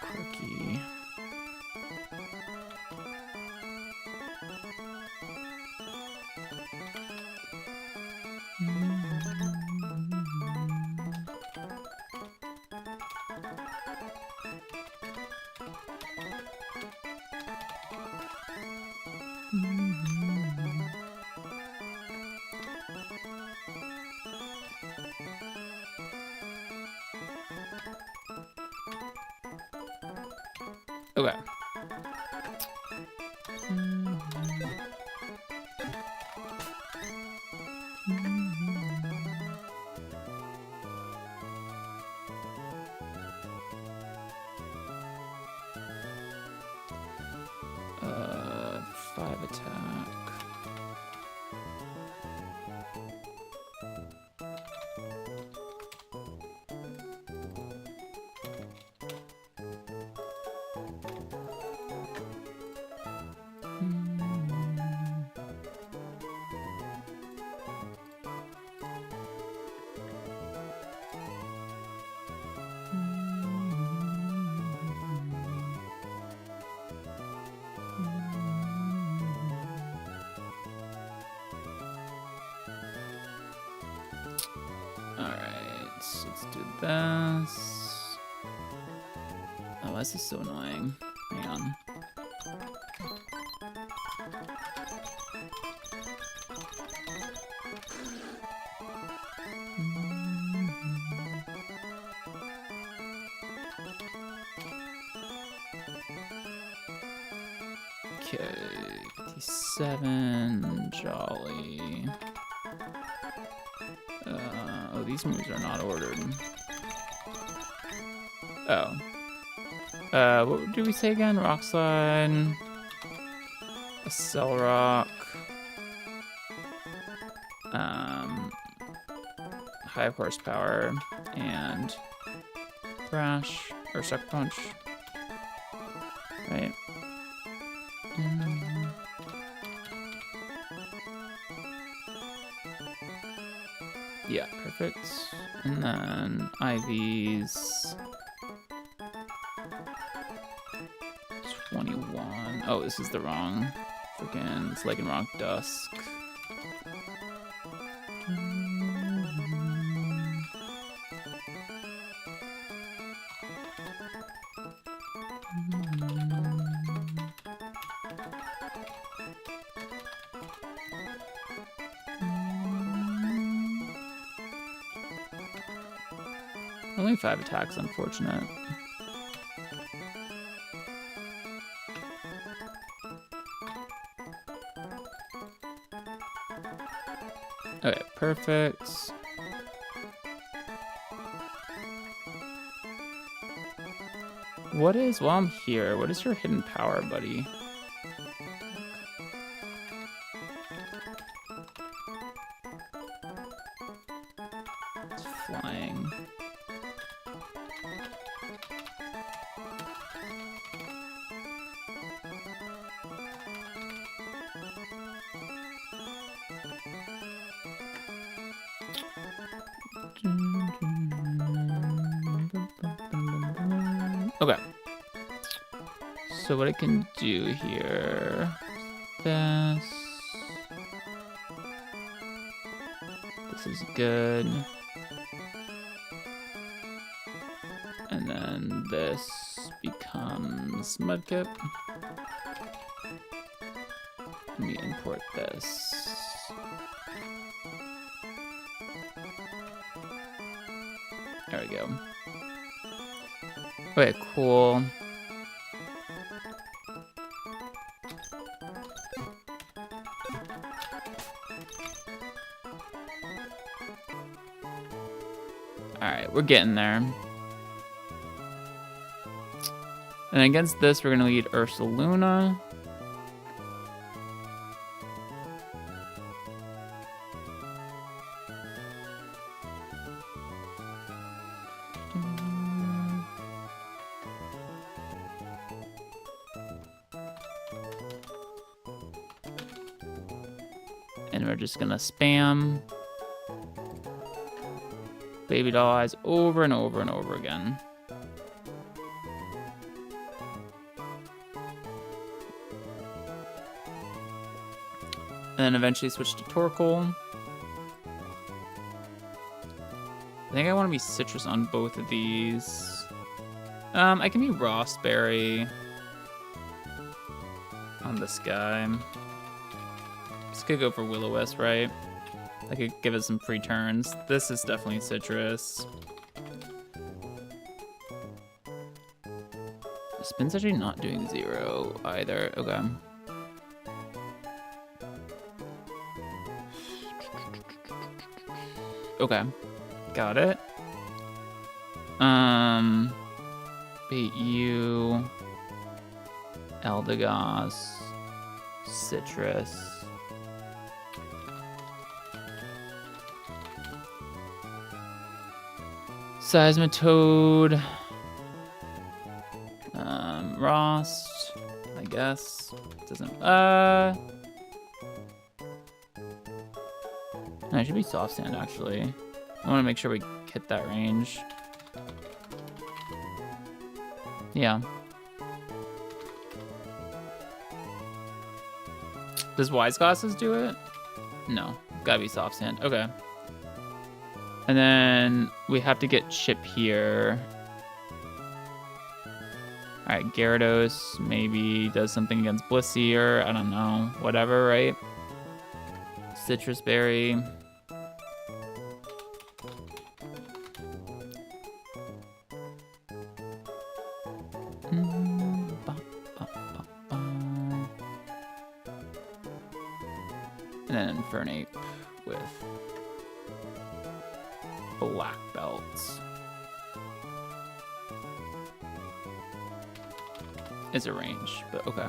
Quirky. Okay. Uh, 5 attack. Alright, so let's do this. Oh, this is so annoying. Hang on. Okay, 57, jolly. Oh, these moves are not ordered. Oh. What did we say again? Rock Slide, a Cell Rock, high horsepower, and Thrash, or Sucker Punch. Right? Yeah, perfect. And then IVs. 21. Oh, this is the wrong freaking. It's like in Rock Dusk. Only 5 attacks, unfortunate. Okay, perfect. What is, while I'm here, what is your hidden power, buddy? It's flying. Okay. So what I can do here, this is good. And then this becomes Mudkip. Let me import this. There we go. Okay, cool. Alright, we're getting there. And against this, we're going to lead Ursaluna. And we're just going to spam Baby Doll Eyes over and over and over again. And then eventually switch to Torkoal. I think I want to be Citrus on both of these. I can be Rossberry on this guy. Just could go for Will-O-Wisp, right? I could give it some free turns. This is definitely Citrus. Spin's actually not doing 0 either. Okay. Okay. Got it. Bait you. Eldegoss. Citrus. Seismitoad. Rost, I guess. Doesn't no, it should be Soft Sand actually. I want to make sure we hit that range. Yeah. Does Wise Glasses do it? No, gotta be Soft Sand. Okay. And then we have to get Chip here. All right, Gyarados maybe does something against Blissey or I don't know, whatever, right? Citrus Berry. And then Infernape with Black Belts. Is a range, but okay.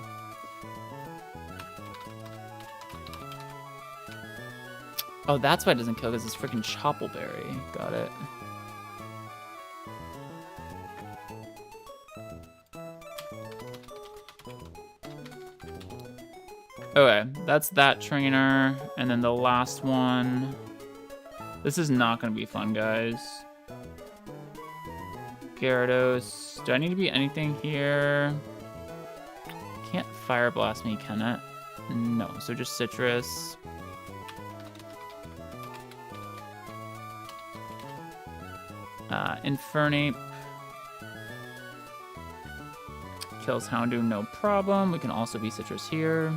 Oh, that's why it doesn't kill, because it's freaking Choppleberry. Got it. Okay, that's that trainer. And then the last one. This is not going to be fun, guys. Gyarados. Do I need to be anything here? Can't Fire Blast me, can it? No, so just Citrus. Infernape. Kills Houndoom, no problem. We can also be Citrus here.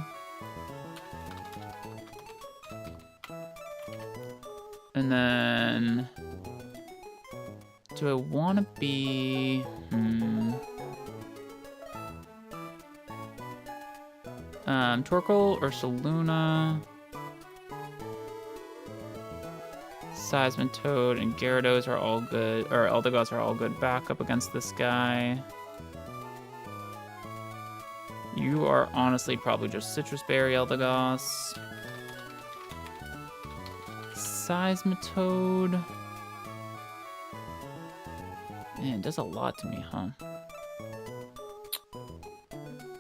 And then... do I want to be... Torkoal or Ursaluna. Seismitoad and Gyarados are all good, or Eldegoss are all good backup against this guy. You are honestly probably just Citrus Berry Eldegoss. Seismitoad. Man, it does a lot to me, huh?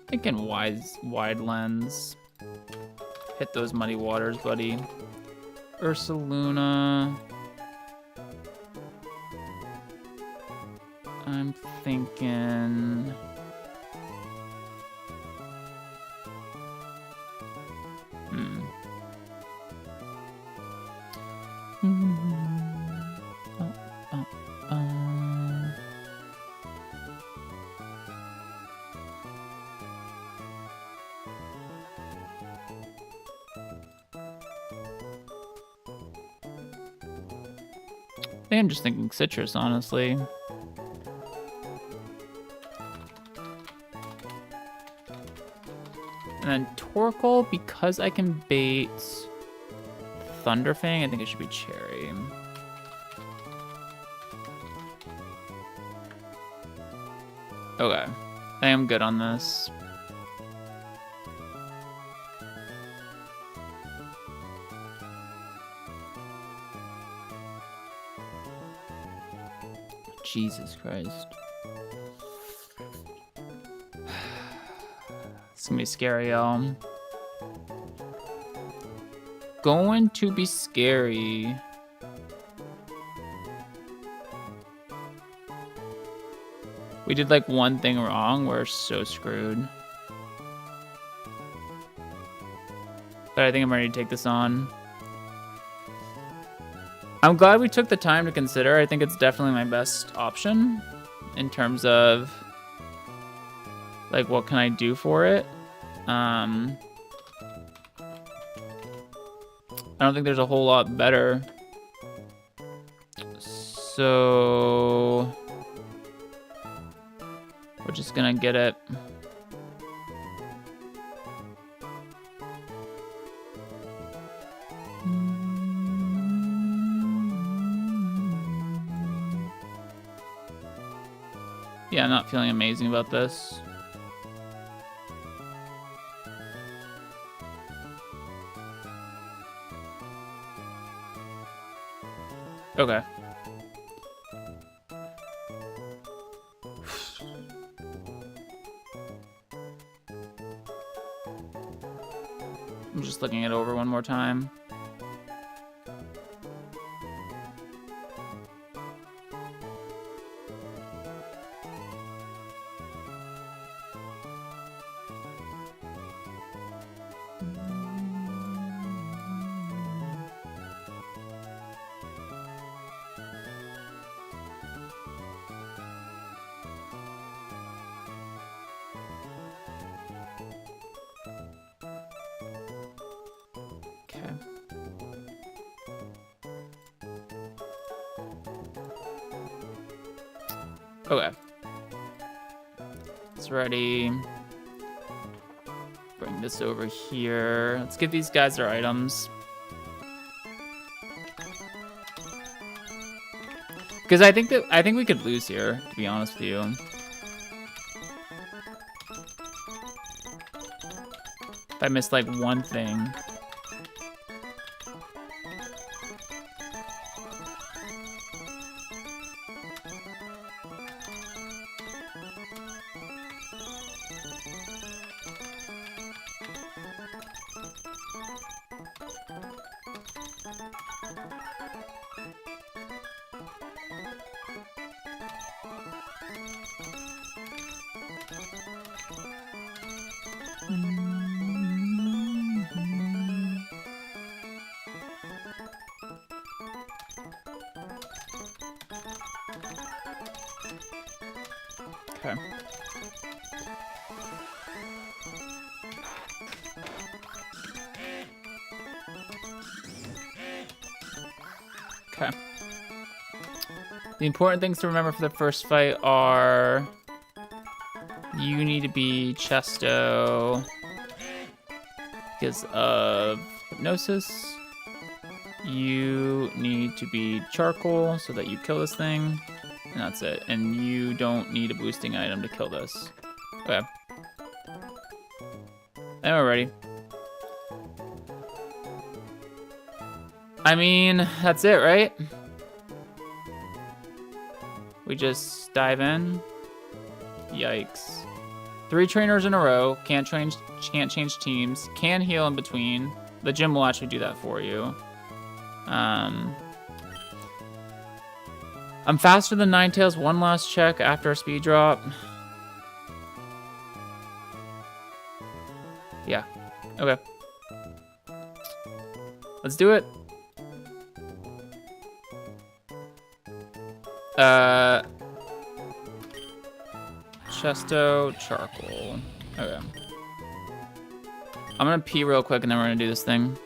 Thinking wide lens. Hit those muddy waters, buddy. Ursaluna. I'm thinking... I think I'm just thinking Citrus, honestly. And then Torkoal, because I can bait Thunderfang, I think it should be Cherry. Okay. I am good on this. Jesus Christ. It's gonna be scary, y'all. Going to be scary. We did like one thing wrong. We're so screwed. But I think I'm ready to take this on. I'm glad we took the time to consider. I think it's definitely my best option in terms of like what can I do for it. I don't think there's a whole lot better. So we're just gonna get it. Yeah, I'm not feeling amazing about this. Okay. I'm just looking it over one more time. Okay. It's ready. Bring this over here. Let's give these guys their items. Because I think we could lose here, to be honest with you. If I missed like one thing. Okay. Okay. The important things to remember for the first fight are you need to be Chesto because of hypnosis. You need to be Charcoal so that you kill this thing. And that's it. And you don't need a boosting item to kill this. Okay. And we're ready. I mean, that's it, right? We just dive in. Yikes. 3 trainers in a row. Can't change teams. Can heal in between. The gym will actually do that for you. I'm faster than Ninetales. One last check after a speed drop. Yeah. Okay. Let's do it. Chesto, Charcoal. Okay. I'm gonna pee real quick and then we're gonna do this thing.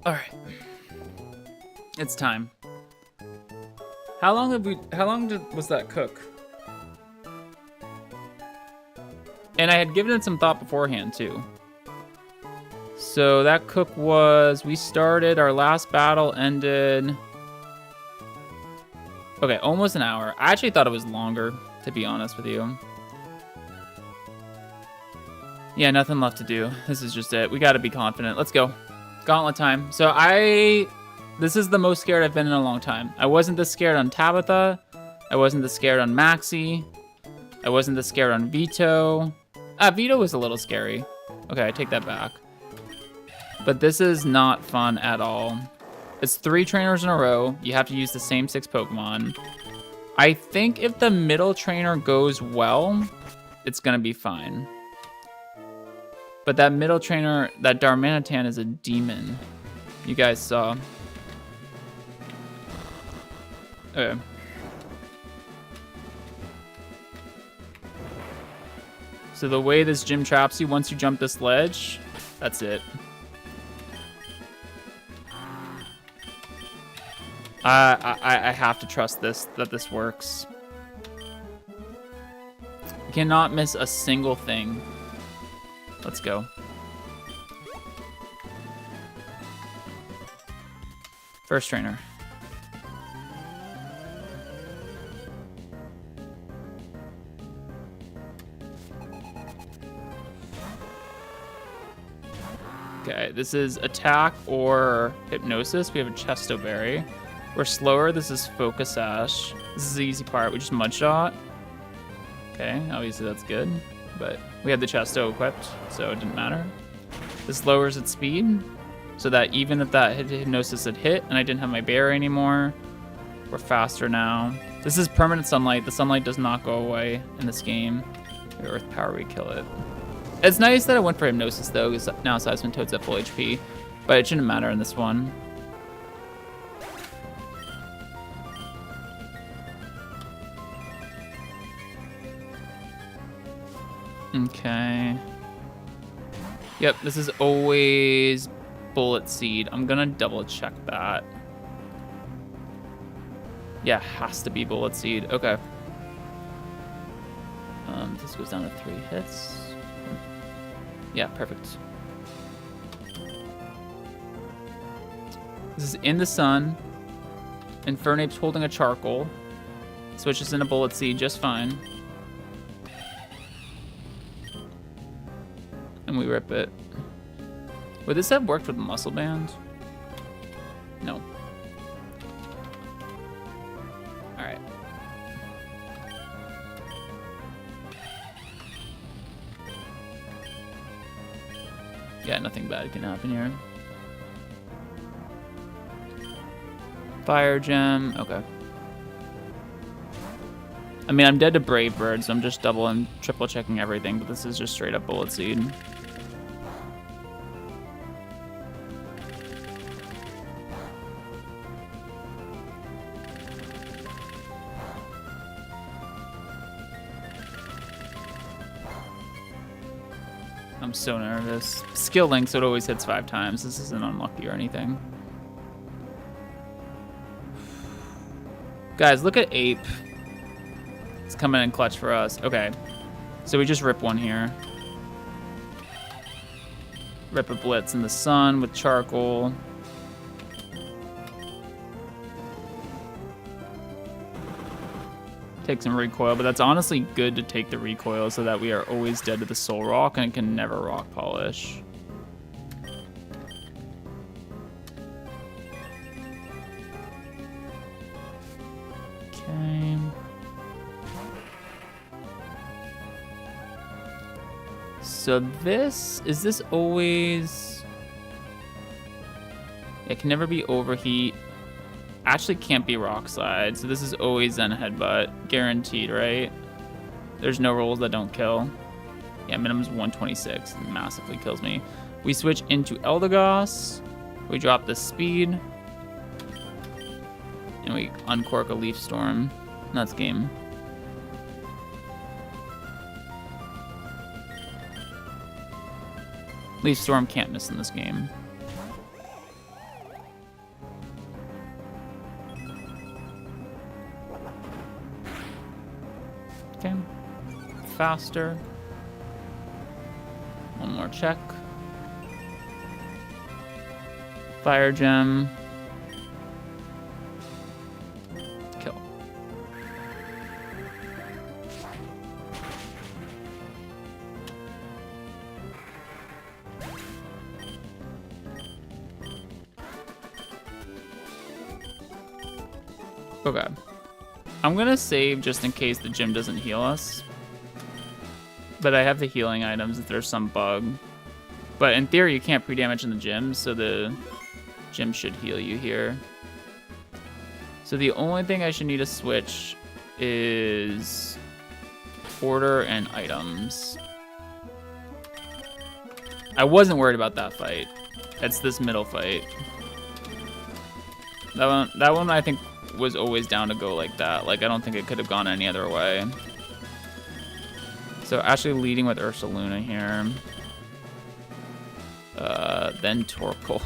All right. It's time. How long was that cook? And I had given it some thought beforehand too. So that cook was, we started, our last battle ended. Okay, almost an hour. I actually thought it was longer, to be honest with you. Yeah, nothing left to do. This is just it. We gotta be confident. Let's go. Gauntlet time. So this is the most scared I've been in a long time. I wasn't this scared on Tabitha. I wasn't this scared on Maxi. I wasn't this scared on Vito. Vito was a little scary. Okay, I take that back. But this is not fun at all. It's 3 trainers in a row. You have to use the same 6 Pokemon. I think if the middle trainer goes well, it's gonna be fine. But that middle trainer, that Darmanitan is a demon. You guys saw. Okay. So the way this gym traps you, once you jump this ledge, that's it. I have to trust that this works. You cannot miss a single thing. Let's go. First trainer. Okay, this is attack or hypnosis. We have a Chesto Berry. We're slower. This is Focus Sash. This is the easy part. We just mud shot. Okay, obviously that's good. But we had the Chesto equipped, so it didn't matter. This lowers its speed, so that even if that hypnosis had hit and I didn't have my berry anymore, we're faster now. This is permanent sunlight. The sunlight does not go away in this game. The earth power, we kill it. It's nice that I went for hypnosis though, because now Seismic Toad's at full HP, but it shouldn't matter in this one. Okay. Yep, this is always Bullet Seed. I'm gonna double check that. Yeah, has to be Bullet Seed. Okay. This goes down to 3 hits. Yeah, perfect. This is in the sun. Infernape's holding a charcoal. Switches into Bullet Seed just fine. And we rip it. Would this have worked with Muscle Band? No. Alright. Yeah, nothing bad can happen here. Fire Gem, okay. I mean, I'm dead to Brave Bird, so I'm just double and triple checking everything, but this is just straight up Bullet Seed. I'm so nervous. Skill Link, so it always hits 5 times. This isn't unlucky or anything. Guys, look at Ape. It's coming in clutch for us. Okay. So we just rip one here. Rip a Blitz in the sun with charcoal. Take some recoil, but that's honestly good to take the recoil so that we are always dead to the Soul Rock and can never Rock Polish. Okay. So is this always... It can never be Overheat. Actually can't be Rock Slide, so this is always Zen Headbutt. Guaranteed, right? There's no rolls that don't kill. Yeah, minimum's 126. It massively kills me. We switch into Eldegoss. We drop the speed. And we uncork a Leaf Storm. And that's game. Leaf Storm can't miss in this game. faster. One more check. Fire gem. Kill. Okay. I'm gonna save just in case the gym doesn't heal us. But I have the healing items if there's some bug. But in theory, you can't pre-damage in the gym, so the gym should heal you here. So the only thing I should need to switch is order and items. I wasn't worried about that fight. It's this middle fight. That one I think was always down to go like that. Like, I don't think it could have gone any other way. So actually leading with Ursaluna here. Then Torkoal.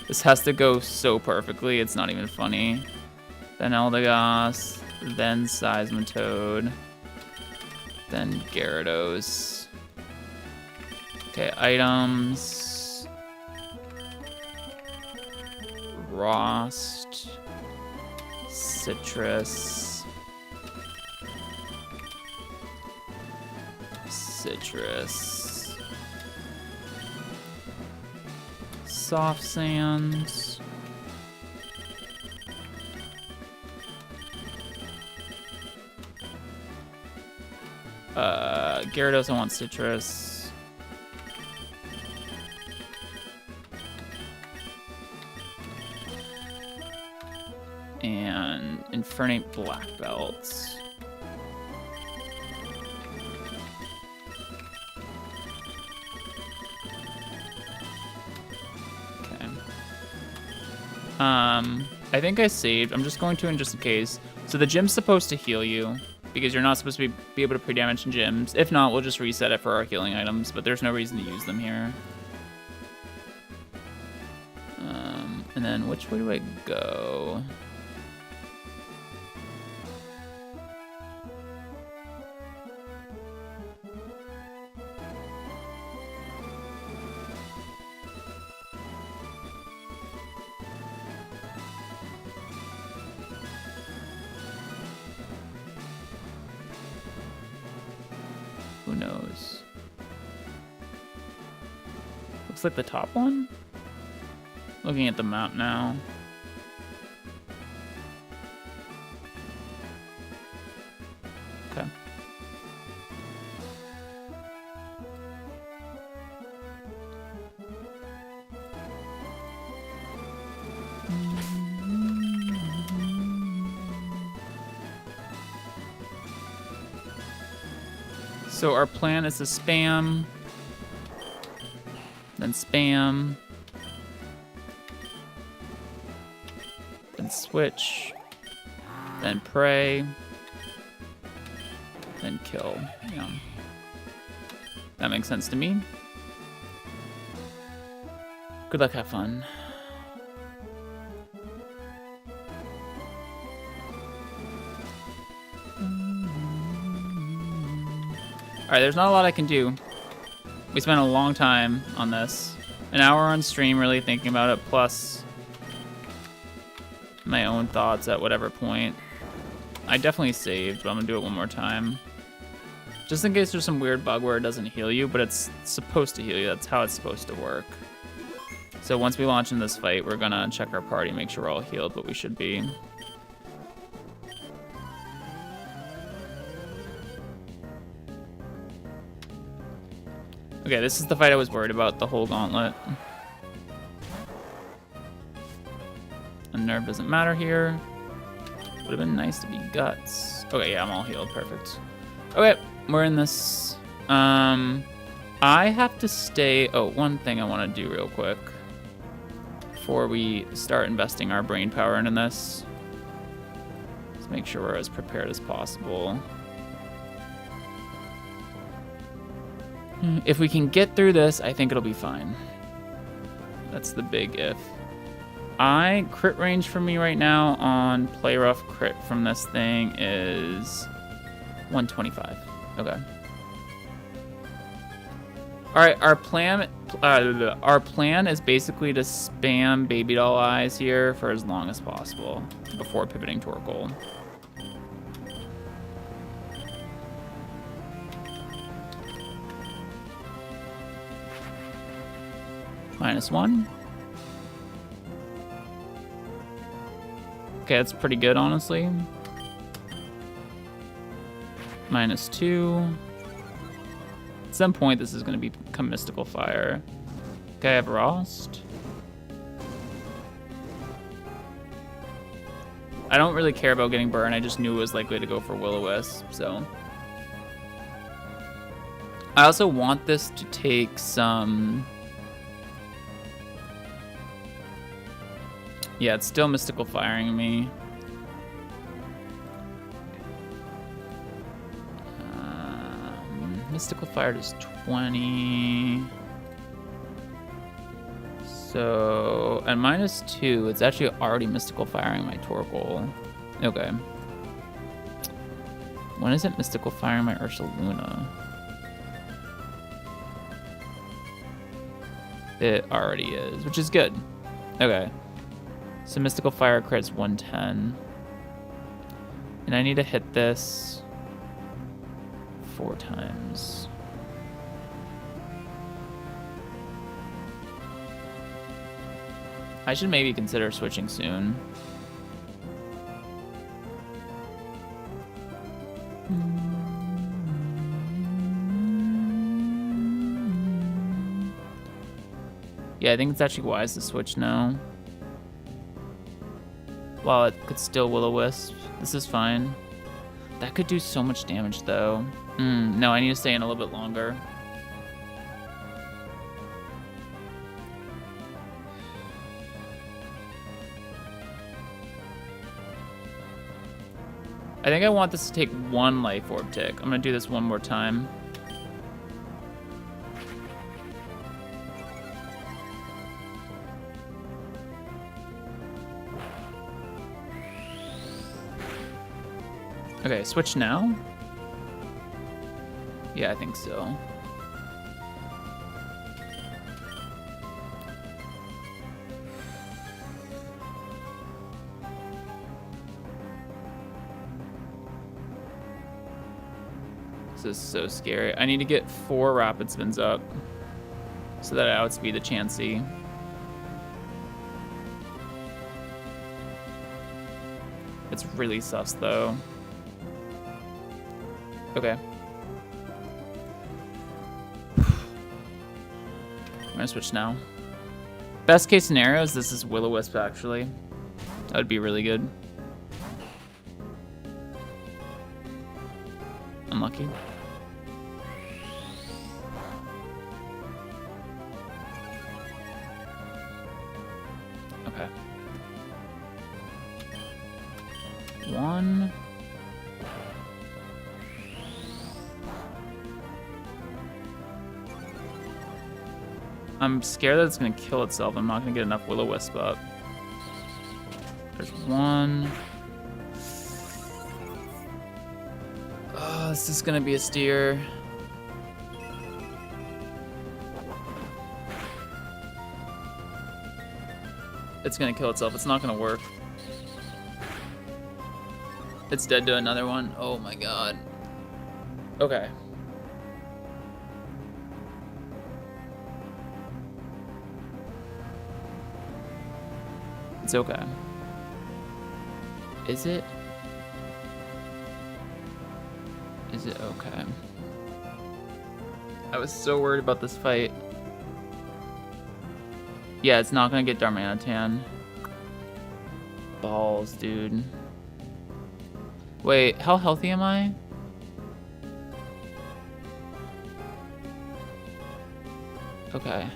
This has to go so perfectly, it's not even funny. Then Eldegoss, then Seismitoad, then Gyarados. Okay, items. Frost. Citrus. Soft sands. Gyarados, I want citrus. And Infernape Black Belts. I think I saved. I'm just going to in just in case. So the gym's supposed to heal you because you're not supposed to be able to pre-damage in gyms. If not, we'll just reset it for our healing items, but there's no reason to use them here. And then which way do I go? Who knows? Looks like the top one? Looking at the map now. Okay. So our plan is to spam, then spam, then switch, then pray, then kill. Yeah. That makes sense to me. Good luck, have fun. Alright, there's not a lot I can do. We spent a long time on this. An hour on stream really thinking about it, plus my own thoughts at whatever point. I definitely saved, but I'm gonna do it one more time. Just in case there's some weird bug where it doesn't heal you, but it's supposed to heal you. That's how it's supposed to work. So once we launch in this fight, we're gonna check our party, make sure we're all healed, but we should be. Okay, this is the fight I was worried about, the whole gauntlet. And nerve doesn't matter here. Would have been nice to be guts. Okay, yeah, I'm all healed, perfect. Okay, we're in this. I have to stay, oh, one thing I want to do real quick before we start investing our brain power into this. Let's make sure we're as prepared as possible. If we can get through this, I think it'll be fine. That's the big if. Crit range for me right now on Play Rough crit from this thing is 125. Okay. All right, our plan is basically to spam baby doll eyes here for as long as possible before pivoting to our goal. -1. Okay, that's pretty good, honestly. -2. At some point, this is going to become Mystical Fire. Okay, I have Rost. I don't really care about getting burned. I just knew it was likely to go for Will-O-Wisp, so. I also want this to take some... Yeah, it's still Mystical Firing me. Mystical Fire does 20. So, at -2, it's actually already Mystical Firing my Torkoal. Okay. When is it Mystical Firing my Ursaluna? It already is, which is good. Okay. So Mystical Fire crits 110. And I need to hit this 4 times. I should maybe consider switching soon. Yeah, I think it's actually wise to switch now. While it could still Will-O-Wisp. This is fine. That could do so much damage, though. No, I need to stay in a little bit longer. I think I want this to take 1 Life Orb tick. I'm going to do this one more time. Okay, switch now? Yeah, I think so. This is so scary. I need to get 4 Rapid Spins up so that I outspeed the Chansey. It's really sus, though. Okay. I'm gonna switch now. Best case scenario is this is Will-O-Wisp, actually. That would be really good. Unlucky. Okay. 1. I'm scared that it's gonna kill itself. I'm not gonna get enough Will-O-Wisp up. There's 1. Oh, this is gonna be a steer. It's gonna kill itself. It's not gonna work. It's dead to another one. Oh my god. Okay. It's okay. Is it? Is it okay? I was so worried about this fight. Yeah, it's not gonna get Darmanitan. Balls, dude. Wait, how healthy am I? Okay.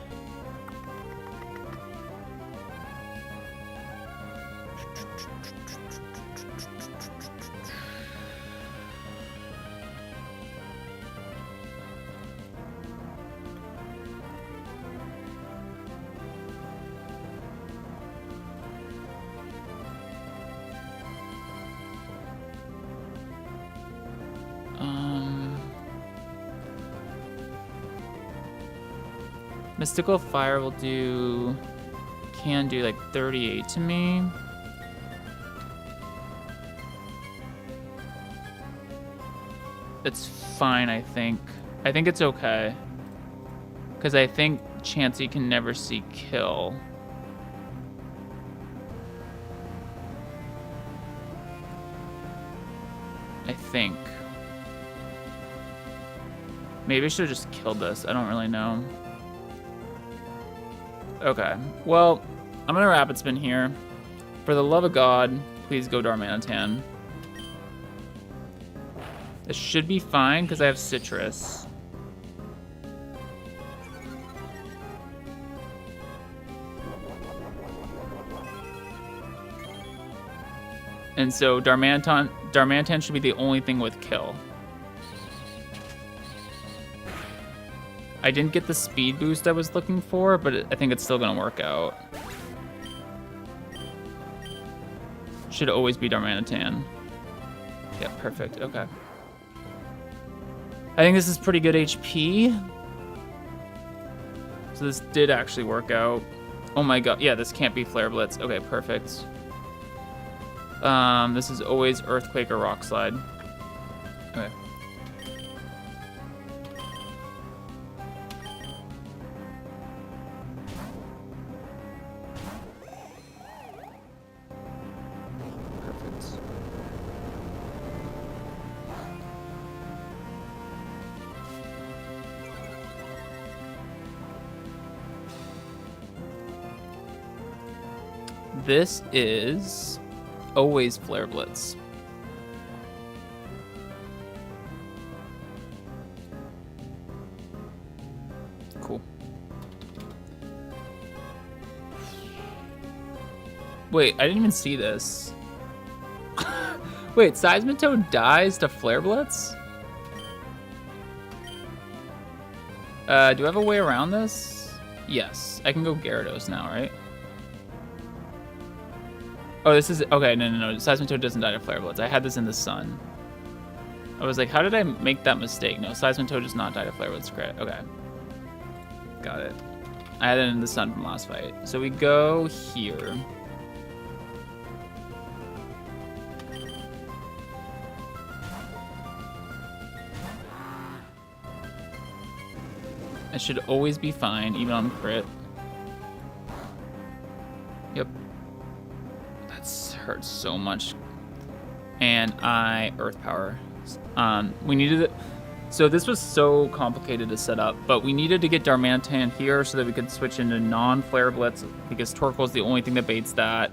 Mystical Fire will do... Can do like 38 to me. It's fine, I think. I think it's okay. Because I think Chansey can never see kill. I think. Maybe I should have just killed this. I don't really know. Okay. Well, I'm going to rapid spin here. For the love of God, please go Darmanitan. This should be fine because I have Citrus. And so Darmanitan should be the only thing with kill. I didn't get the speed boost I was looking for, but I think it's still gonna work out. Should always be Darmanitan. Yeah, perfect, okay. I think this is pretty good HP. So this did actually work out. Oh my god, yeah, this can't be Flare Blitz. Okay, perfect. This is always Earthquake or Rock Slide. Okay. Perfect. This is always Flare Blitz. Cool. Wait, I didn't even see this. Wait, Seismitoad dies to Flare Blitz? Do I have a way around this? Yes, I can go Gyarados now, right? Oh, this is... Okay, no. Seismitoad doesn't die to Flare Blitz. I had this in the sun. I was like, how did I make that mistake? No, Seismitoad does not die to Flare Blitz crit. Okay. Got it. I had it in the sun from last fight. So we go here. I should always be fine, even on crit. Yep. Hurts so much. And I Earth Power. We needed it. So this was so complicated to set up, but we needed to get Darmanitan here so that we could switch into non-Flare Blitz because Torkoal is the only thing that baits that.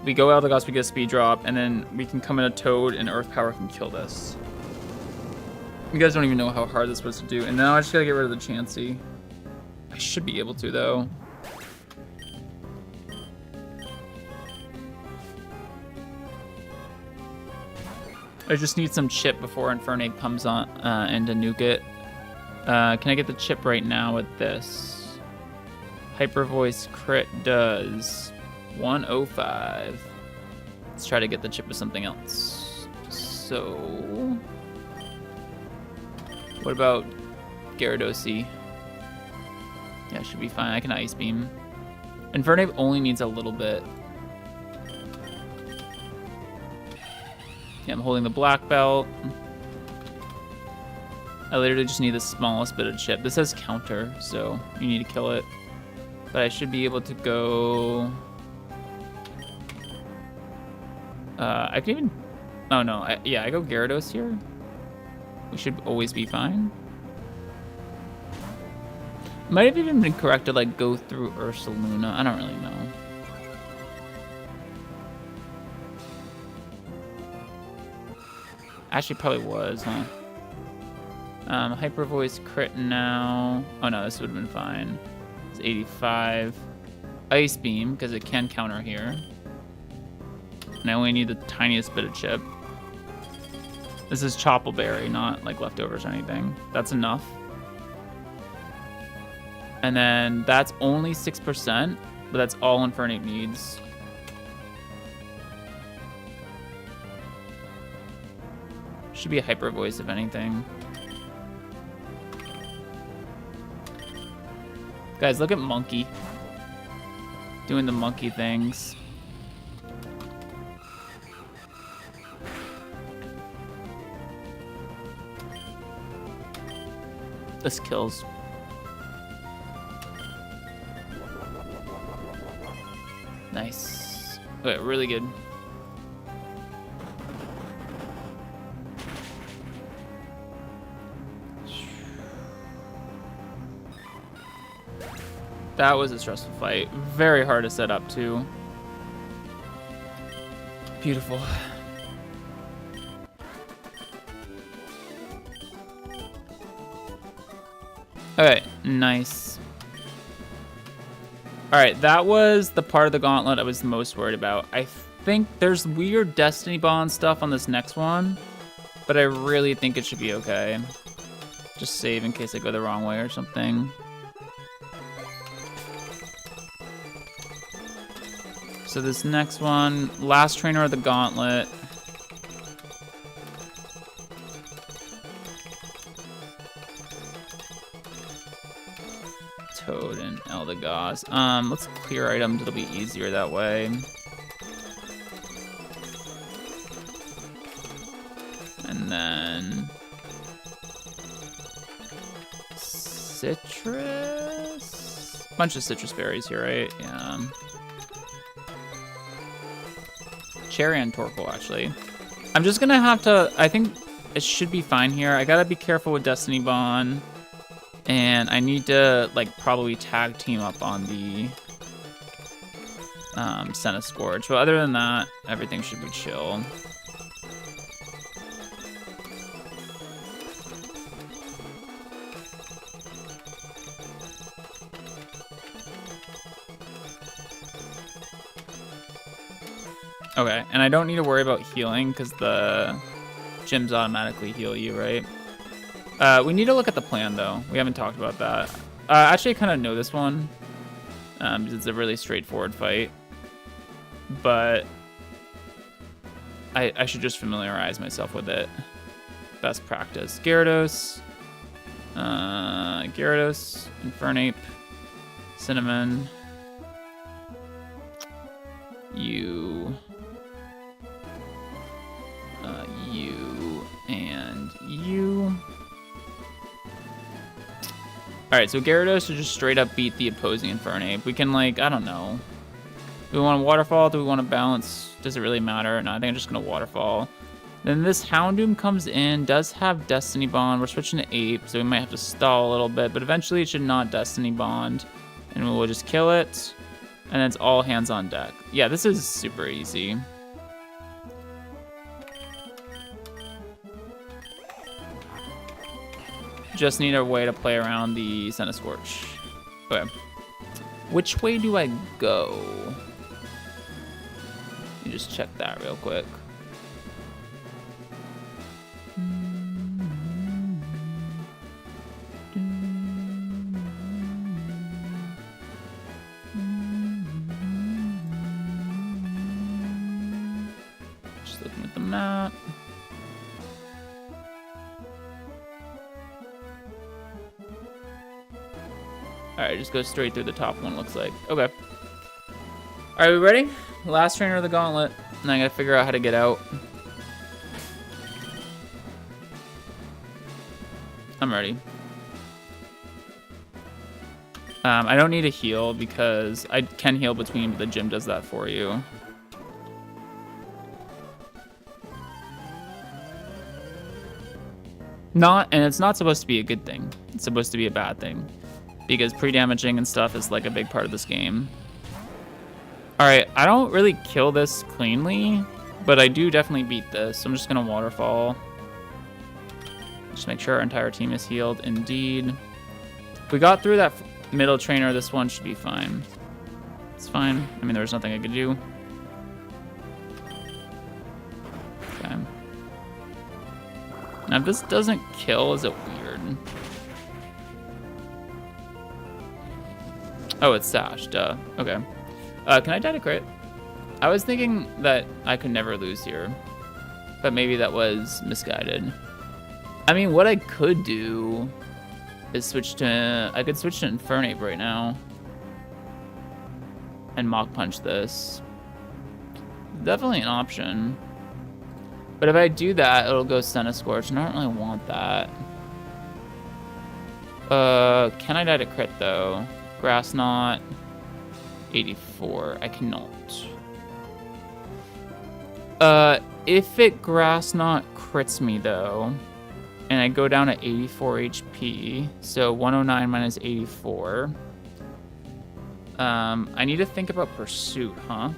We go out of the Gauss, we get a speed drop, and then we can come in a Toad and Earth Power can kill this. You guys don't even know how hard this was to do. And now I just gotta get rid of the Chansey. I should be able to though. I just need some chip before Infernape comes on and to nuke it. Can I get the chip right now with this? Hyper Voice crit does 105. Let's try to get the chip with something else. So, what about Gyarados? Yeah, should be fine. I can Ice Beam. Infernape only needs a little bit. Yeah, I'm holding the black belt. I literally just need the smallest bit of chip. This has counter, so you need to kill it. But I should be able to go... I can even... Oh no, yeah, I go Gyarados here. We should always be fine. Might have even been correct to like go through Ursaluna. I don't really know. Actually, probably was, huh? Hyper Voice crit now. Oh no, this would have been fine. It's 85. Ice Beam, because it can counter here. And I only need the tiniest bit of chip. This is Choppleberry, not like leftovers or anything. That's enough. And then that's only 6%, but that's all Infernape needs. Should be a Hyper Voice, if anything. Guys, look at Monkey. Doing the monkey things. This kills. Nice. Okay, really good. That was a stressful fight. Very hard to set up, too. Beautiful. Okay, nice. All right, that was the part of the gauntlet I was most worried about. I think there's weird Destiny Bond stuff on this next one, but I really think it should be okay. Just save in case I go the wrong way or something. So this next one, last trainer of the gauntlet. Toad and Eldegoss. Let's clear items, it'll be easier that way. And then citrus? Bunch of citrus berries here, right? Yeah. Cherry and Torkoal, actually. I'm just gonna have to, I think it should be fine here. I gotta be careful with Destiny Bond. And I need to, like, probably tag team up on the Senna Scourge. But other than that, everything should be chill. Okay, and I don't need to worry about healing because the gyms automatically heal you, right? We need to look at the plan, though. We haven't talked about that. Actually, I kind of know this one because it's a really straightforward fight. But I should just familiarize myself with it. Best practice. Gyarados. Gyarados. Infernape. Cinnamon. You. You. And you. Alright, so Gyarados should just straight up beat the opposing Infernape. We can, like, I don't know. Do we want to Waterfall? Do we want to balance? Does it really matter? No, I think I'm just going to Waterfall. Then this Houndoom comes in, does have Destiny Bond. We're switching to Ape, so we might have to stall a little bit, but eventually it should not Destiny Bond. And we'll just kill it. And then it's all hands on deck. Yeah, this is super easy. Just need a way to play around the Senna Scorch. Okay. Which way do I go? Let me just check that real quick. Just looking at the map. Alright, just go straight through the top one, looks like. Okay. Alright, we ready? Last trainer of the gauntlet. And I gotta figure out how to get out. I'm ready. I don't need a heal because I can heal between, but the gym does that for you. And it's not supposed to be a good thing. It's supposed to be a bad thing. Because pre-damaging and stuff is like a big part of this game. Alright, I don't really kill this cleanly, but I do definitely beat this. So I'm just gonna Waterfall. Just make sure our entire team is healed. Indeed. If we got through that middle trainer, this one should be fine. It's fine. I mean, there was nothing I could do. Okay. Now, if this doesn't kill, is it weird? Oh, it's Sash, duh. Okay. Can I die to crit? I was thinking that I could never lose here, but maybe that was misguided. I mean, what I could do is switch to... I could switch to Infernape right now. And Mach Punch this. Definitely an option. But if I do that, it'll go Centiskorch, and I don't really want that. Can I die to crit, though? Grass Knot. 84. I cannot. If it Grass Knot crits me, though, and I go down to 84 HP, so 109 minus 84, I need to think about Pursuit, huh?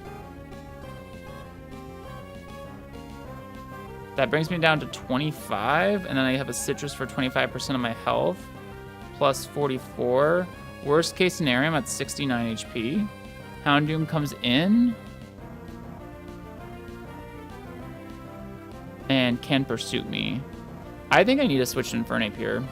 That brings me down to 25, and then I have a Citrus for 25% of my health, plus 44. Worst case scenario, I'm at 69 HP. Houndoom comes in and can Pursuit me. I think I need to switch to Infernape here.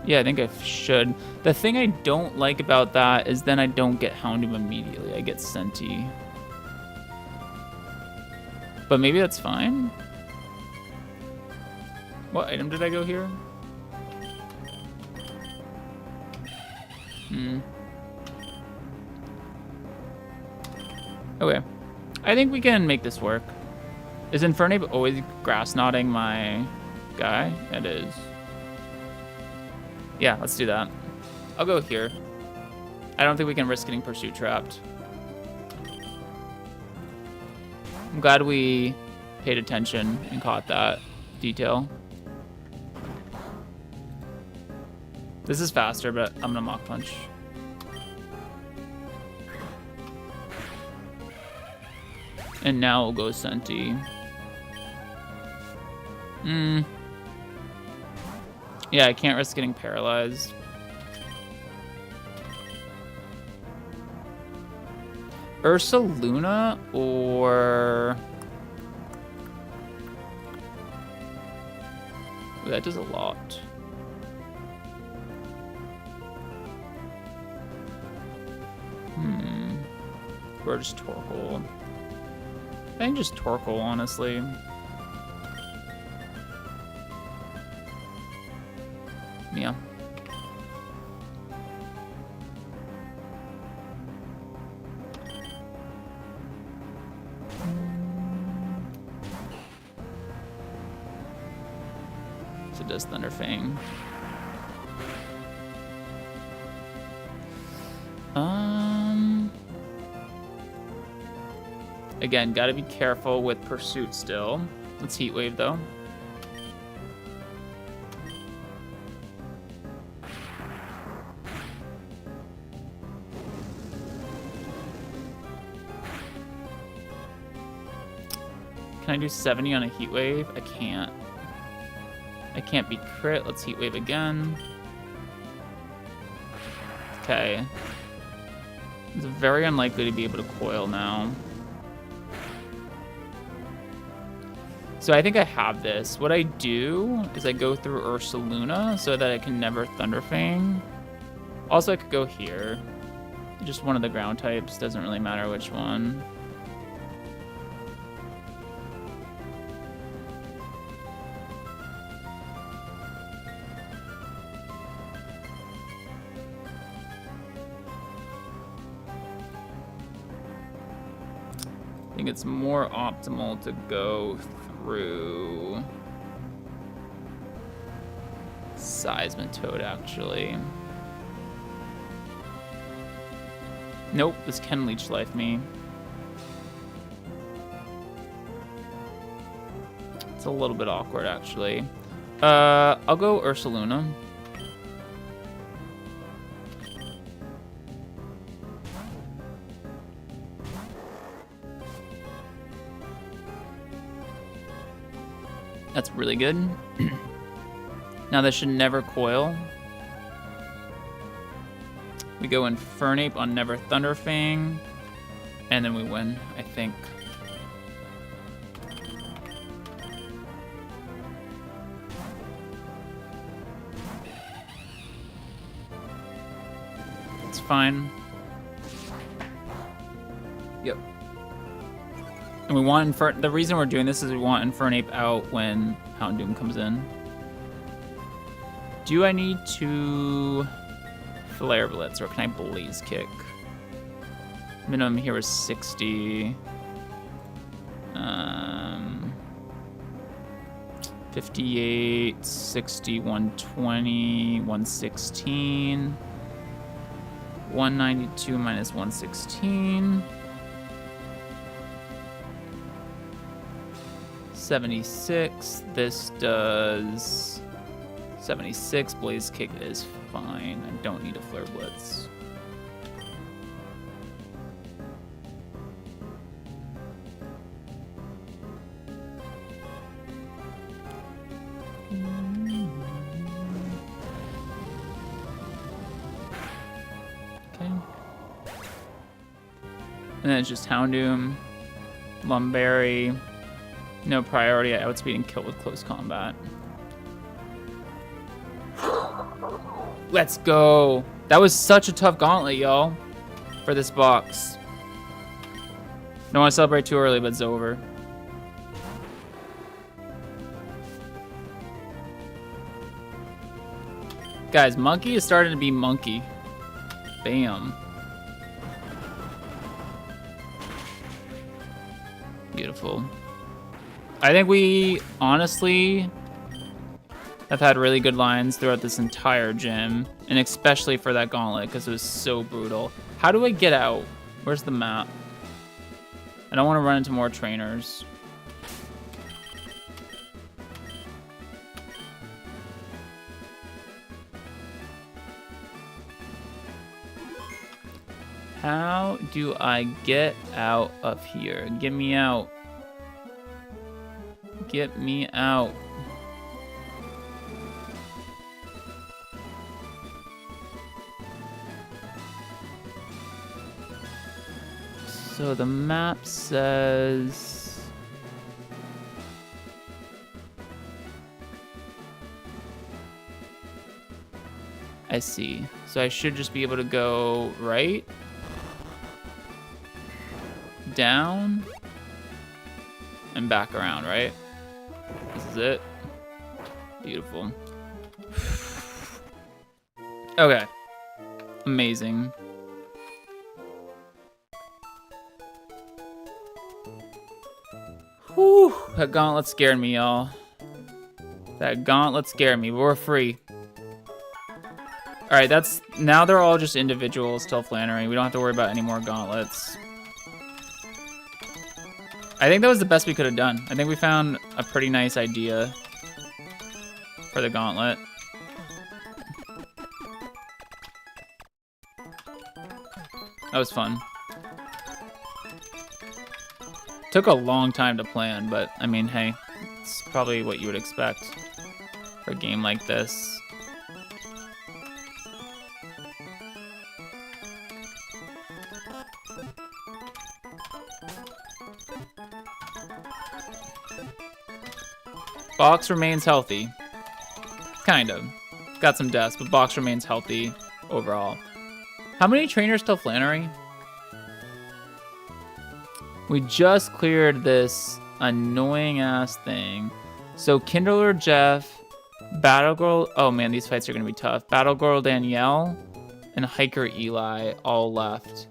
Yeah, I think I should. The thing I don't like about that is then I don't get Houndoom immediately. I get Senti. But maybe that's fine. What item did I go here? Okay. I think we can make this work. Is Infernape always Grass Knotting my guy? It is. Yeah, let's do that. I'll go here. I don't think we can risk getting Pursuit trapped. I'm glad we paid attention and caught that detail. This is faster, but I'm gonna Mach Punch. And now we'll go Senti. Yeah, I can't risk getting paralyzed. Ursaluna or... Ooh, that does a lot. Or just Torkoal. I think just Torkoal, honestly. Yeah. So it does Thunderfang. Again, gotta be careful with Pursuit still. Let's Heat Wave though. Can I do 70 on a Heat Wave? I can't. I can't be crit. Let's Heat Wave again. Okay. It's very unlikely to be able to coil now. So I think I have this. What I do is I go through Ursaluna so that I can never Thunderfang. Also, I could go here. Just one of the ground types. Doesn't really matter which one. I think it's more optimal to go through Seismitoad, actually. Nope, this can Leech Life me. It's a little bit awkward, actually. I'll go Ursaluna. That's really good. Now this should never coil. We go Infernape on never Thunderfang. And then we win, I think. It's fine. Yep. And we want the reason we're doing this is we want Infernape out when Houndoom comes in. Do I need to Flare Blitz or can I Blaze Kick? Minimum here is 60. 58, 60, 120, 116. 192 minus 116. 76. This does 76. Blaze Kick is fine. I don't need a Flare Blitz. And then it's just Houndoom, Lumberry, no priority, outspeed and kill with close combat. Let's go. That was such a tough gauntlet, y'all, for this box. Don't want to celebrate too early, but it's over. Guys, Monkey is starting to be Monkey. Bam. Beautiful. I think we honestly have had really good lines throughout this entire gym, and especially for that gauntlet because it was so brutal. How do I get out? Where's the map? I don't want to run into more trainers. How do I get out of here? Get me out. Get me out. So the map says... I see. So I should just be able to go right, down, and back around, right? This is it. Beautiful. Okay. Amazing. Whew. That gauntlet scared me, y'all. That gauntlet scared me, but we're free. Alright, that's... Now they're all just individuals till Flannery. We don't have to worry about any more gauntlets. I think that was the best we could have done. I think we found a pretty nice idea for the gauntlet. That was fun. Took a long time to plan, but I mean, hey, it's probably what you would expect for a game like this. Box remains healthy. Kind of. Got some deaths, but Box remains healthy overall. How many trainers till Flannery? We just cleared this annoying ass thing. So Kindler Jeff, Battlegirl, oh man, these fights are gonna be tough. Battlegirl Danielle and Hiker Eli all left.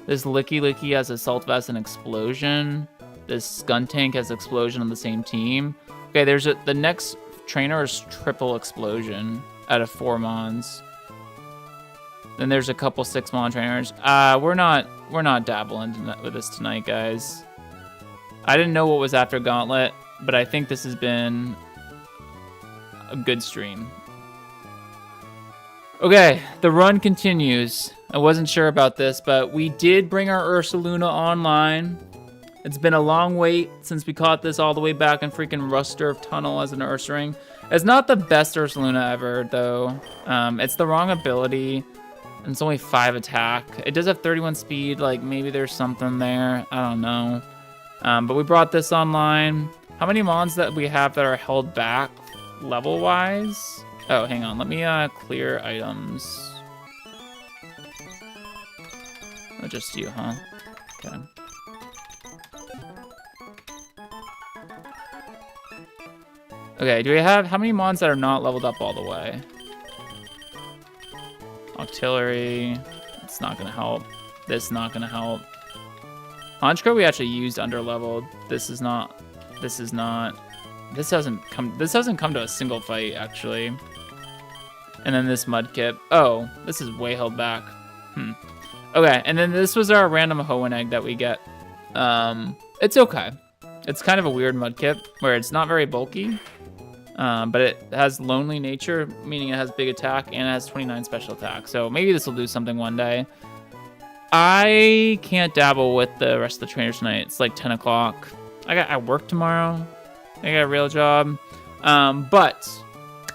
This Licky Licky has Assault Vest and Explosion. This Skuntank has Explosion on the same team. Okay, the next trainer is Triple Explosion out of 4 Mons. Then there's a couple 6-Mon trainers. We're not dabbling with this tonight, guys. I didn't know what was after Gauntlet, but I think this has been a good stream. Okay, the run continues. I wasn't sure about this, but we did bring our Ursaluna online. It's been a long wait since we caught this all the way back in freaking Rusturf Tunnel as an Ursaring. It's not the best Ursaluna ever, though. It's the wrong ability. And it's only 5 attack. It does have 31 speed. Like, maybe there's something there. I don't know. But we brought this online. How many mons that we have that are held back level-wise? Oh, hang on. Let me clear items. Oh, just you, huh? Okay. Okay, do we have how many mons that are not leveled up all the way? Artillery. It's not gonna help. This is not gonna help. Honchkrow we actually used underleveled. This is not. This is not. This hasn't come to a single fight actually. And then this mudkip. Oh, this is way held back. Okay, and then this was our random Hoenn egg that we get. It's okay. It's kind of a weird mudkip where it's not very bulky, but it has lonely nature, meaning it has big attack and it has 29 special attack. So maybe this will do something one day. I can't dabble with the rest of the trainers tonight. It's like 10 o'clock. I work tomorrow. I got a real job. But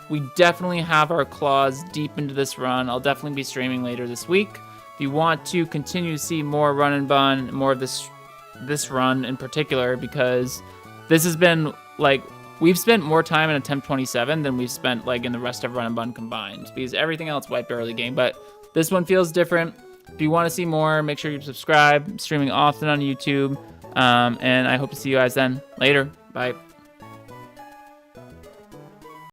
we definitely have our claws deep into this run. I'll definitely be streaming later this week. If you want to continue to see more Run and Bun, more of this run in particular, because this has been like we've spent more time in Attempt 27 than we've spent like in the rest of Run and Bun combined, because everything else wiped early game, but this one feels different. If you want to see more, make sure you subscribe. I'm streaming often on YouTube, and I hope to see you guys then. Later. Bye.